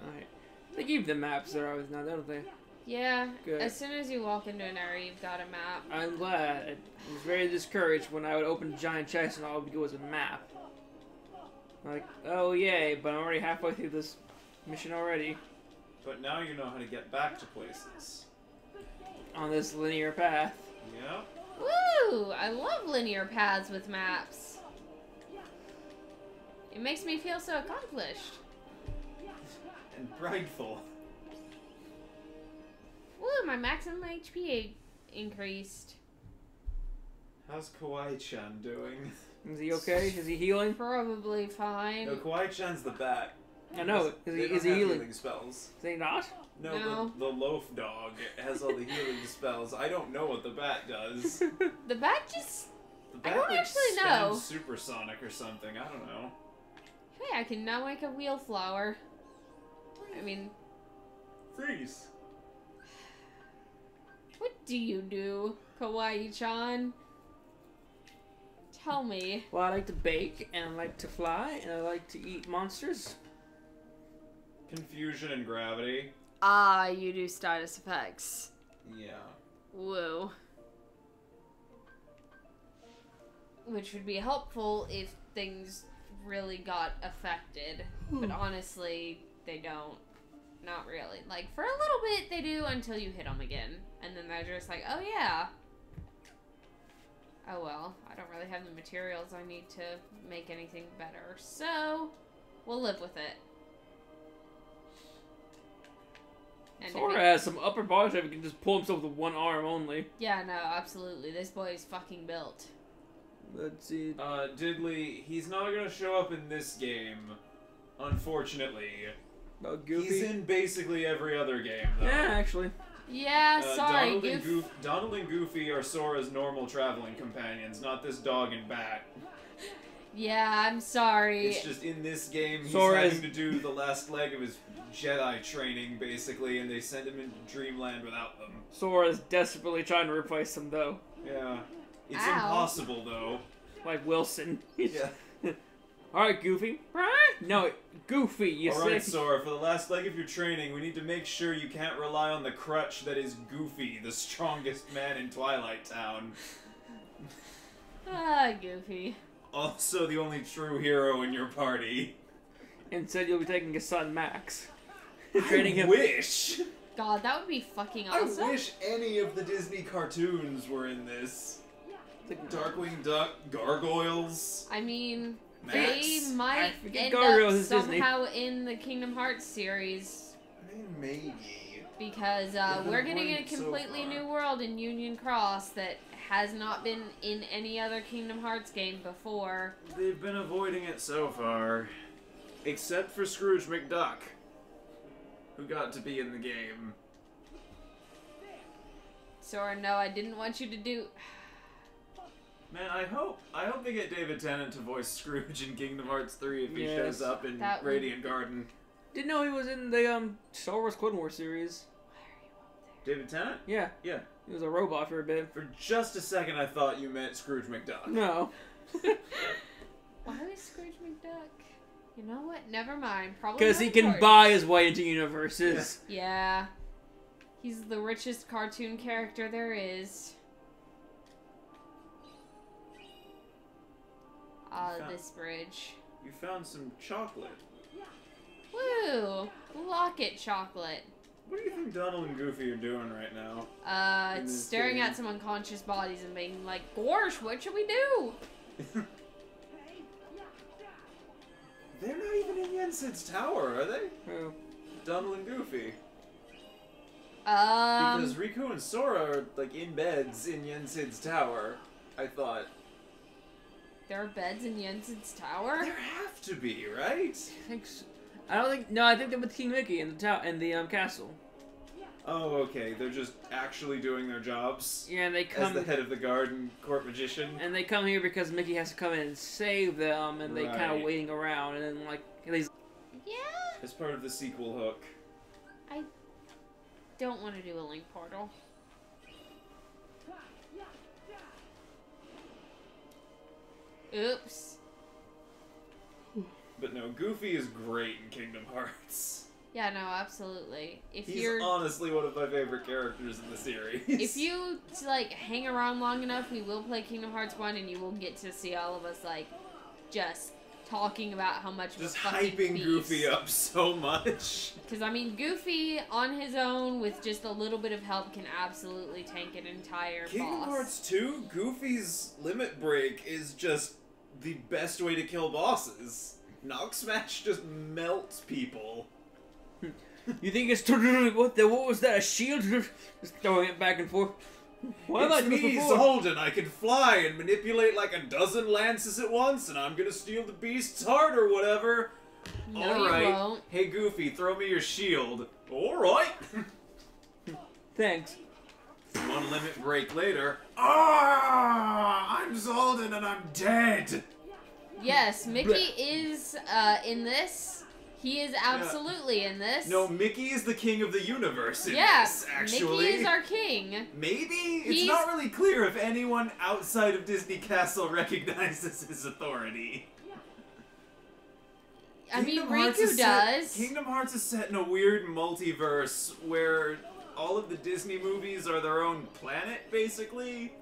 Alright. They give the maps there always now, don't they? Yeah, Good. as soon as you walk into an area, you've got a map. I'm glad. I was very discouraged when I would open a giant chest and all it would go was a map. Like, oh yay, but I'm already halfway through this mission already. But now you know how to get back to places. On this linear path. Yep. Woo! I love linear paths with maps. It makes me feel so accomplished. And prideful. Woo, my maximum HP increased. How's Kawaii-chan doing? Is he okay? Is he healing? Probably fine. No, Kawaii-chan's the bat. I know. They Is don't he have healing? spells. Is he not? No, No. The loaf dog has all the healing spells. I don't know what the bat does. The bat just... The I bat don't like, actually know. spams supersonic or something. I don't know. Hey, I can now make a wheel flower. I mean, Freeze. what do you do, Kawaii-chan? Tell me. Well, I like to bake, and I like to fly, and I like to eat monsters. Confusion and gravity. Ah, you do status effects. Yeah. Woo. Which would be helpful if things really got affected. But honestly, they don't. Not really. Like, for a little bit, they do until you hit them again. And then they're just like, oh yeah. Oh well, I don't really have the materials I need to make anything better. So, we'll live with it. And if Sora has some upper body strength. He can just pull himself with one arm only. yeah, no, absolutely. This boy is fucking built. Let's see. Diddley, he's not gonna show up in this game, unfortunately. About Goofy. He's in basically every other game, though. Yeah, actually. Yeah, sorry, Donald and Goofy are Sora's normal traveling companions, not this dog and bat. Yeah, I'm sorry. It's just in this game, he's Sora's- having to do the last leg of his Jedi training, basically, and they send him into Dreamland without them. Sora's desperately trying to replace him, though. Yeah. It's Ow. impossible, though. Like Wilson. Yeah. Alright, Goofy. No, Goofy, you Alright, say. Sora, for the last leg of your training, we need to make sure you can't rely on the crutch that is Goofy, the strongest man in Twilight Town. Ah, Goofy. Also the only true hero in your party. Instead, you'll be taking his son, Max. I Training him. wish! God, that would be fucking I awesome. wish any of the Disney cartoons were in this. The Darkwing Duck, Gargoyles, I mean, Max. they might I forget end Gargoyles up is Disney. somehow in the Kingdom Hearts series I mean, maybe. because They've been we're getting a avoiding so completely far. new world in Union Cross that has not been in any other Kingdom Hearts game before. They've been avoiding it so far. Except for Scrooge McDuck, who got to be in the game. Sora, no, I didn't want you to do. Man, I hope they get David Tennant to voice Scrooge in Kingdom Hearts 3 if he Yes. shows up in That would- Radiant Garden. Didn't know he was in the Star Wars Clone Wars series. David Tennant? Yeah, Yeah. he was a robot for a bit. For just a second I thought you meant Scrooge McDuck. No. Why is Scrooge McDuck? You know what? Never mind. Probably Because not he can important. buy his way into universes. Yeah. He's the richest cartoon character there is. Ah, Yeah. this bridge. You found some chocolate. Woo! Locket chocolate. What do you think Donald and Goofy are doing right now? In It's this staring game. at some unconscious bodies and being like, Gorsh, what should we do? They're not even in Yensid's tower, are they? Oh. Donald and Goofy. Because Um, Riku and Sora are, like, in beds in Yensid's tower, I thought. there are beds in Jensen's tower? There have to be, right? I think so. I don't think. No, I think they're with King Mickey in the castle. Oh, okay. They're just actually doing their jobs Yeah, and they as come the head of the garden court magician. and they come here because Mickey has to come in and save them, and they kind Right. of waiting around, and then like these. Yeah. As part of the sequel hook. Don't want to do a link portal. Oops. But no, Goofy is great in Kingdom Hearts. Yeah, no, absolutely. If He's you're honestly one of my favorite characters in the series. if you like hang around long enough, we will play Kingdom Hearts 1 and you will get to see all of us like just talking about how much just of a fucking hyping beast. Goofy up so much. Because I mean, Goofy on his own with just a little bit of help can absolutely tank an entire Kingdom boss. Hearts 2, Goofy's limit break is just the best way to kill bosses. Knock Smash just melts people. You think it's what was that? A shield? Just throwing it back and forth. Why am I It's doing me, this before? Zolden. I can fly and manipulate like a dozen lances at once, and I'm gonna steal the beast's heart or whatever. No, Alright. you won't. Hey, Goofy, throw me your shield. Alright. Thanks. One limit break later. Ah! I'm Zolden and I'm dead! Yes, Mickey is in this. He is absolutely in this. No, Mickey is the king of the universe in Yeah, this, actually. Mickey is our king. Maybe? It's He's- not really clear if anyone outside of Disney Castle recognizes his authority. I mean, Kingdom Hearts Riku is set- does. Kingdom Hearts is set in a weird multiverse where all of the Disney movies are their own planet, basically,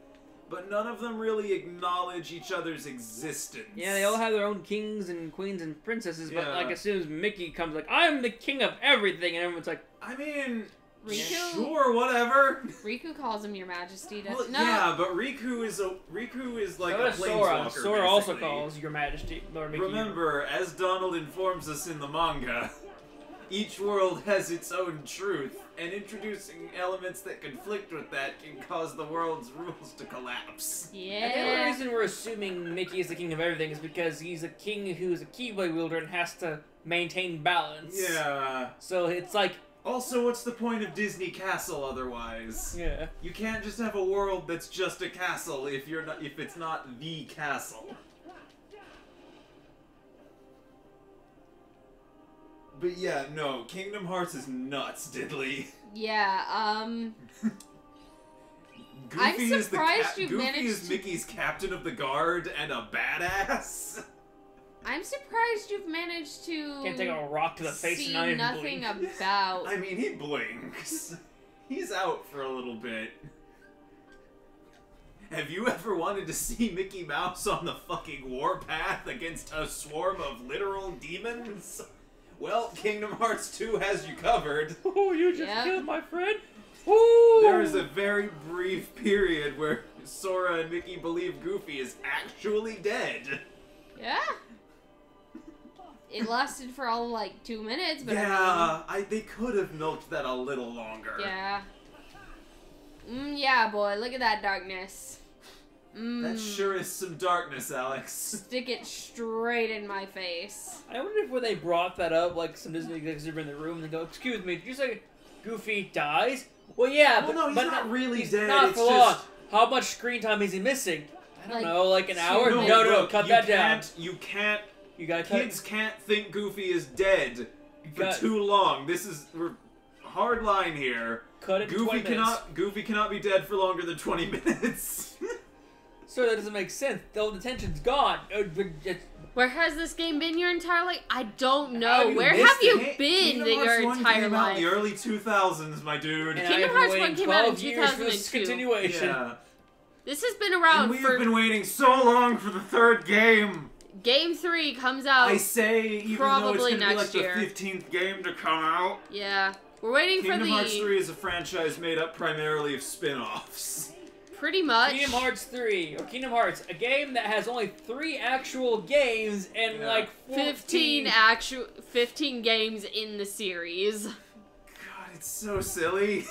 but none of them really acknowledge each other's existence. Yeah, they all have their own kings and queens and princesses, but Yeah. like as soon as Mickey comes, like, I'm the king of everything, and everyone's like, I mean, Riku? sure, whatever. Riku calls him Your Majesty. Well, No. yeah, but Riku is like so a does Sora. planeswalker. Sora also basically. calls Your Majesty, Lord Mickey. Remember, as Donald informs us in the manga, each world has its own truth, and introducing elements that conflict with that can cause the world's rules to collapse. And the only Yeah. reason we're assuming Mickey is the king of everything is because he's a king who's a Keyblade wielder and has to maintain balance. Yeah. So it's like, Also, what's the point of Disney Castle otherwise? yeah. You can't just have a world that's just a castle if it's not the castle. But yeah, no, Kingdom Hearts is nuts, Diddley. Yeah, Goofy is surprised you've Goofy managed is to- Mickey's captain of the guard and a badass. I'm surprised you've managed to Can't take a rock to the face see and not even nothing blink. about. I mean, he blinks. He's out for a little bit. Have you ever wanted to see Mickey Mouse on the fucking warpath against a swarm of literal demons? Well, Kingdom Hearts 2 has you covered. Oh, you just Yep. killed my friend? Ooh! There is a very brief period where Sora and Mickey believe Goofy is actually dead. Yeah. It lasted for all like 2 minutes, but Yeah, they could have milked that a little longer. yeah. Yeah, boy, look at that darkness. That sure is some darkness, Alex. Stick it straight in my face. I wonder if when they brought that up, like some Disney executives were in the room and they go, "Excuse me, did you say Goofy dies?" Well, yeah, Well, but no, he's but not really he's dead, Not it's for long. just- How much screen time is he missing? I don't Like, know, like an hour? No, No, look, cut you that down. You can't. You gotta cut. Kids can't think Goofy is dead for got- too long. We're hard line here. Cut it to 20 minutes. Goofy cannot be dead for longer than 20 minutes. So that doesn't make sense. The tension's gone. Where has this game been your entire life? I don't How know. you Where missed have you Hey, been Kingdom your Hearts 1 entire came out in life? the early 2000s, my dude. And Kingdom I've been Hearts 1 waiting came out in 12 years for this 2002. continuation. Yeah. This has been And around we've for been waiting so long for the third game. Game 3 comes out. I say, even though it's probably gonna be next like year. the 15th game to come out. Yeah. We're waiting Kingdom for the Hearts 3 is a franchise made up primarily of spin-offs. pretty much Kingdom Hearts 3, or Kingdom Hearts, a game that has only 3 actual games and Yeah. like 15 games in the series. God, it's so silly.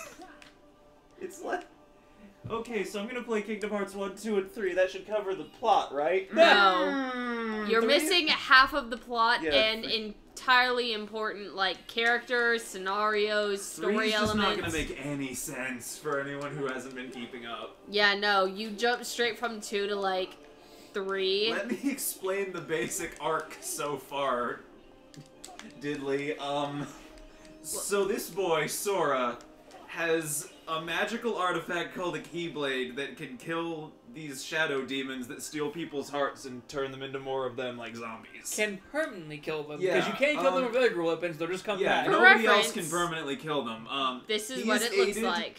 It's like... Okay, so I'm gonna play Kingdom Hearts 1, 2, and 3. That should cover the plot, right? No. You're Three? missing half of the plot Yeah, and three. entirely important like characters, scenarios, story Three's just elements. not gonna make any sense for anyone who hasn't been keeping up. Yeah, no, you jump straight from 2 to like 3. Let me explain the basic arc so far, Diddley. So this boy, Sora, has a magical artifact called a Keyblade that can kill these shadow demons that steal people's hearts and turn them into more of them like zombies. can permanently kill them Yeah, because you can't kill them with regular weapons. They'll just come yeah, back. For nobody else reference, can permanently kill them. This is he what it looks aided- like.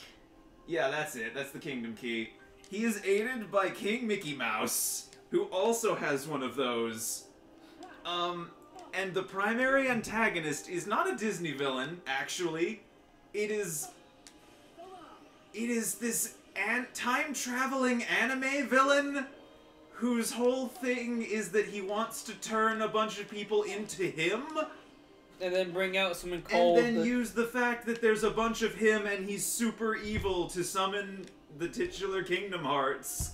Yeah, that's it. That's the Kingdom Key. He is aided by King Mickey Mouse, who also has one of those. And the primary antagonist is not a Disney villain, actually. It is this time-traveling anime villain whose whole thing is that he wants to turn a bunch of people into him. And then bring out someone called. And then use the fact that there's a bunch of him and he's super evil to summon the titular Kingdom Hearts.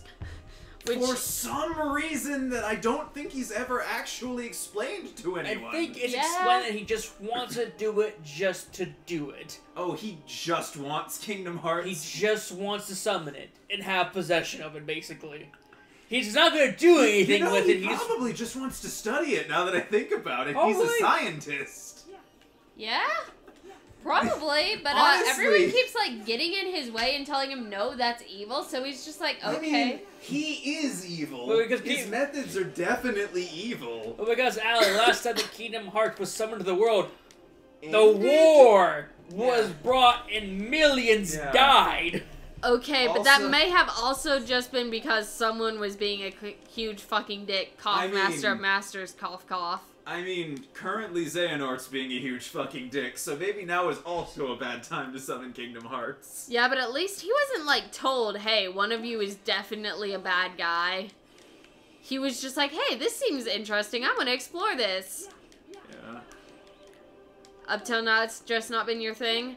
Which For some reason that I don't think he's ever actually explained to anyone. I think it's Yeah. explained that he just wants to do it just to do it. Oh, he just wants Kingdom Hearts? He just wants to summon it and have possession of it, basically. He's not going to do anything with it. He He's probably just wants to study it now that I think about it. Oh, He's really? a scientist. Yeah? Probably, but Honestly- everyone keeps like getting in his way and telling him no, that's evil. So he's just like, okay. I mean, he is evil. Well, because his methods are definitely evil. Well, because, Allie, last time the Kingdom Hearts was summoned to the world, the Ended? war was brought and millions Yeah. died. Okay, but that Also- may have also just been because someone was being a huge fucking dick. Cough, I master of mean- masters, cough, cough. I mean, currently Xehanort's being a huge fucking dick, so maybe now is also a bad time to summon Kingdom Hearts. Yeah, but at least he wasn't like told, hey, one of you is definitely a bad guy. He was just like, hey, this seems interesting. I'm gonna explore this. Yeah. Up till now, it's just not been your thing.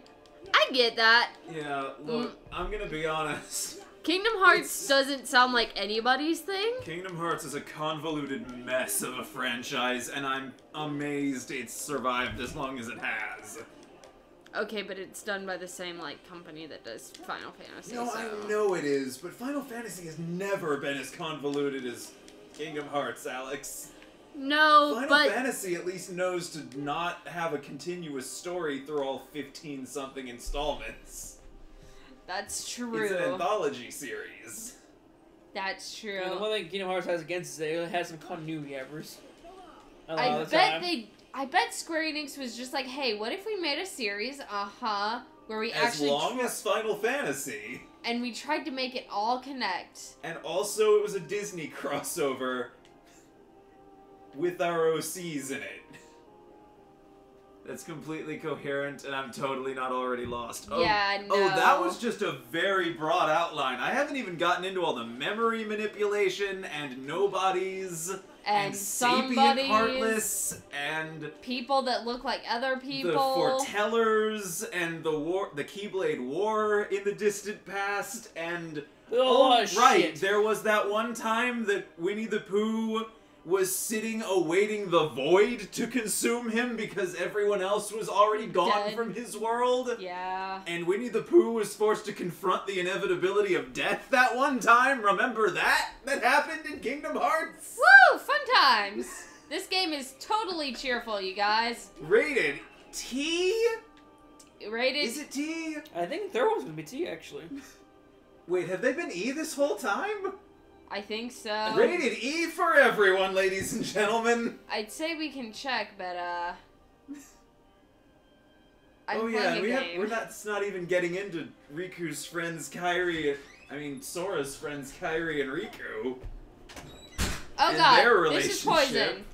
I get that. Yeah, look, I'm gonna be honest. Kingdom Hearts doesn't sound like anybody's thing. Kingdom Hearts is a convoluted mess of a franchise, and I'm amazed it's survived as long as it has. Okay, but it's done by the same like company that does Final Fantasy. No, so. I know it is, but Final Fantasy has never been as convoluted as Kingdom Hearts, Alex. No, Final but Fantasy at least knows to not have a continuous story through all 15-something installments. that's true. It's an anthology series. That's true. And the one thing Kingdom Hearts has against it, it has some continuity errors. I bet Square Enix was just like, hey, what if we made a series, where we As actually long as Final Fantasy. and we tried to make it all connect. And also it was a Disney crossover with ROCs in it. That's completely coherent, and I'm totally not already lost. Oh, Yeah, Oh, that no. was just a very broad outline. I haven't even gotten into all the memory manipulation and nobodies And sapient somebodies, heartless and people that look like other people. the foretellers and the war, the Keyblade War in the distant past, and right, shit. there was that one time that Winnie the Pooh was sitting awaiting the void to consume him because everyone else was already gone Dead. from his world. Yeah. And Winnie the Pooh was forced to confront the inevitability of death that one time. Remember that? That happened in Kingdom Hearts? Woo! Fun times! This game is totally cheerful, you guys. Rated T? Rated. Is it T? I think the third one's gonna be T, actually. Wait, have they been E this whole time? I think so. Rated E for everyone, ladies and gentlemen. I'd say we can check, but I'm Oh yeah, playing a game. we're not even getting into Riku's friends Sora's friends Kairi and Riku. Oh and god, their this is relationship. poison.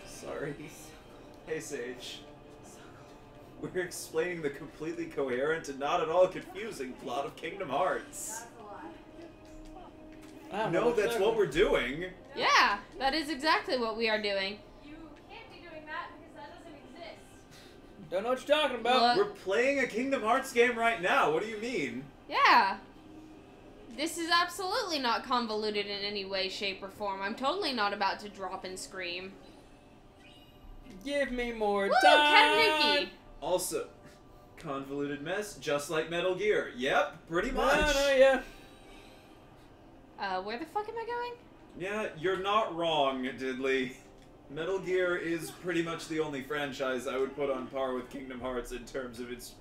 Sorry. Hey Sage. We're explaining the completely coherent and not at all confusing plot of Kingdom Hearts. I don't No, know that's what we're doing. Yeah, that is exactly what we are doing. You can't be doing that because that doesn't exist. Don't know what you're talking about. Look. We're playing a Kingdom Hearts game right now. What do you mean? Yeah. This is absolutely not convoluted in any way, shape, or form. I'm totally not about to drop and scream. Give me more Woo! time. Katanuki! Also, convoluted mess, just like Metal Gear. Yep, pretty No, much. yeah. Where the fuck am I going? Yeah, you're not wrong, Diddley. Metal Gear is pretty much the only franchise I would put on par with Kingdom Hearts in terms of its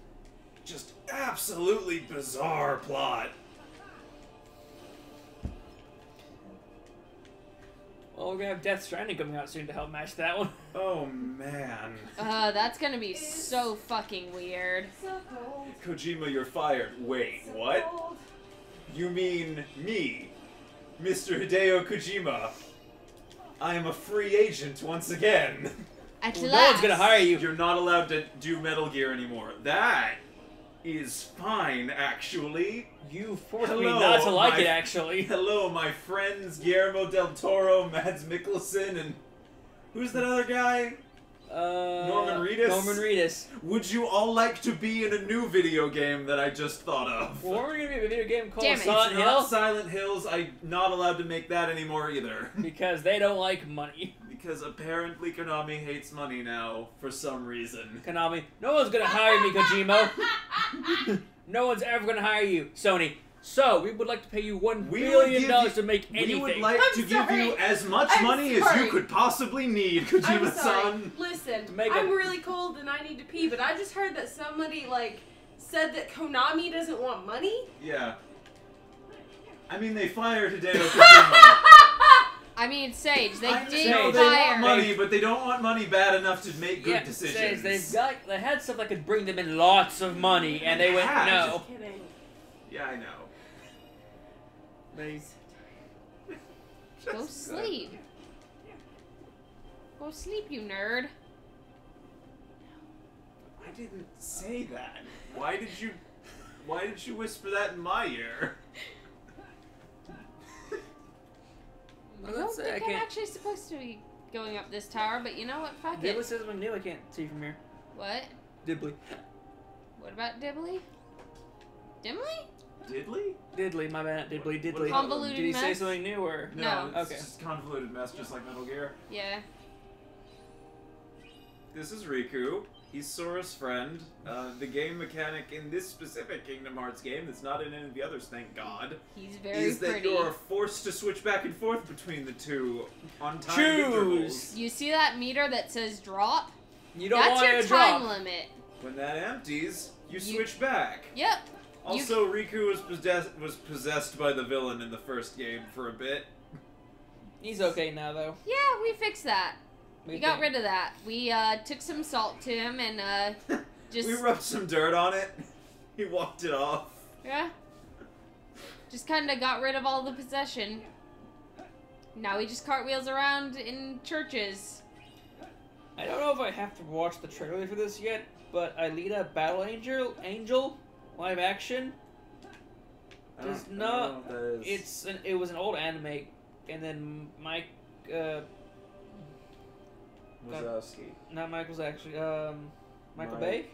just absolutely bizarre plot. Well, we're gonna have Death Stranding coming out soon to help match that one. Oh man. That's gonna be so fucking weird. So cold. Kojima, you're fired. Wait, So what? cold. You mean me, Mr. Hideo Kojima? I am a free agent once again. At Well, last. no one's gonna hire you. You're not allowed to do Metal Gear anymore. That is fine, actually. You forced me Hello, not to like my- it, actually. Hello, my friends Guillermo del Toro, Mads Mikkelsen, and who's that other guy? Norman Reedus? Norman Reedus. Would you all like to be in a new video game that I just thought of? Well, we're gonna be a video game called Damn it. Silent It's not Hill Silent Hills. I'm not allowed to make that anymore either. because they don't like money. Because apparently Konami hates money now, for some reason. Konami, no one's gonna hire me, Kojima. No one's ever gonna hire you, Sony. So, we would like to pay you $1 We would billion give dollars you- to make anything. We would like I'm to give sorry. you as much I'm money as sorry. you could possibly need, I'm sorry. Kojima-san. Listen, To make I'm a- really cold and I need to pee, but I just heard that somebody, like, said that Konami doesn't want money? Yeah. I mean, they fired Hideo Kojima. I mean, Sage, they I did know Sage. they want fire. money, but they don't want money bad enough to make good Yeah, decisions. they had stuff that could bring them in lots of money, and they went, Had. no. Just kidding. Yeah, I know. They, Go Just, sleep. Go sleep, you nerd. I didn't say that. Why did you whisper that in my ear? I don't think I'm actually supposed to be going up this tower, but you know what? Fuck Dibbly it. says something new I can't see from here. What? Dibbly. What about Dibbly? Dimly? Diddly? Diddly, my bad. Diddly, Diddly. Convoluted Did he say mess? something new or? No. It's Okay. just convoluted mess, just like Metal Gear. Yeah. This is Riku. He's Sora's friend. The game mechanic in this specific Kingdom Hearts game, that's not in any of the others, thank God, He's very is that pretty. you're forced to switch back and forth between the two on time Choose. intervals. You see that meter that says drop? You don't That's want your to time drop. limit. When that empties, you You- switch back. Yep. Also, Riku was possessed by the villain in the first game for a bit. He's okay now, though. Yeah, we fixed that. What We do got you rid of that. We took some salt to him and just We rubbed some dirt on it. He walked it off. yeah. Just kind of got rid of all the possession. Now he just cartwheels around in churches. I don't know if I have to watch the trailer for this yet, but Alita Battle Angel live action. I don't- Does I don't not- know what that is. It was an old anime, and then Mike, Wazowski. not Michael's actually, Michael Mike. Bay.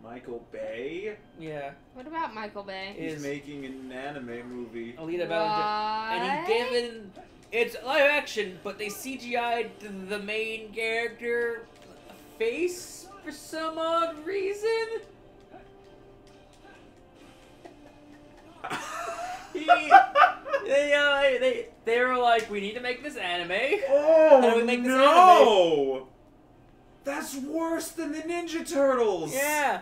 Michael Bay? Yeah, What about Michael Bay? He's Is- making an anime movie. Alita Battle Angel, and he given it's live action, but they CGI'd the main character face for some odd reason. They were like, we need to make this anime. Oh How do we make this no! That's worse than the Ninja Turtles. Yeah,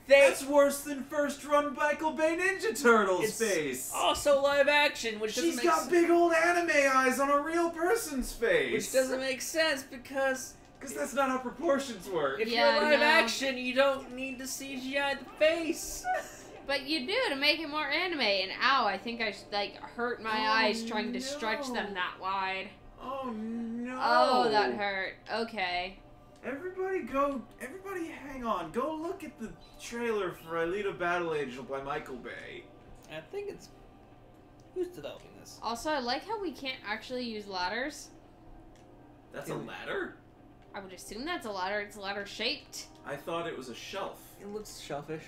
That's worse than first run Michael Bay Ninja Turtles It's face. also live action, which doesn't She's make got big old anime eyes on a real person's face. which doesn't make sense because Because that's not how proportions work. if Yeah, you're live no. action, you don't need to CGI the face. But you do to make it more anime. And ow, I think I hurt my eyes trying to stretch them no. that wide. Oh no. Oh, that hurt. Okay. Everybody hang on. Go look at the trailer for Alita Battle Angel by Michael Bay. I think it's who's developing this? Also, I like how we can't actually use ladders. That's a ladder? I would assume that's a ladder. It's ladder shaped. I thought it was a shelf. It looks shellfish.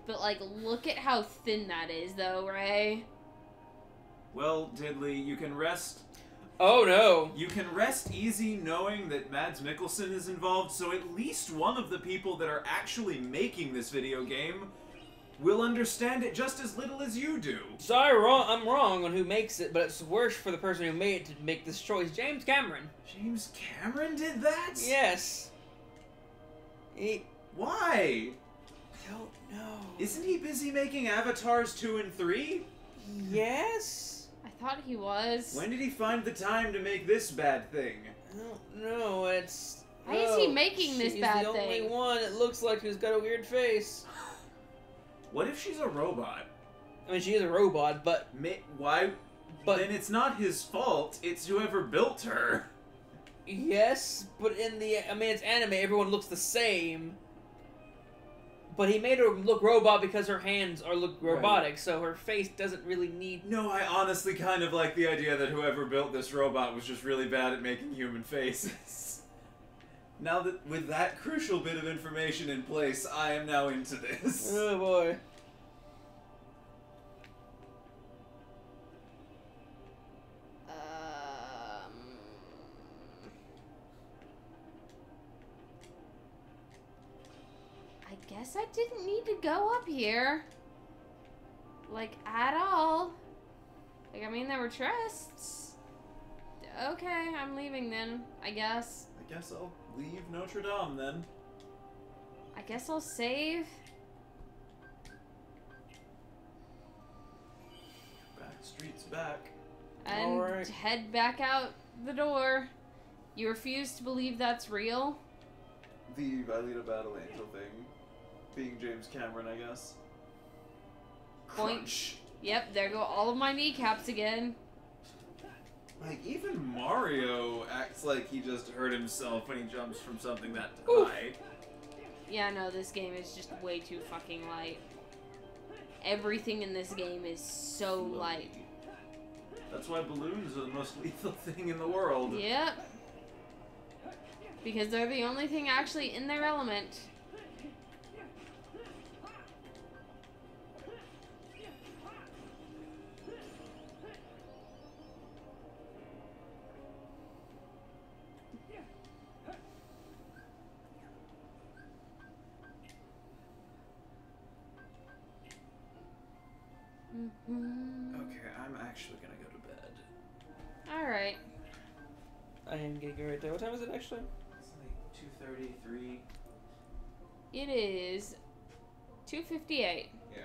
But like, look at how thin that is, though, Ray. Well, Diddley, you can rest Oh no! easy knowing that Mads Mikkelsen is involved, so at least one of the people that are actually making this video game will understand it just as little as you do. Sorry, I'm wrong on who makes it, but it's worse for the person who made it to make this choice. James Cameron. James Cameron did that? Yes. Why? I don't know. Isn't he busy making Avatars 2 and 3? Yes. I thought he was. When did he find the time to make this bad thing? I don't know. It's. Why is he making this she's bad the only thing? one it looks like who's got a weird face. What if she's a robot? I mean, she is a robot, but Why? But- then it's not his fault. It's whoever built her. yes. But in the, I mean, it's anime. Everyone looks the same. But he made her look robot because her hands look robotic, so her face doesn't really need. No, I honestly kind of like the idea that whoever built this robot was just really bad at making human faces. Now that with that crucial bit of information in place, I am now into this. Oh boy. I guess I didn't need to go up here. Like, at all. Like, I mean, there were chests. Okay, I'm leaving then, I guess. I guess I'll leave Notre Dame then. I guess I'll save. Backstreet's back. And Alright. head back out the door. You refuse to believe that's real? The Alita Battle Angel thing. Being James Cameron, I guess. Boink. Crunch. Yep, there go all of my kneecaps again. Like, even Mario acts like he just hurt himself when he jumps from something that high. Yeah, no, this game is just way too fucking light. Everything in this game is so light. That's why balloons are the most lethal thing in the world. Yep. Because they're the only thing actually in their element. Okay, I'm actually gonna go to bed. Alright. I am getting right there. What time is it actually? It's like 2:33. It is 2:58. Yeah.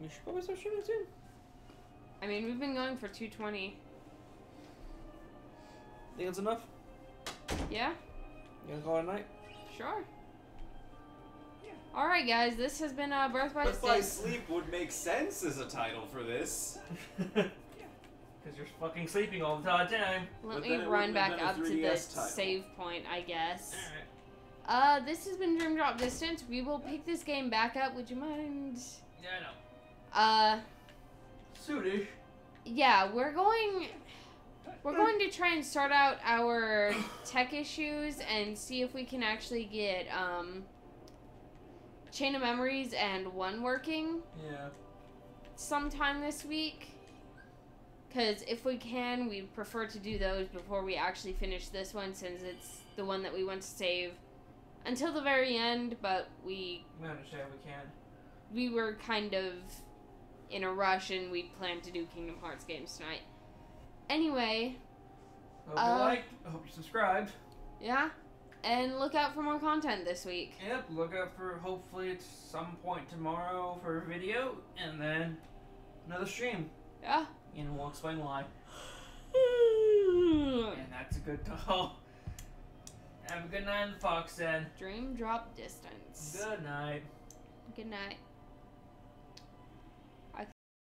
We should probably start shooting soon. I mean, we've been going for 2:20. Think that's enough? Yeah? You gonna call it a night? Sure. Alright, guys, this has been Birth by Birth by Sleep. Sleep would make sense as a title for this. Because you're fucking sleeping all the time. Let But me then it run wouldn't have back been a up to the 3DS title. save point, I guess. Alright. This has been Dream Drop Distance. We will pick this game back up. Would you mind? Yeah, I know. Soonish. Yeah, we're going to try and sort out our tech issues and see if we can actually get Chain of Memories and One working Yeah. sometime this week. Because if we can, we'd prefer to do those before we actually finish this one, since it's the one that we want to save until the very end, but we understand we can. we were kind of in a rush and we planned to do Kingdom Hearts games tonight. Anyway, Hope you liked. Hope you subscribed. yeah, and look out for more content this week. Yep, look out for hopefully at some point tomorrow for a video, and then another stream. Yeah. And we'll explain why. And that's a good call. Have a good night in the Fox Den. Dream Drop Distance. Good night. Good night.